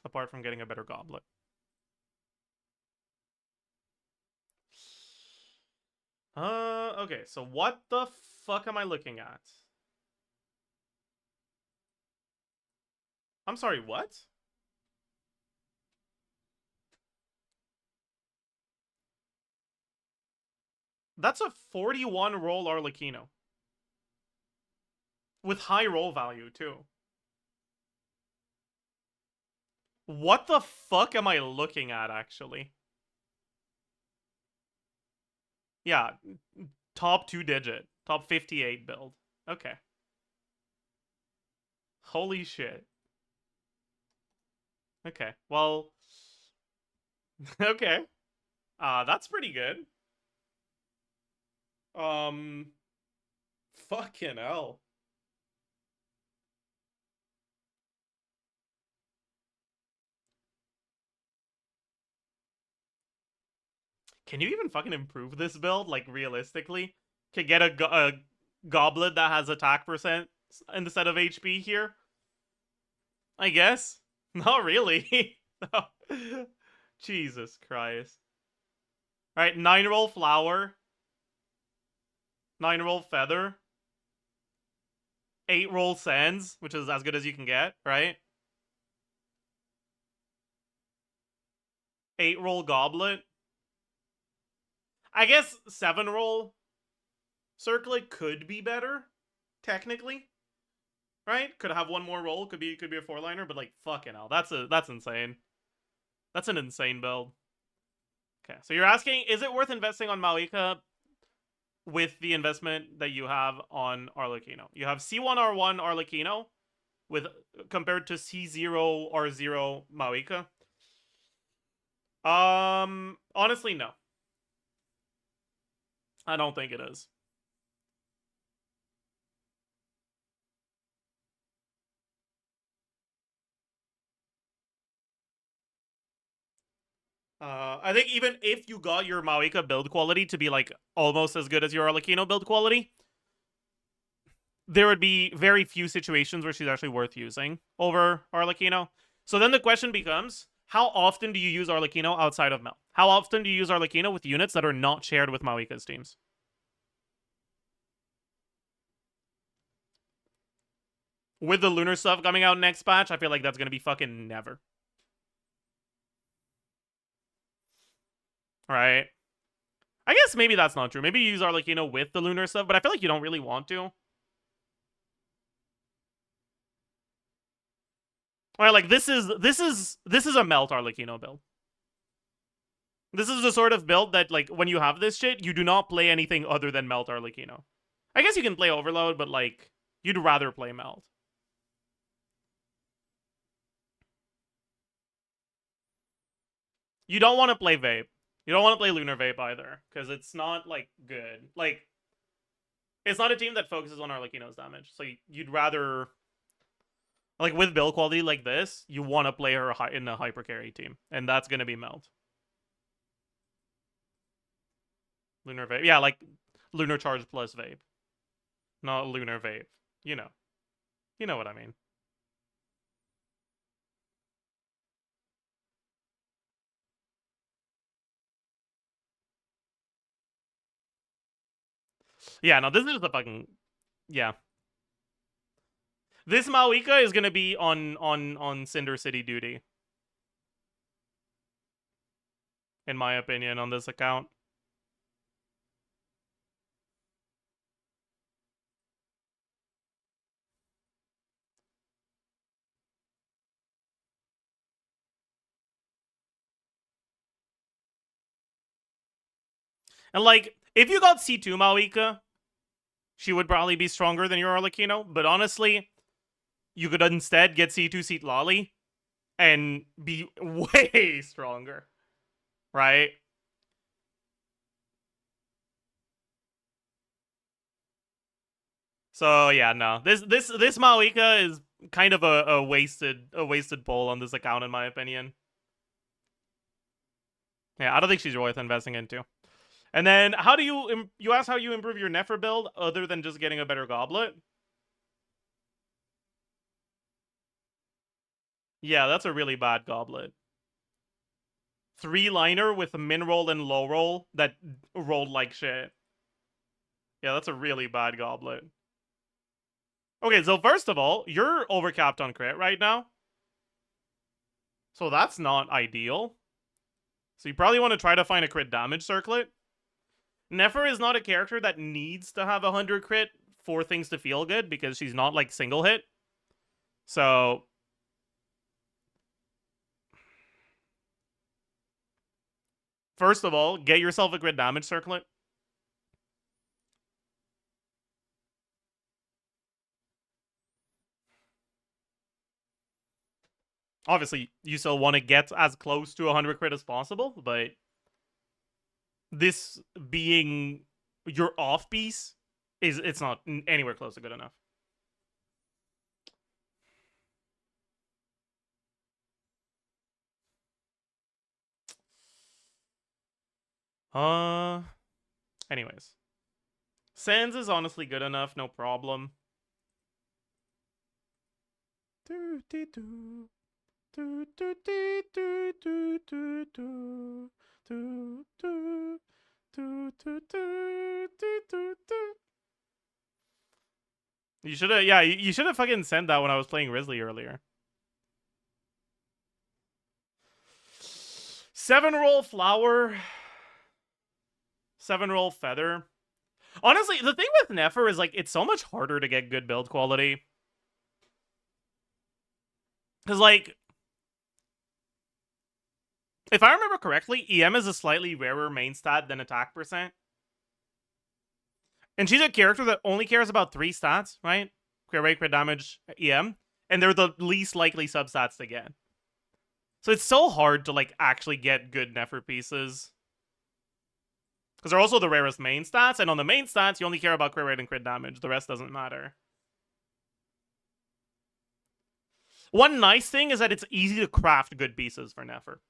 Apart from getting a better goblet. Okay, so what the fuck am I looking at? I'm sorry, what? That's a 41 roll Arlecchino. With high roll value, too. What the fuck am I looking at, actually? Yeah, top 2-digit. Top 58 build. Okay. Holy shit. Okay, well... okay. That's pretty good. Fucking hell. Can you even fucking improve this build, like, realistically? Could get a goblet that has attack percent instead of HP here? I guess. Not really. No. Jesus Christ. Alright, 9-roll flower. 9-roll feather. 8-roll sands, which is as good as you can get, right? 8-roll goblet. I guess 7-roll circlet could be better, technically. Right? Could have one more roll, could be a 4-liner, but like fucking hell. That's insane. That's an insane build. Okay, so you're asking, is it worth investing on Maoika with the investment that you have on Arlecchino? You have C1R1 Arlecchino with compared to C0R0 Maoika. Honestly, no. I don't think it is. I think even if you got your Maoika build quality to be like almost as good as your Arlecchino build quality, there would be very few situations where she's actually worth using over Arlecchino. So then the question becomes, how often do you use Arlecchino outside of Mel? How often do you use Arlecchino with units that are not shared with Maoika's teams? With the lunar stuff coming out next patch, I feel like that's going to be fucking never. Right? I guess maybe that's not true. Maybe you use Arlecchino with the lunar stuff, but I feel like you don't really want to. Alright, like this is a melt Arlecchino build. This is the sort of build that, like, when you have this shit, you do not play anything other than melt Arlecchino. I guess you can play Overload, but like, you'd rather play melt. You don't want to play Vape. You don't want to play Lunar Vape either, because it's not, like, good. Like, it's not a team that focuses on Arlecchino's damage, so you'd rather Like, with build quality like this, you want to play her in a hyper carry team. And that's going to be Melt. Lunar Vape. Yeah, like Lunar Charge plus Vape. Not Lunar Vape. You know. You know what I mean. Yeah, no, this is just a fucking... Yeah. This Maoika is gonna be on Cinder City duty. In my opinion, on this account. And like, if you got C2 Maoika, she would probably be stronger than your Arlecchino, but honestly, you could instead get C2 Seat Lolly and be way stronger. Right? So yeah, no. This Maoika is kind of a wasted pull on this account in my opinion. Yeah, I don't think she's worth investing into. And then how do you ask how you improve your Nefer build other than just getting a better goblet? Yeah, that's a really bad goblet. 3-liner with a min roll and low roll that rolled like shit. Yeah, that's a really bad goblet. Okay, so first of all, you're overcapped on crit right now. So that's not ideal. So you probably want to try to find a crit damage circlet. Nefer is not a character that needs to have 100 crit for things to feel good because she's not like single hit. So first of all, get yourself a crit damage circlet. Obviously, you still want to get as close to 100 crit as possible, but this being your off piece it's not anywhere close to good enough. Anyways. Sans is honestly good enough, no problem. You should have, yeah, you should have fucking sent that when I was playing Risley earlier. 7-roll Flower. 7-roll Feather. Honestly, the thing with Nefer is, like, it's so much harder to get good build quality. Because, like, if I remember correctly, EM is a slightly rarer main stat than attack percent. And she's a character that only cares about 3 stats, right? Crit rate, crit damage, EM. And they're the least likely substats to get. So it's so hard to, like, actually get good Nefer pieces. Because they're also the rarest main stats, and on the main stats, you only care about crit rate and crit damage. The rest doesn't matter. One nice thing is that it's easy to craft good pieces for Nefer.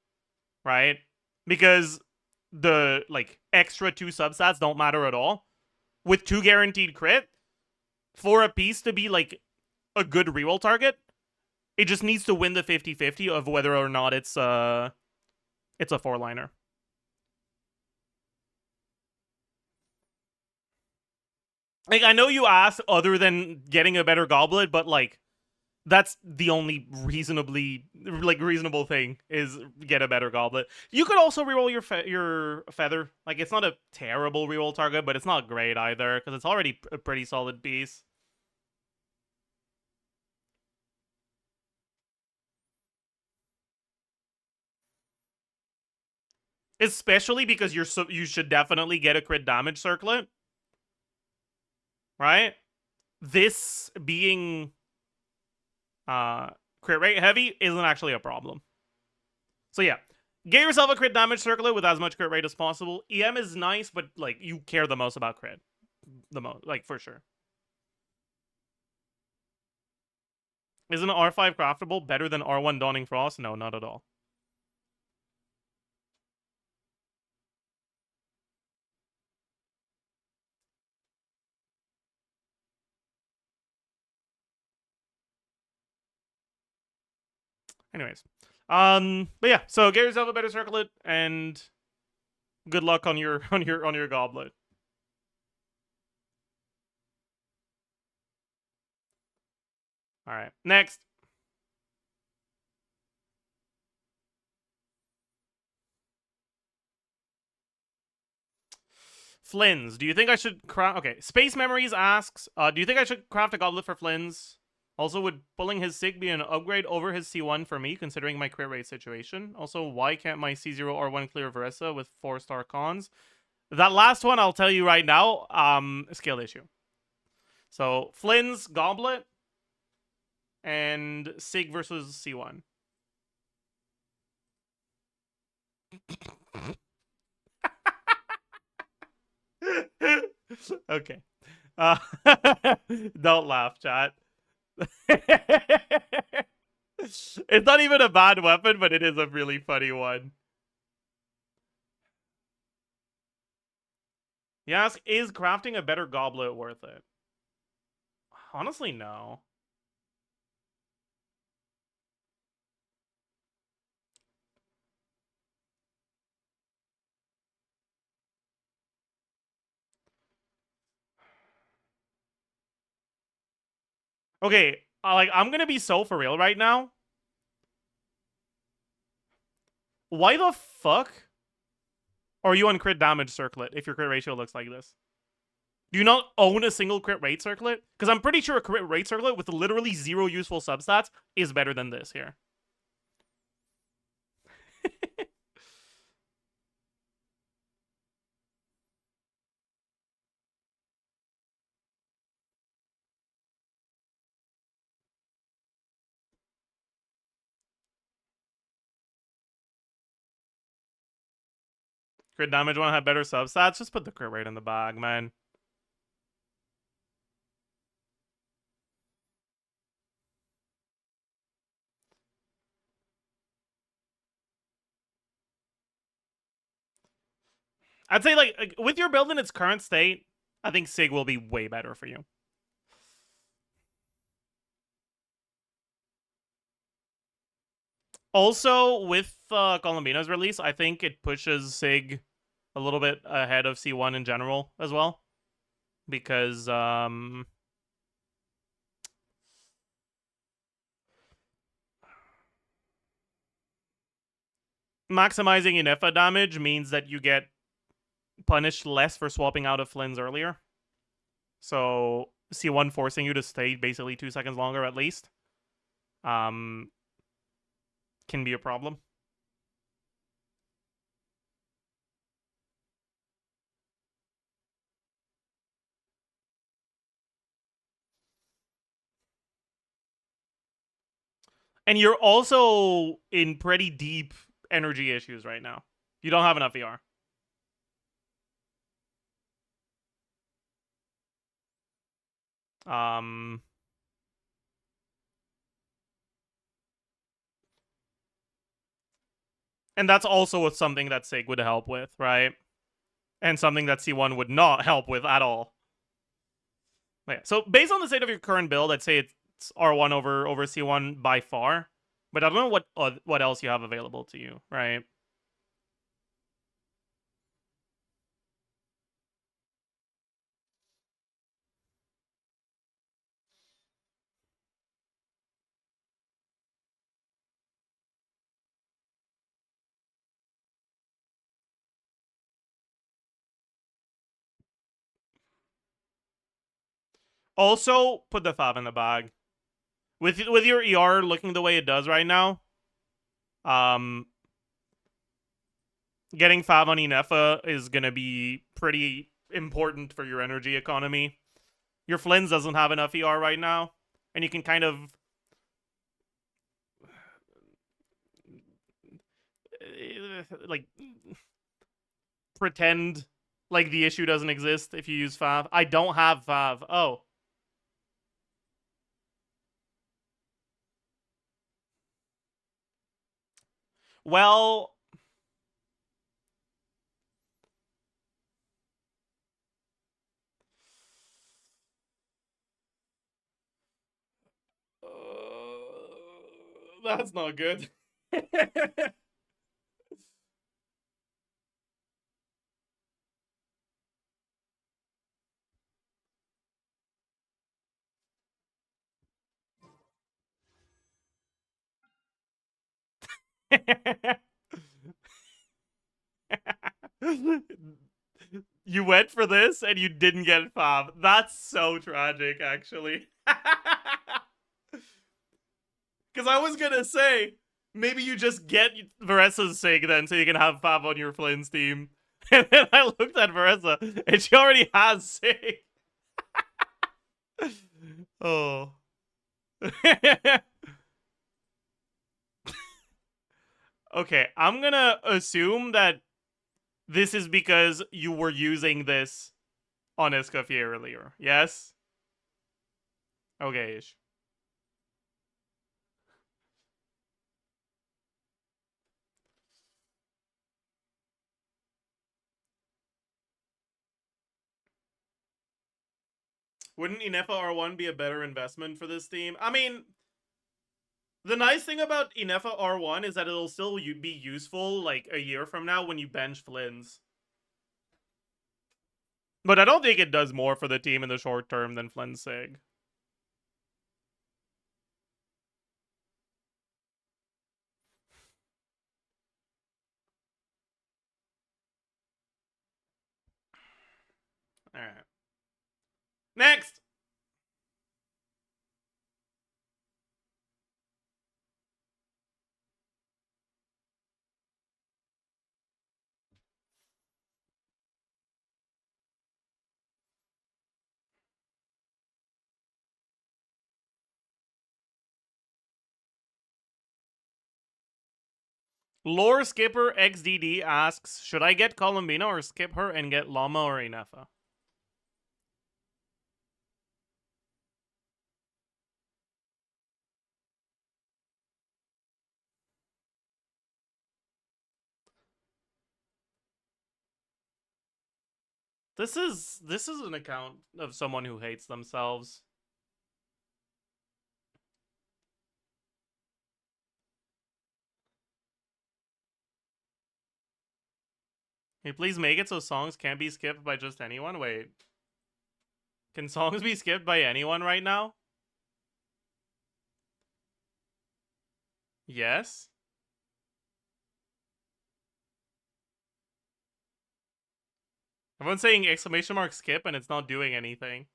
Right? Because the, like, extra 2 substats don't matter at all. With 2 guaranteed crit, for a piece to be, like, a good reroll target, it just needs to win the 50-50 of whether or not it's a 4-liner. Like, I know you asked other than getting a better goblet, but, like, that's the only reasonable thing is get a better goblet. You could also reroll your feather. Like, it's not a terrible reroll target, but it's not great either because it's already a pretty solid piece. Especially because you should definitely get a crit damage circlet. Right? This being crit rate heavy isn't actually a problem. So yeah, get yourself a crit damage circlet with as much crit rate as possible. EM is nice, but, like, you care the most about crit. The most, like, for sure. Isn't R5 craftable better than R1 Dawning Frost? No, not at all. Anyways, but yeah, so get yourself a better circlet and good luck on your goblet. All right, next. Flynn's. Do you think I should craft? Okay, Space Memories asks, do you think I should craft a goblet for Flynn's? Also, would pulling his Sig be an upgrade over his C1 for me, considering my crit rate situation? Also, why can't my C0R1 clear Veressa with 4-star cons? That last one, I'll tell you right now, skill issue. So, Flynn's goblet and Sig versus C1. Okay. Don't laugh, chat. It's not even a bad weapon, but it is a really funny one. You ask, is crafting a better goblet worth it? Honestly, no. Okay, like, I'm gonna be so for real right now. Why the fuck are you on crit damage circlet if your crit ratio looks like this? Do you not own a single crit rate circlet? Because I'm pretty sure a crit rate circlet with literally 0 useful substats is better than this here. Crit damage want to have better substats? Just put the crit rate in the bag, man. I'd say, like, with your build in its current state, I think Sig will be way better for you. Also, with Columbina's release, I think it pushes Sig a little bit ahead of C1 in general as well. Because, maximizing Inefa damage means that you get punished less for swapping out of Flynn's earlier. So, C1 forcing you to stay basically 2 seconds longer at least. Can be a problem. And you're also in pretty deep energy issues right now. You don't have enough ER. And that's also something that Sig would help with, right? And something that C1 would not help with at all. Yeah. So based on the state of your current build, I'd say it's R1 over C1 by far. But I don't know what else you have available to you, right? Also, put the Fav in the bag. With your ER looking the way it does right now, getting Fav on Inefa is gonna be pretty important for your energy economy. Your Flynn's doesn't have enough ER right now, and you can kind of like pretend like the issue doesn't exist if you use Fav. I don't have Fav. Oh. Well, that's not good. You went for this and you didn't get Fab. That's so tragic, actually. Because I was gonna say, maybe you just get Varesa's Sig then so you can have Fab on your Flynn's team. And then I looked at Varesa and she already has Sig. Oh. Okay, I'm gonna assume that this is because you were using this on Escoffier earlier. Yes? Okay-ish. Wouldn't Inefa R1 be a better investment for this team? I mean, the nice thing about Inefa R1 is that it'll still be useful like a year from now when you bench Flynn's. But I don't think it does more for the team in the short term than Flynn's Sig. Alright. Next! Lore Skipper XDD asks, should I get Columbina or skip her and get Llama or Inefa? This is an account of someone who hates themselves. Can you please make it so songs can't be skipped by just anyone? Wait. Can songs be skipped by anyone right now? Yes? Everyone's saying exclamation mark skip and it's not doing anything.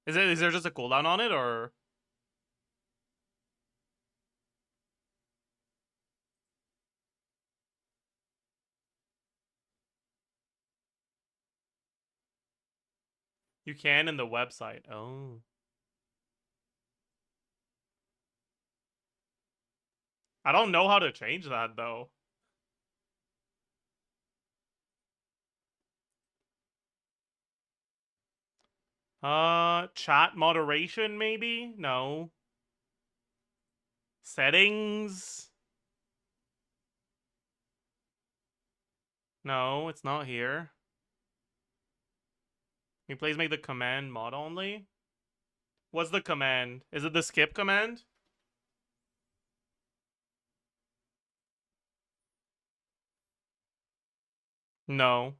Is there just a cooldown on it or? You can in the website. Oh. I don't know how to change that though. Chat moderation maybe? No. Settings? No, it's not here. Can you please make the command mod only? What's the command? Is it the skip command? No.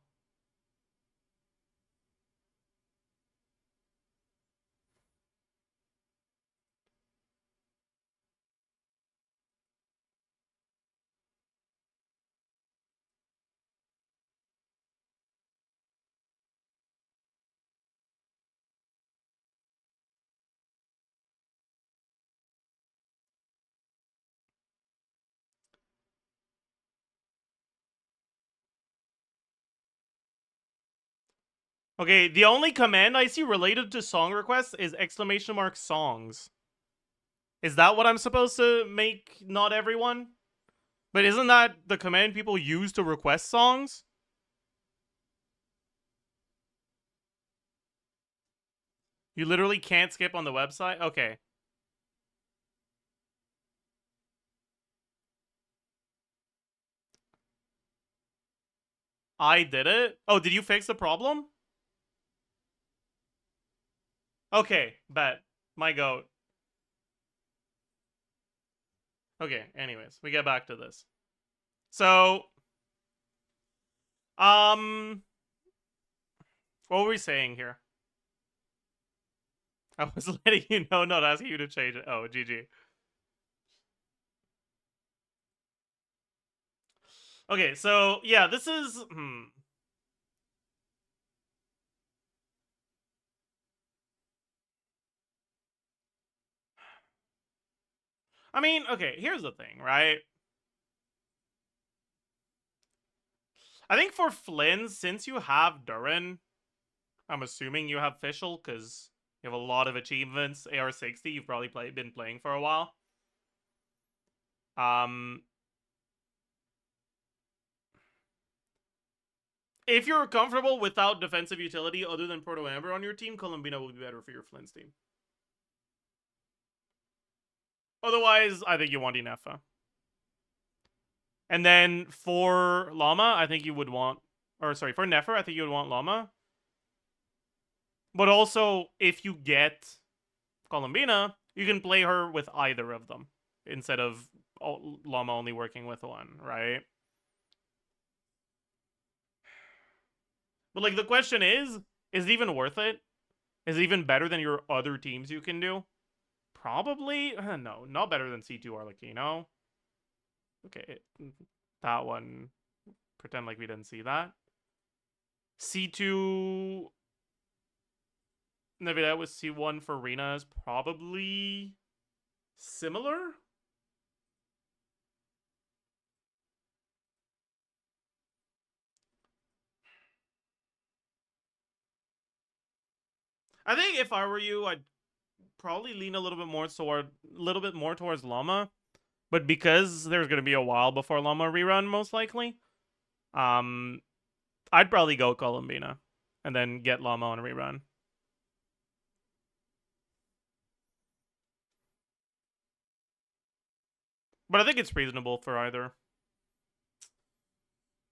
Okay, the only command I see related to song requests is exclamation mark songs. Is that what I'm supposed to make not everyone? But isn't that the command people use to request songs? You literally can't skip on the website? Okay. I did it? Oh, did you fix the problem? Okay, bet. My goat. Okay, anyways, we get back to this. So, what were we saying here? I was letting you know, not asking you to change it. Oh, GG. Okay, so yeah, this is I mean, okay, here's the thing, right? I think for Flynn, since you have Durin, I'm assuming you have Fischl, because you have a lot of achievements. AR60, you've probably been playing for a while. If you're comfortable without defensive utility other than Proto Amber on your team, Columbina would be better for your Flynn's team. Otherwise, I think you want Inefa. And then for Llama, I think you would want... Or sorry, for Nefer, I think you would want Llama. But also, if you get Columbina, you can play her with either of them. Instead of Llama only working with one, right? But like, the question is it even worth it? Is it even better than your other teams you can do? Probably? No, not better than C2 Arlecchino. Okay, that one. Pretend like we didn't see that. C2 Navidad with C1 for Rena is probably similar? I think if I were you, I'd probably lean a little bit more towards Llama. But because there's gonna be a while before Llama rerun, most likely, I'd probably go Columbina and then get Llama on rerun. But I think it's reasonable for either.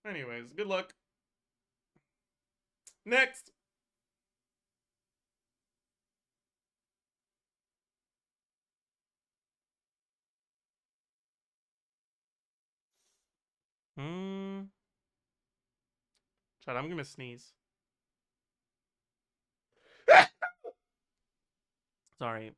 Anyways, good luck. Next. Chad, I'm gonna sneeze. Sorry.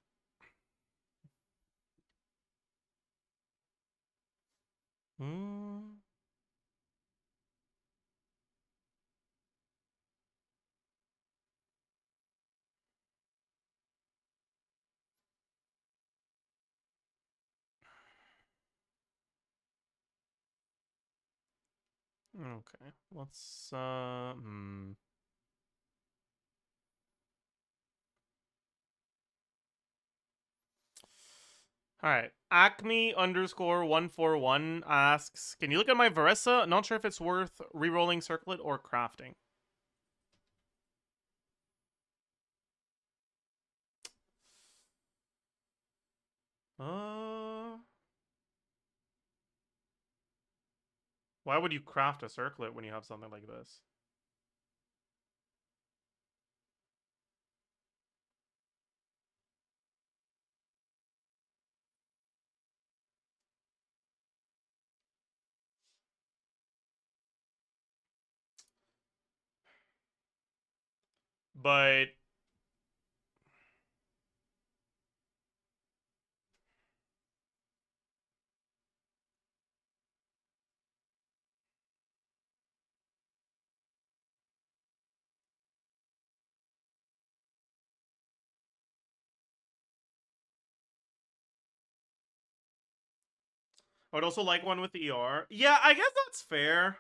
Okay, let's Alright. Acme underscore 141 asks, can you look at my Varessa? Not sure if it's worth re-rolling Circlet or crafting. Why would you craft a Circlet when you have something like this? But I would also like one with ER. Yeah, I guess that's fair.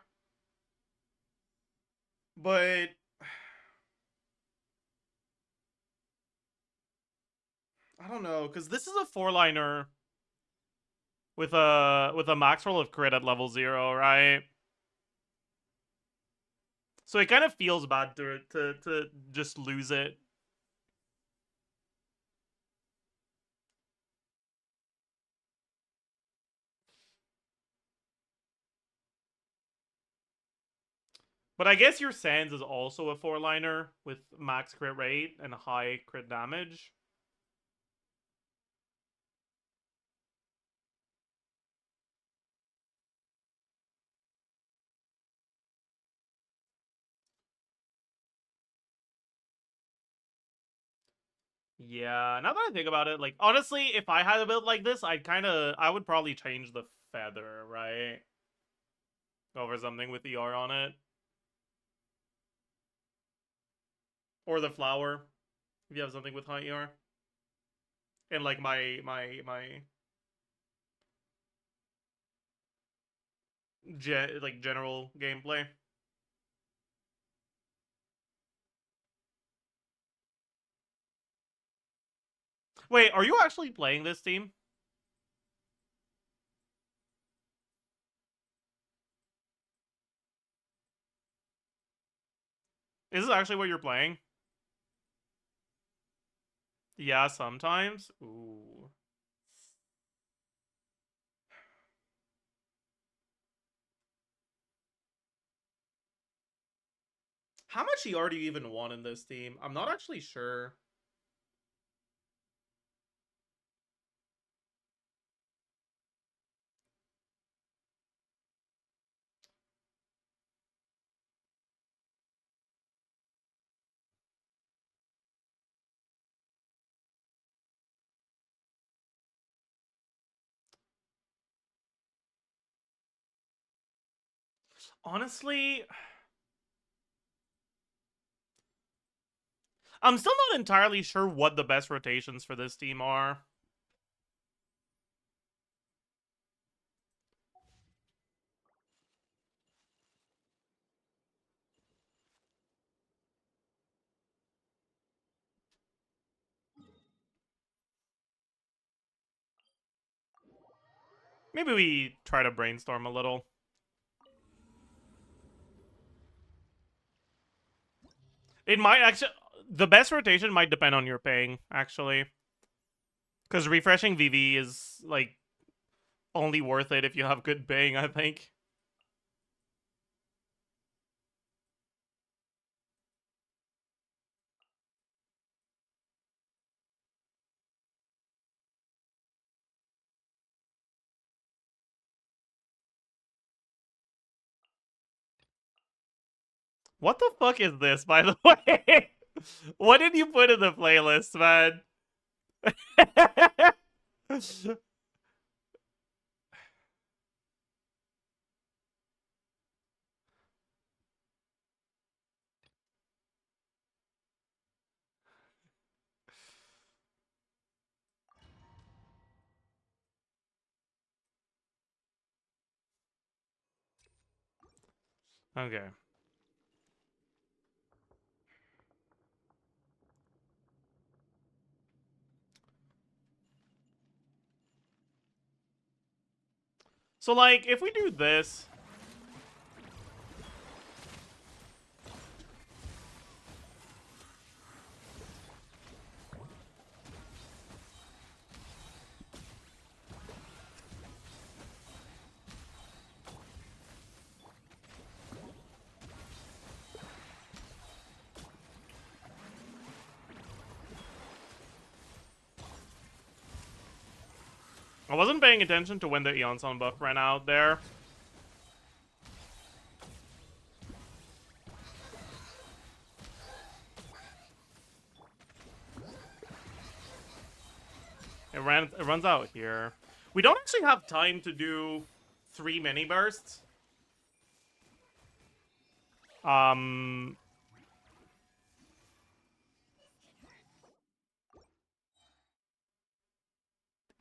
But I don't know, because this is a 4-liner with a max roll of crit at level 0, right? So it kind of feels bad to just lose it. But I guess your Sands is also a 4-liner with max crit rate and high crit damage. Yeah, now that I think about it, like, honestly, if I had a build like this, I would probably change the feather, right? Over something with ER on it. Or the flower, if you have something with high ER. And, like, my general gameplay. Wait, are you actually playing this team? Is this actually what you're playing? Yeah, sometimes. Ooh. How much ER do you even want in this team? I'm not actually sure. Honestly, I'm still not entirely sure what the best rotations for this team are. Maybe we try to brainstorm a little. It might actually... The best rotation might depend on your ping, actually. Because refreshing VV is, like, only worth it if you have good ping, I think. What the fuck is this, by the way? What did you put in the playlist, man? Okay. So, like, if we do this... I wasn't paying attention to when the Eonson buff ran out there. It runs out here. We don't actually have time to do 3 mini bursts.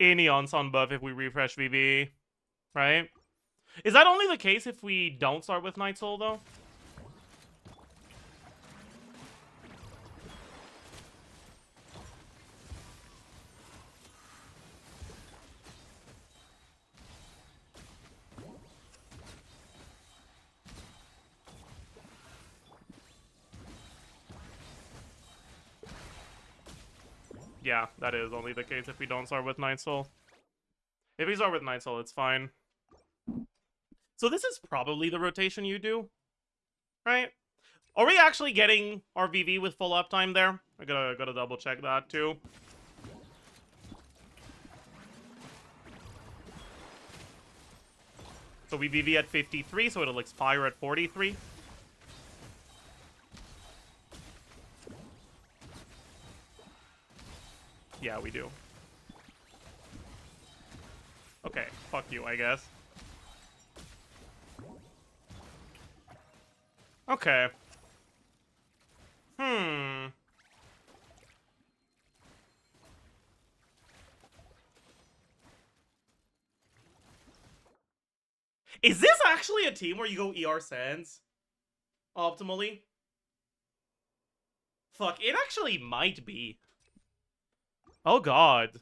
In Eonson buff if we refresh VV, right? Is that only the case if we don't start with Night Soul, though? Yeah, that is only the case if we don't start with Night Soul. If we start with Night Soul, it's fine. So this is probably the rotation you do. right? Are we actually getting our VV with full uptime there? I gotta double check that too. So we VV at 53, so it'll expire at 43. Yeah, we do. Okay, fuck you, I guess. Okay. Is this actually a team where you go ER Sands? Optimally? Fuck, it actually might be. Oh god.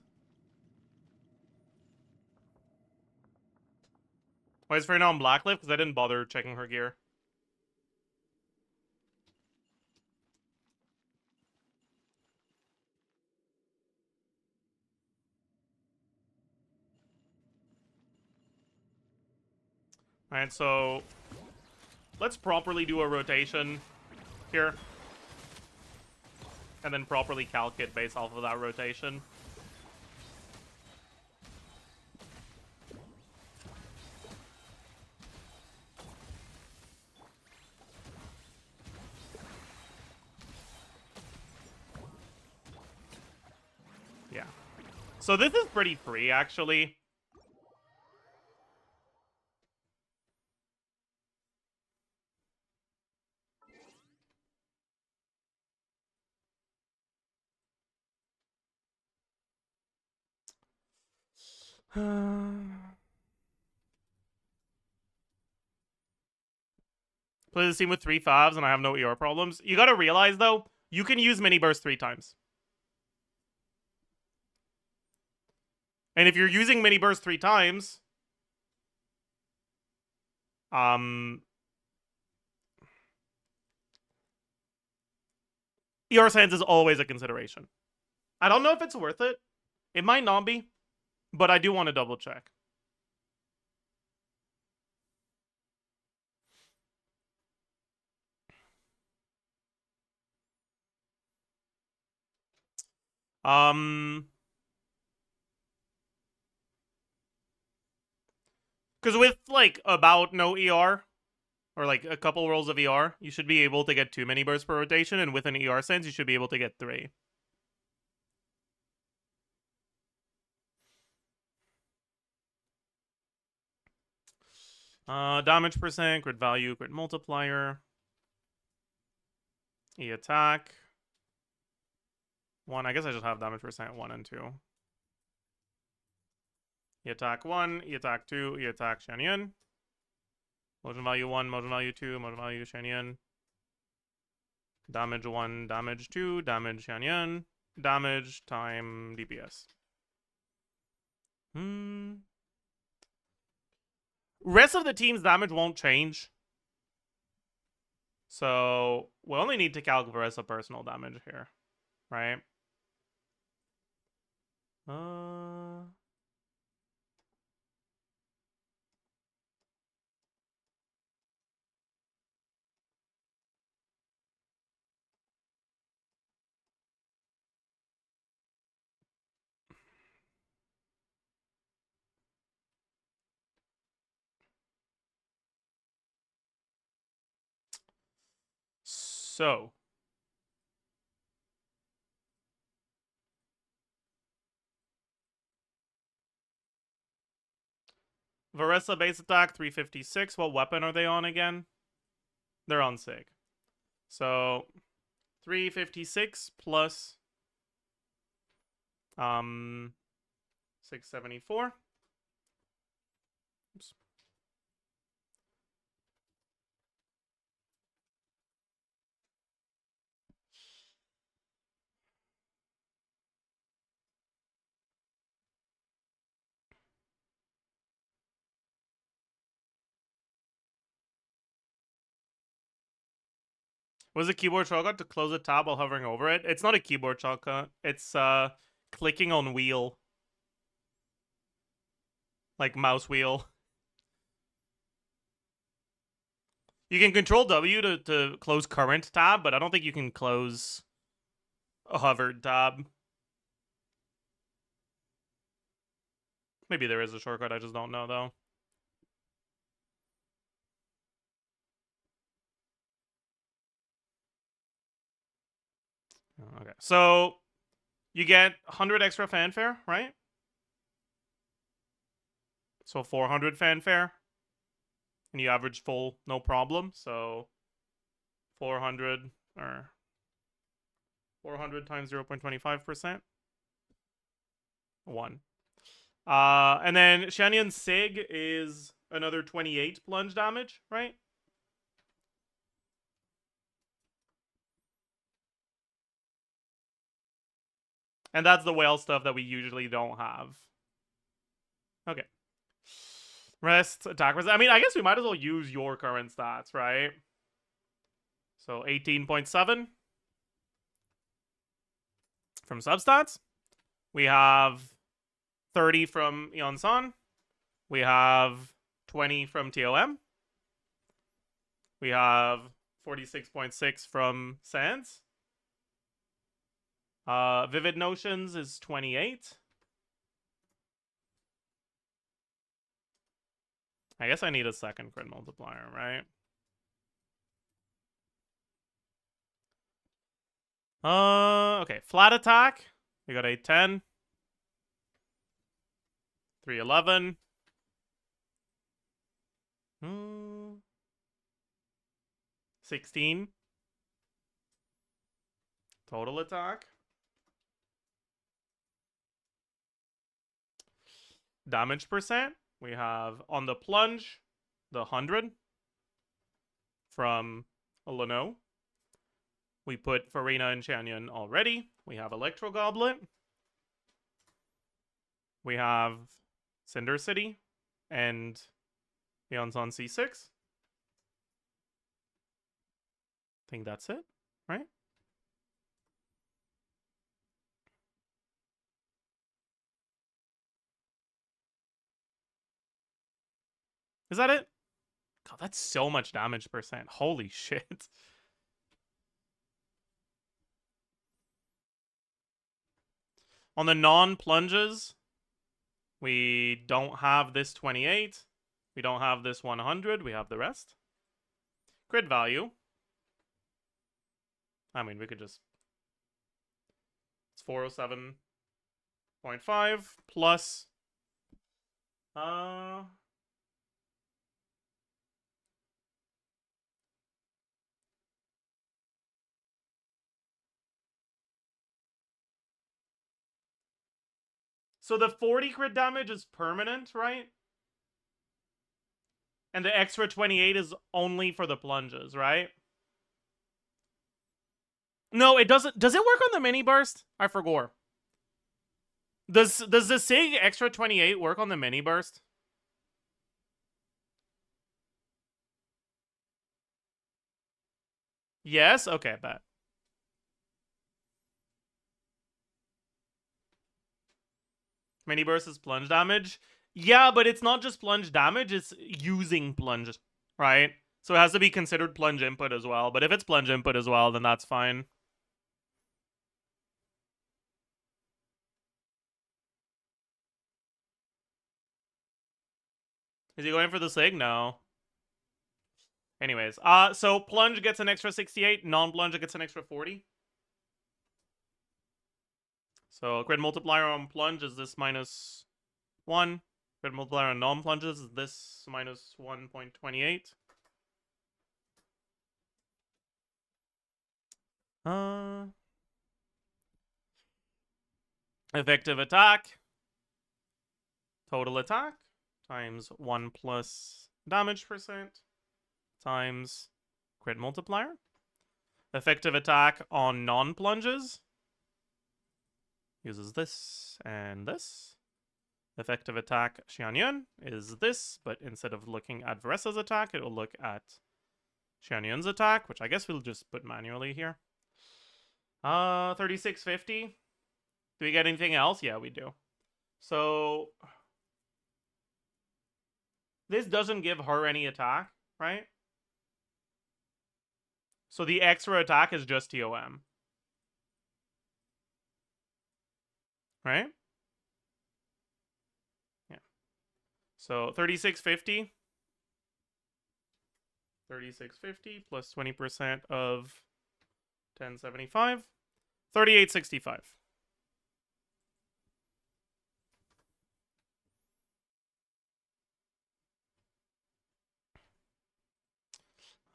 Why is Freyna on Blacklift? Because I didn't bother checking her gear. Alright, so let's properly do a rotation here. And then properly calc it based off of that rotation. Yeah. So this is pretty free, actually. Play the team with 3 5s and I have no ER problems. You gotta realize, though, you can use mini burst 3 times. And if you're using mini burst 3 times, ER Sands is always a consideration. I don't know if it's worth it. It might not be, but I do want to double check. Because with, like, about no ER, or, like, a couple rolls of ER, you should be able to get 2 mini bursts per rotation, and with an ER sense, you should be able to get 3. Damage percent, crit value, crit multiplier. E-attack. 1, I guess I just have damage percent 1 and 2. E-attack 1, E-attack 2, E-attack Shanyan. Motion value 1, motion value 2, motion value Shanyan. Damage 1, damage 2, damage Shanyan. Damage time DPS. Rest of the team's damage won't change. So we only need to calculate the rest of personal damage here. Right? So Varessa base attack 356. What weapon are they on again? They're on Sig. So 356 plus 674. Oops. Was a keyboard shortcut to close a tab while hovering over it? It's not a keyboard shortcut. It's clicking on wheel. Like mouse wheel. You can control W to close current tab, but I don't think you can close a hovered tab. Maybe there is a shortcut, I just don't know, though. Okay, so you get 100 extra fanfare, right? So 400 fanfare. And you average full, no problem. So 400 or 400 times 0.25%. 1. And then Shanyan Sig is another 28 plunge damage, right? And that's the whale stuff that we usually don't have. Okay. Rest, attack rest. I mean, I guess we might as well use your current stats, right? So 18.7 from substats. We have 30 from Eon-san. We have 20 from TOM. We have 46.6 from Sans. Vivid Notions is 28. I guess I need a second crit multiplier, right? Okay. Flat attack. We got 810. 311. 16. Total attack. Damage percent. We have on the plunge, the 100 from Leno. We put Farina and Shanyan already. We have Electro Goblet. We have Cinder City and Eon-san C6. I think that's it, right? Is that it? God, that's so much damage percent. Holy shit. On the non-plunges, we don't have this 28. We don't have this 100. We have the rest. Crit value. I mean, we could just... It's 407.5 plus... So the 40 crit damage is permanent, right? And the extra 28 is only for the plunges, right? No, it doesn't. Does it work on the mini burst? I forgot. Does the SIG extra 28 work on the mini burst? Yes? Okay, bet. Mini burst is plunge damage. Yeah, but it's not just plunge damage, it's using plunge, right? So it has to be considered plunge input as well. But if it's plunge input as well, then that's fine. Is he going for the SIG? No. Anyways, so plunge gets an extra 68, non-plunge gets an extra 40. So crit multiplier on plunge is this minus 1. Crit multiplier on non-plunges is this minus 1.28. Effective attack. Total attack times 1 plus damage percent times crit multiplier. Effective attack on non-plunges uses this and this. Effective attack Xianyun is this, but instead of looking at Varesa's attack, it will look at Xianyun's attack, which I guess we'll just put manually here. 3650. Do we get anything else? Yeah, we do. So this doesn't give her any attack, right? So the extra attack is just TOM. Right? Yeah. So 3650. 3650 plus 20% of 1075. 3865.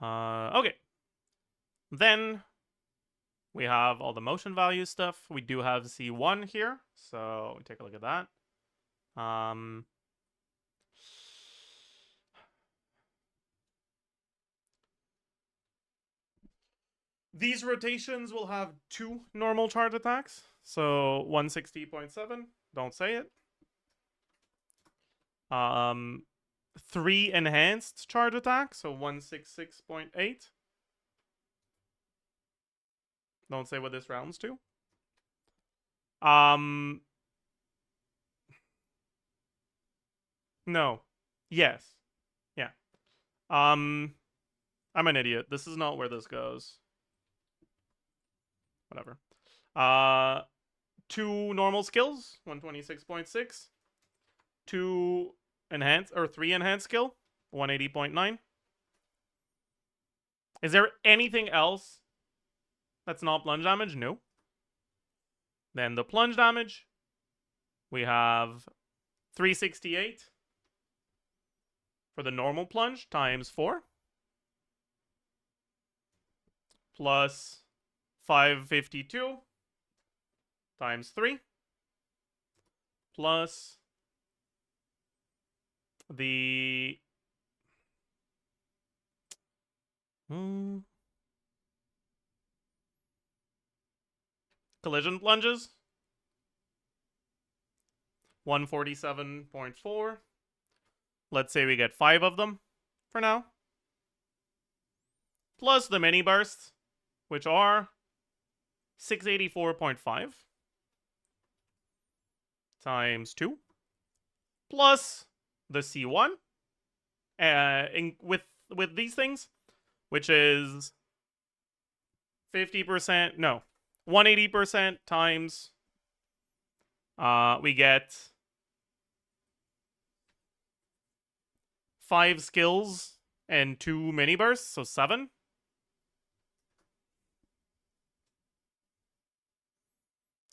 Okay. Then we have all the motion value stuff. We do have C1 here, so take a look at that. These rotations will have 2 normal charge attacks. So 160.7, don't say it. 3 enhanced charge attacks, so 166.8. Don't say what this rounds to. No. Yes. Yeah. I'm an idiot. This is not where this goes. Whatever. 2 normal skills, 126.6. 2 enhanced, or 3 enhanced skill, 180.9. Is there anything else that's not plunge damage? No. Then the plunge damage, we have 368 for the normal plunge times 4. Plus 552 times 3. Plus the collision plunges, 147.4. Let's say we get 5 of them for now. Plus the mini bursts, which are 684.5 times 2. Plus the C1 with these things, which is 50%, no, 180% times we get 5 skills and 2 mini bursts, so 7.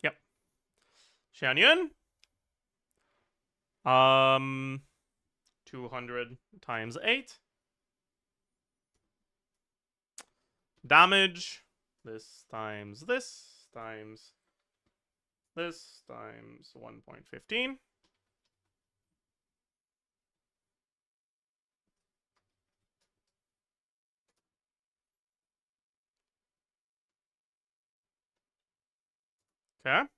Yep. Xianyun. 200 times 8. Damage. This times this times this times 1.15. Okay.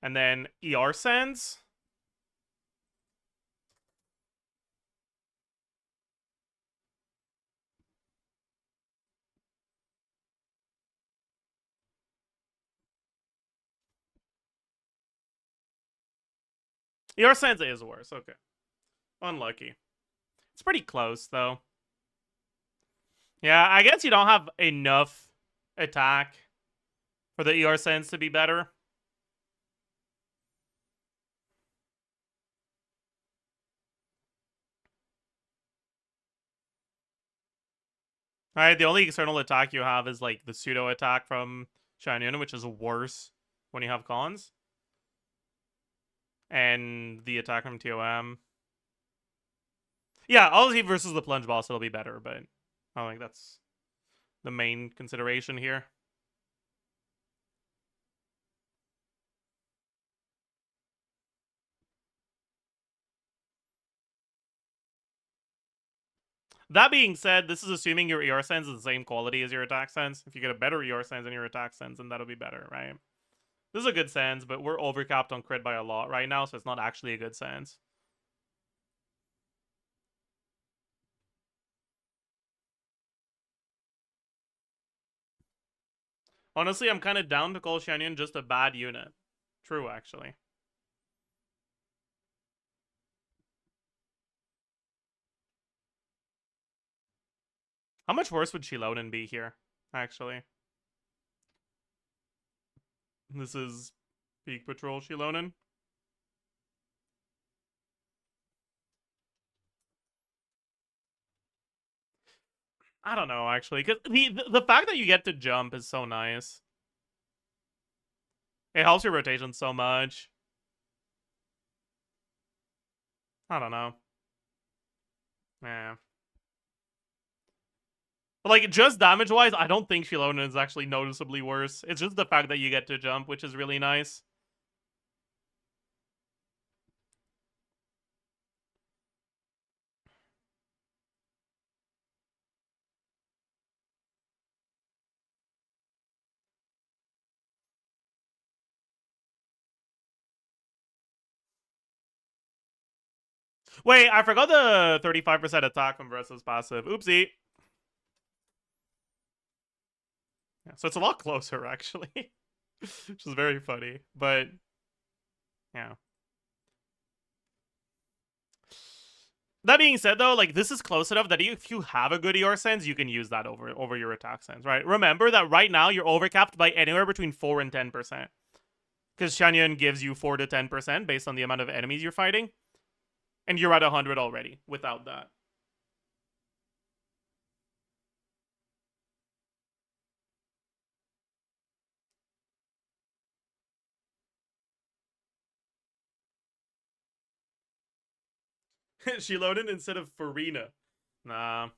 And then ER sends. ER sends is worse. Okay. Unlucky. It's pretty close, though. Yeah, I guess you don't have enough attack for the ER sends to be better. Alright, the only external attack you have is like the pseudo attack from Xianyun, which is worse when you have cons. And the attack from TOM. Yeah, obviously versus the plunge boss it'll be better, but I don't think that's the main consideration here. That being said, this is assuming your ER sense is the same quality as your attack sense. If you get a better ER sense than your attack sense, then that'll be better, right? This is a good sense, but we're overcapped on crit by a lot right now, so it's not actually a good sense. Honestly, I'm kind of down to call Xianyun just a bad unit. True, actually. How much worse would Shilonen be here, actually? This is Peak Patrol Shilonen. I don't know, actually, because the fact that you get to jump is so nice. It helps your rotation so much. I don't know. Yeah. But, like, just damage-wise, I don't think Shilonen is actually noticeably worse. It's just the fact that you get to jump, which is really nice. Wait, I forgot the 35% attack from Versa's passive. Oopsie. Yeah, so it's a lot closer, actually. Which is very funny. But, yeah. That being said, though, like, this is close enough that if you have a good ER sense, you can use that over your attack sense, right? Remember that right now you're overcapped by anywhere between 4 and 10%. Because Shanyan gives you 4 to 10% based on the amount of enemies you're fighting. And you're at 100 already without that. She loaded instead of Farina. Nah.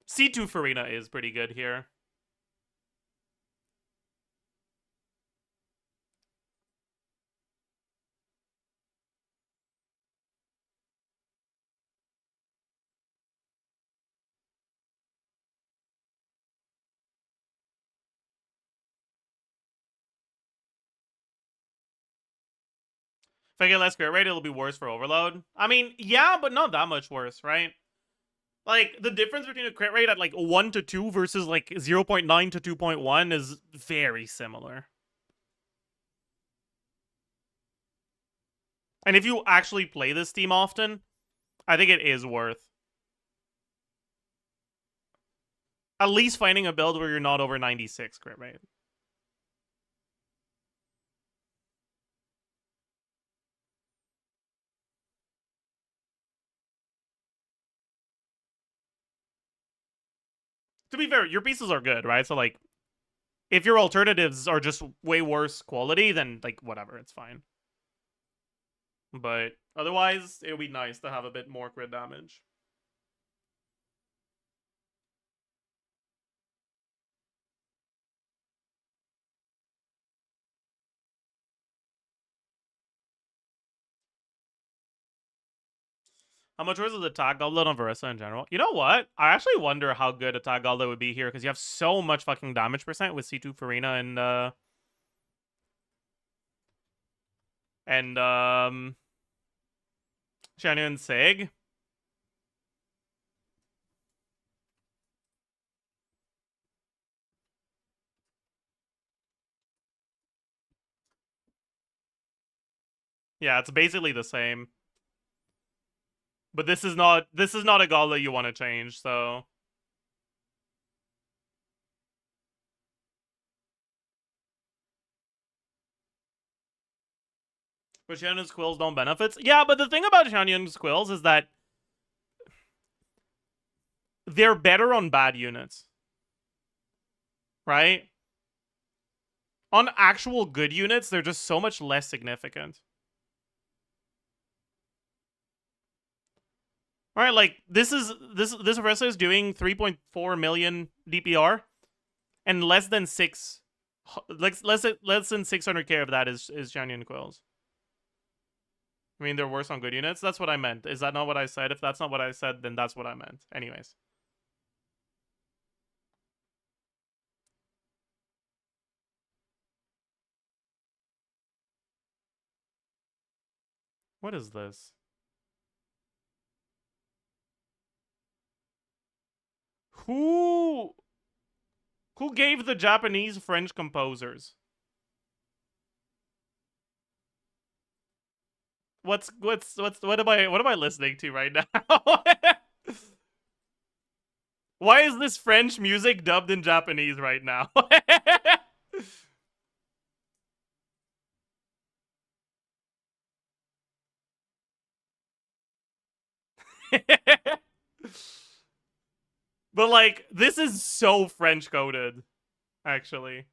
C2 Farina is pretty good here. If I get less crit rate, it'll be worse for Overload. I mean, yeah, but not that much worse, right? Like, the difference between a crit rate at, like, 1 to 2 versus, like, 0.9 to 2.1 is very similar. And if you actually play this team often, I think it is worth at least finding a build where you're not over 96 crit rate. To be fair, your pieces are good, right? So, like, if your alternatives are just way worse quality, then, like, whatever, it's fine. But otherwise, it would be nice to have a bit more crit damage. How much worse is Attack Goblet on Versa in general? You know what? I actually wonder how good Attack Goblet would be here, because you have so much fucking damage percent with C2 Farina and Shannon Seg. Yeah, it's basically the same. But this is not a goblet you want to change, so but Shannon's quills don't benefits. Yeah, but the thing about Shannon's quills is that they're better on bad units. Right? On actual good units, they're just so much less significant. All right, like this Orisa is doing 3.4 million DPR, and less than 600k of that is Shanyan Quills. I mean, they're worse on good units. That's what I meant. Is that not what I said? If that's not what I said, then that's what I meant. Anyways. What is this? Who gave the Japanese French composers? What am I listening to right now? Why is this French music dubbed in Japanese right now? But like, this is so French coded, actually.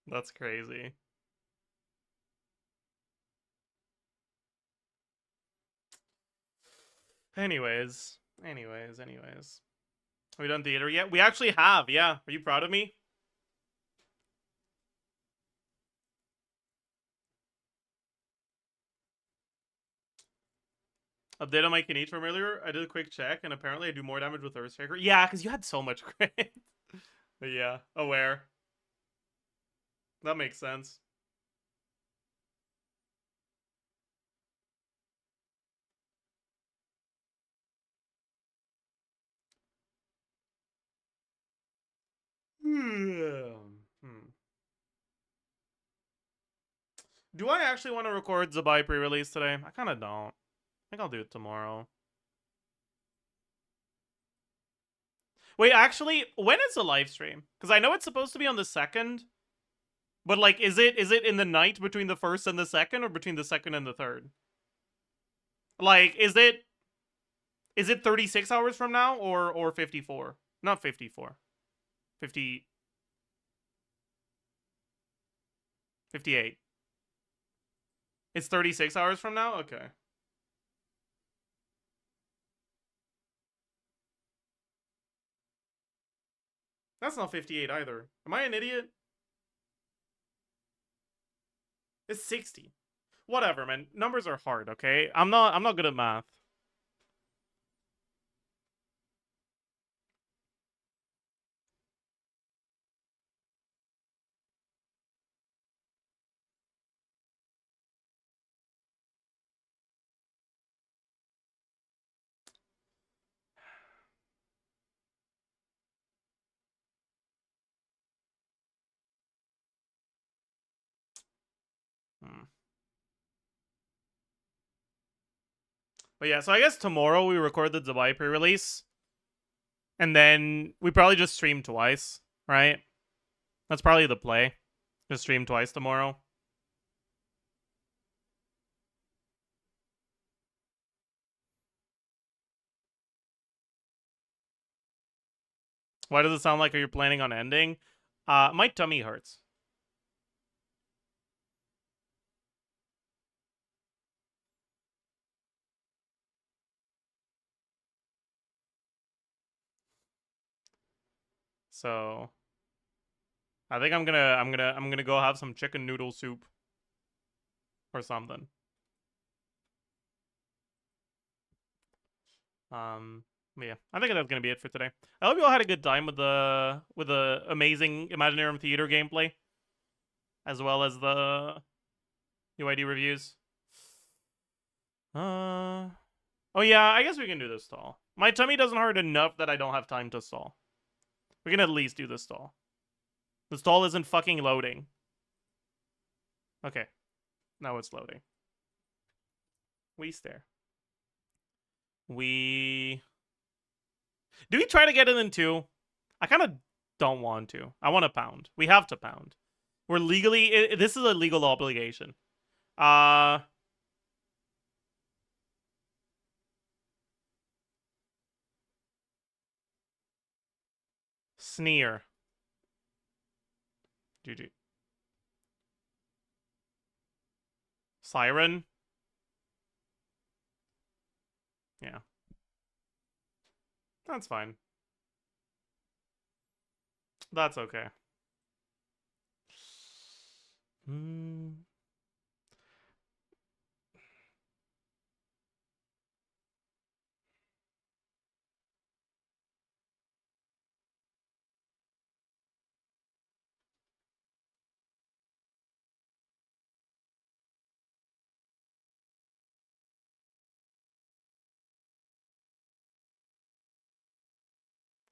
That's crazy. Anyways. Have we done theater yet? We actually have, yeah. Are you proud of me? Update on my Kinich from earlier. I did a quick check, and apparently I do more damage with Earthstriker. Yeah, because you had so much crit. But yeah, aware. That makes sense. Do I actually want to record Zabai pre-release today? I kind of don't. I think I'll do it tomorrow. Wait, actually, when is the live stream? Because I know it's supposed to be on the 2nd. But like, is it in the night between the 1st and the 2nd, or between the 2nd and the 3rd? Like, is it 36 hours from now, or 54? Not 54. 58. It's 36 hours from now? Okay. That's not 58 either. Am I an idiot? It's 60. Whatever, man. Numbers are hard, okay? I'm not good at math. But yeah, so I guess tomorrow we record the Dubai pre-release. And then we probably just stream twice, right? That's probably the play. Just stream twice tomorrow. Why does it sound like you're planning on ending? My tummy hurts. So I think I'm gonna go have some chicken noodle soup or something. But yeah, I think that's gonna be it for today. I hope you all had a good time with the amazing Imaginarium Theater gameplay, as well as the UID reviews. Oh yeah, I guess we can do this stall. My tummy doesn't hurt enough that I don't have time to stall. We can at least do the stall. The stall isn't fucking loading. Okay, now it's loading. We stare. Do we try to get it in 2? I kind of don't want to. I want to pound. We have to pound. We're legally... this is a legal obligation. Sneer. GG. Siren. Yeah. That's fine. That's okay.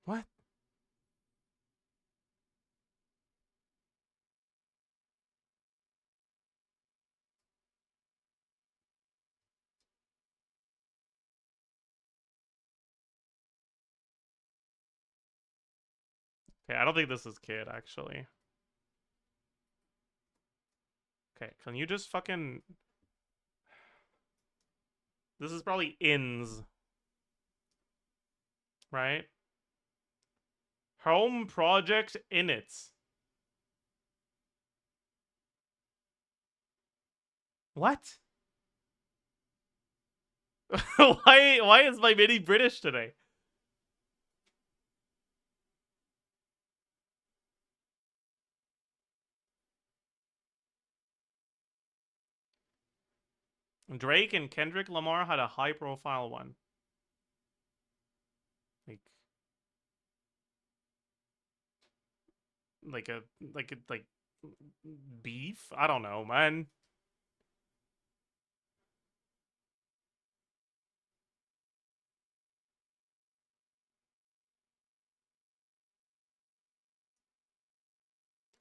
What? Okay, I don't think this is Kid, actually. Okay, can you just fucking... This is probably Ins. Right? Home Project Inits. What? Why is my mini British today? Drake and Kendrick Lamar had a high profile one. Like beef? I don't know, man.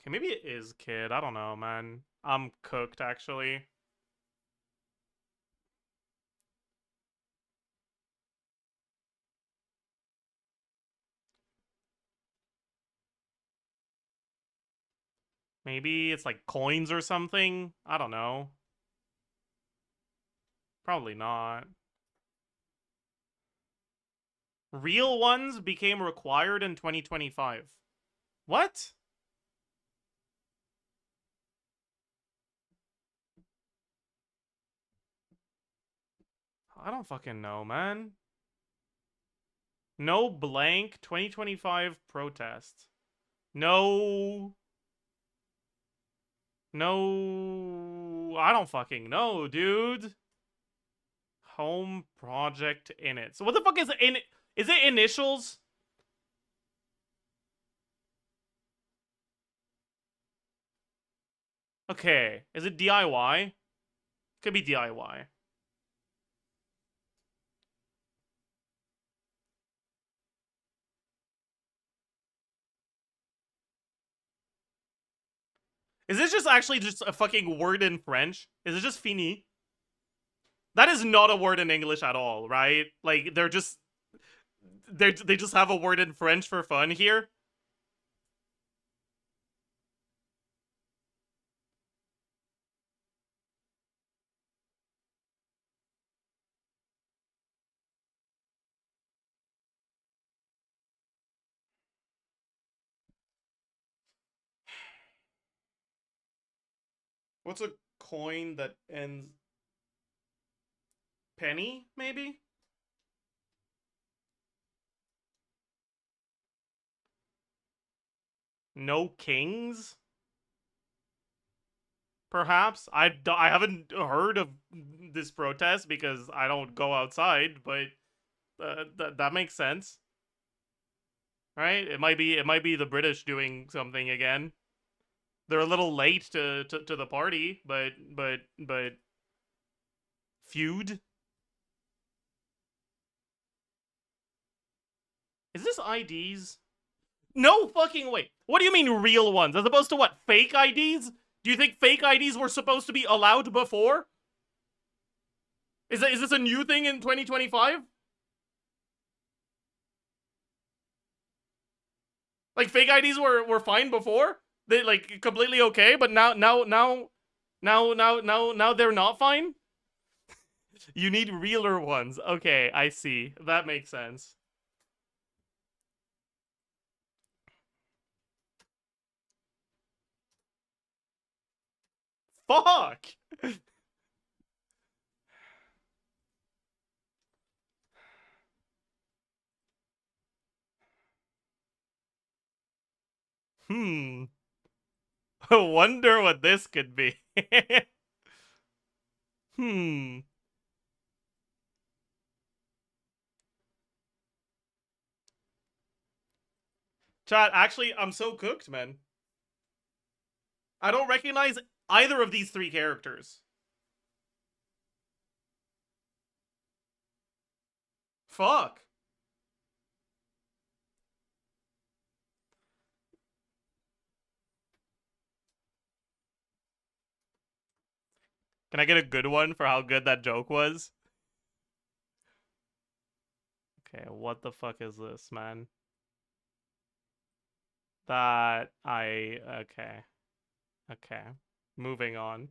Okay, maybe it is Kid. I don't know, man. I'm cooked, actually. Maybe it's like coins or something? I don't know. Probably not. Real ones became required in 2025. What? I don't fucking know, man. No blank 2025 protest. No. No. I don't fucking know, dude. Home Project Init. So what the fuck is it? Is it initials? Okay. Is it DIY? Could be DIY. Is this just actually just a fucking word in French? Is it just fini? That is not a word in English at all, right? Like, they just have a word in French for fun here. What's a coin that ends... Penny, maybe? No kings? Perhaps? I haven't heard of this protest because I don't go outside, but that makes sense. Right? It might be the British doing something again. They're a little late to the party, but feud? Is this IDs? No fucking way. What do you mean real ones? As opposed to what? Fake IDs? Do you think fake IDs were supposed to be allowed before? Is this a new thing in 2025? Like fake IDs were fine before? They like completely okay, but now they're not fine? You need realer ones. Okay, I see. That makes sense. Fuck! Wonder what this could be. Chat, actually, I'm so cooked, man. I don't recognize either of these three characters. Fuck. Can I get a good one for how good that joke was? Okay, what the fuck is this, man? Okay. Okay. Moving on.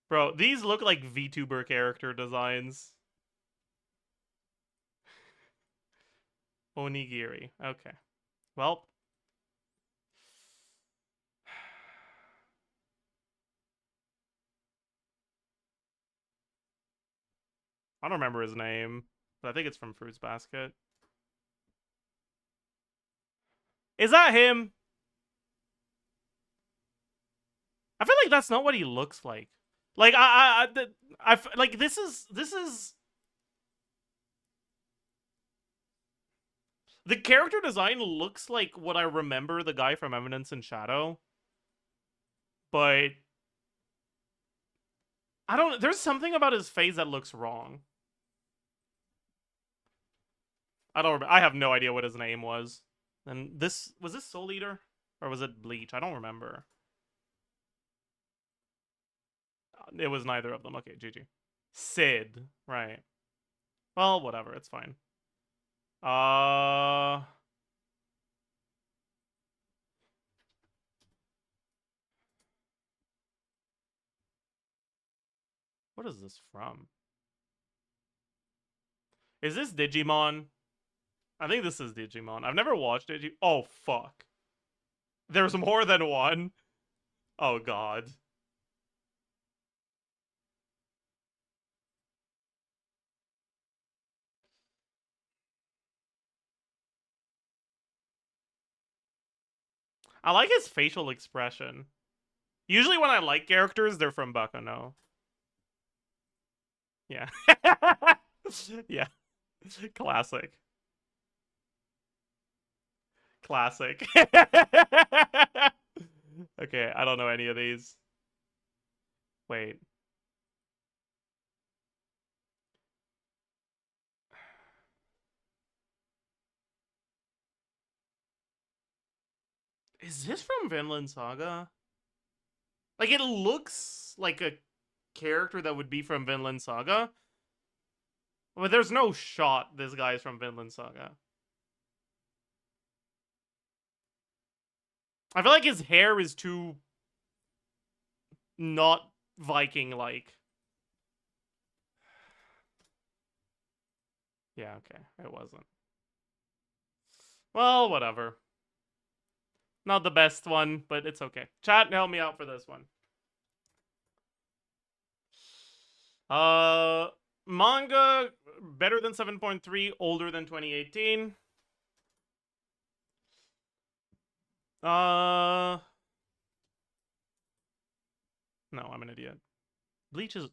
Bro, these look like VTuber character designs. Onigiri. Okay. Well. I don't remember his name, but I think it's from Fruits Basket. Is that him? I feel like that's not what he looks like. Like like this is the character design looks like what I remember the guy from Eminence in Shadow, but I don't. There's something about his face that looks wrong. I don't. I have no idea what his name was. And this was this Soul Eater or was it Bleach? I don't remember. It was neither of them. Okay, GG. Sid, right? Well, whatever. It's fine. What is this from? Is this Digimon? I think this is Digimon. I've never watched Digimon. Oh, fuck. There's more than one. Oh, God. I like his facial expression. Usually when I like characters, they're from Baccano. Yeah. Yeah. Classic. Classic. Okay, I don't know any of these. Wait. Is this from Vinland Saga? Like, it looks like a character that would be from Vinland Saga. But there's no shot this guy's from Vinland Saga. I feel like his hair is too not Viking-like. Yeah, okay. It wasn't. Well, whatever. Not the best one, but it's okay. Chat, help me out for this one. Manga better than 7.3, older than 2018. No, I'm an idiot. Bleach is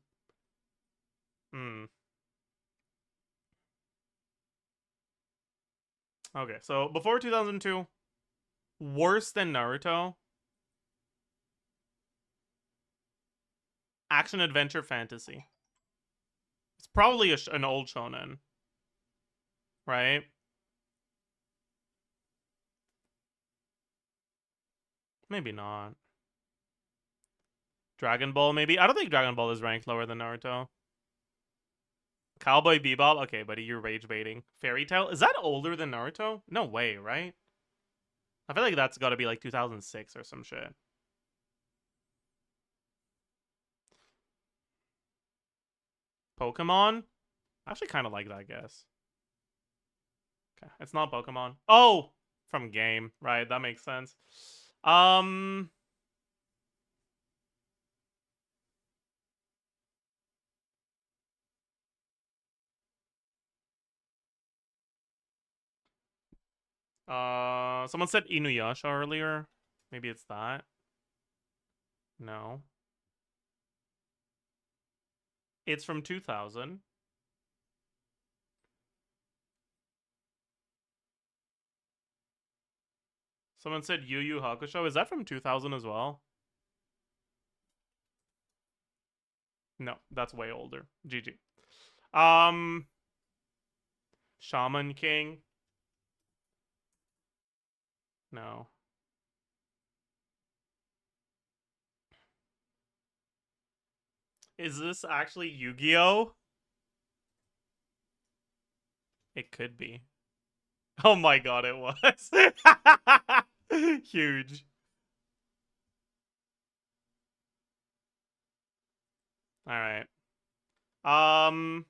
Okay, so before 2002, worse than Naruto. Action adventure fantasy. It's probably an old shonen, right? Maybe not. Dragon Ball, maybe? I don't think Dragon Ball is ranked lower than Naruto. Cowboy Bebop? Okay, buddy, you're rage baiting. Fairy Tail? Is that older than Naruto? No way, right? I feel like that's gotta be like 2006 or some shit. Pokemon? I actually kind of like that guess. Okay, it's not Pokemon. Oh! From game. Right, that makes sense. Someone said Inuyasha earlier. Maybe it's that. No. It's from 2000. Someone said Yu Yu Hakusho. Is that from 2000 as well? No, that's way older. GG. Shaman King. No. Is this actually Yu-Gi-Oh? It could be. Oh my god, it was. Huge. Alright. Um...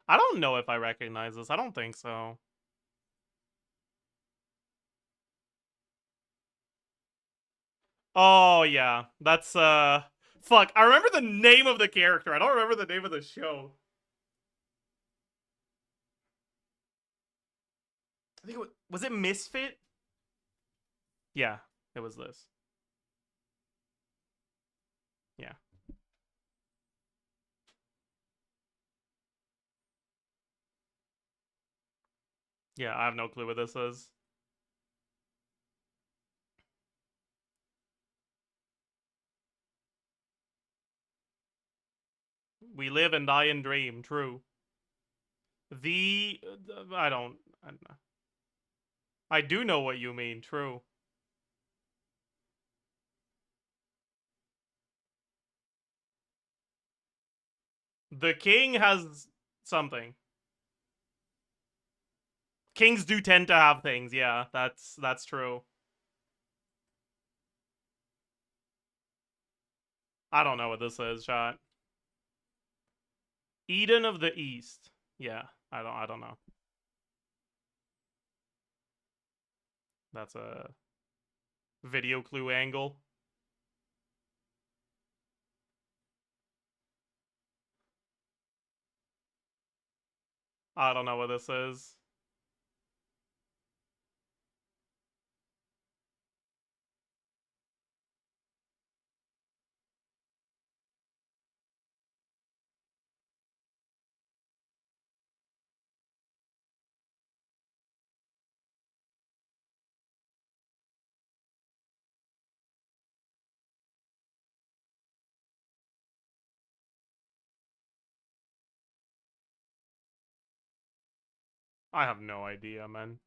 I don't know if I recognize this. I don't think so. Oh, yeah. That's, Fuck, I remember the name of the character. I don't remember the name of the show. I think it was it Misfit? Yeah, it was this. Yeah. Yeah, I have no clue what this is. We live and die and dream. True. The I don't. I do know what you mean. True. The king has something. Kings do tend to have things. Yeah, that's true. I don't know what this is, chat. Eden of the East. Yeah, I don't know. That's a video clue angle. I don't know what this is. I have no idea, man.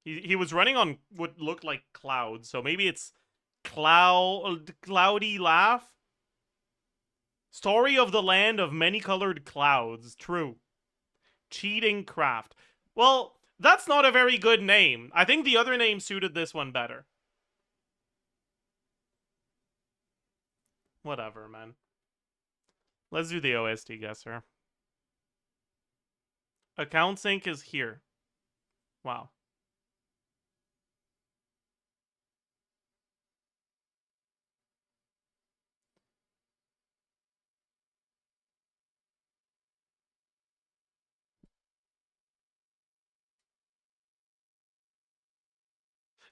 He was running on what looked like clouds, so maybe it's cloudy laugh. Story of the land of many colored clouds. True. Cheating craft. Well, that's not a very good name. I think the other name suited this one better. Whatever, man. Let's do the OST guesser. Account sync is here. Wow.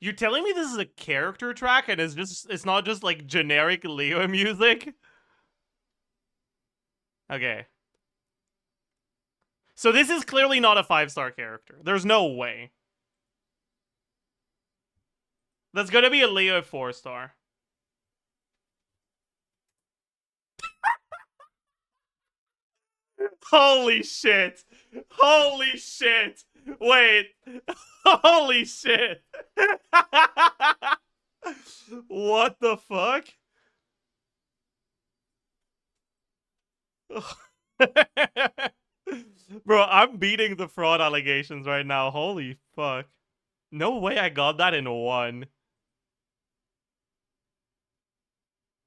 You're telling me this is a character track and it's not just like generic Leo music? Okay. So this is clearly not a 5-star character. There's no way. That's gonna be a Leo 4-star. Holy shit. Holy shit. Wait. Holy shit. What the fuck? Bro, I'm beating the fraud allegations right now. Holy fuck. No way I got that in one.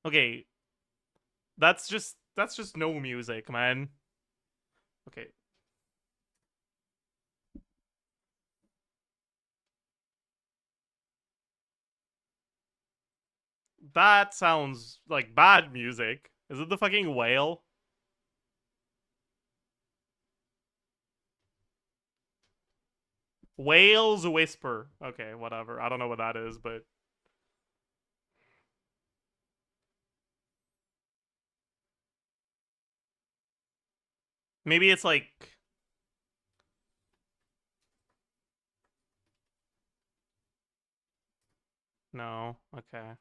Okay. That's just no music, man. Okay. That sounds like bad music. Is it the fucking whale? Whale's Whisper. Okay, whatever. I don't know what that is, but maybe it's like no. Okay.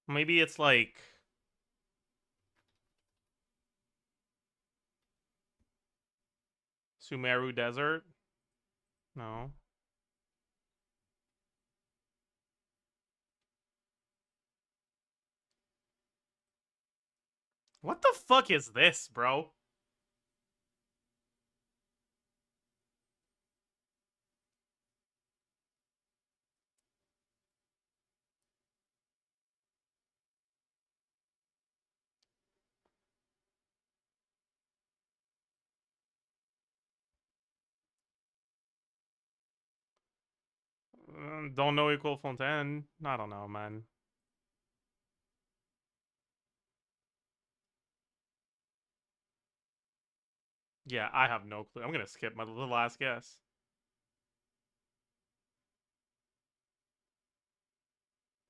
Maybe it's like... Sumeru Desert? No. What the fuck is this, bro? Don't know equal Fontaine. I don't know, man. Yeah, I have no clue. I'm gonna skip the last guess.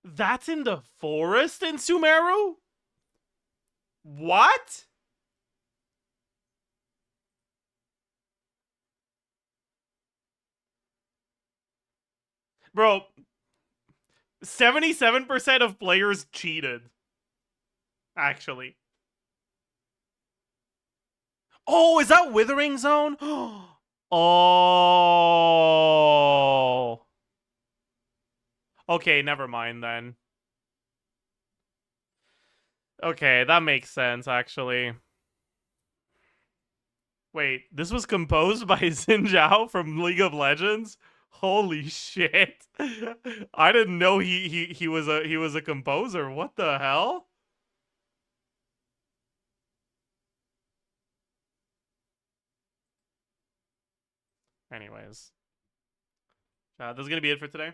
That's in the forest in Sumeru? What? Bro, 77% of players cheated. Actually. Oh, is that Withering Zone? Oh. Okay, never mind then. Okay, that makes sense, actually. Wait, this was composed by Xin Zhao from League of Legends? Holy shit. I didn't know he was a composer. What the hell? Anyways. This is gonna be it for today.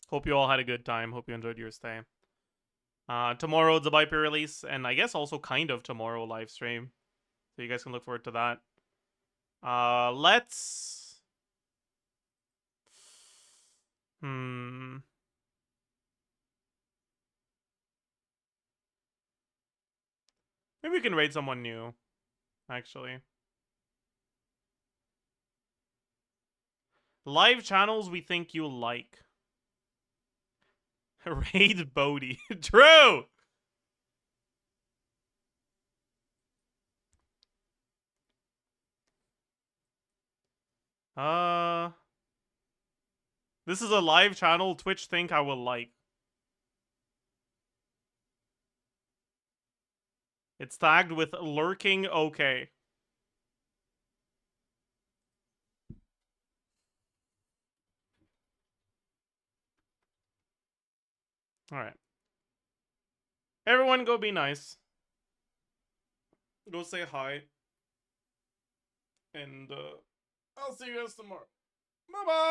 Hope you all had a good time. Hope you enjoyed your stay. Tomorrow it's a by release, and I guess also kind of tomorrow live stream. So you guys can look forward to that. Let's... Maybe we can raid someone new, actually. Live channels we think you'll like. Raid Bodhi. True! This is a live channel Twitch think I will like. It's tagged with lurking okay. Alright. Everyone go be nice. Go say hi. And I'll see you guys tomorrow. Bye-bye!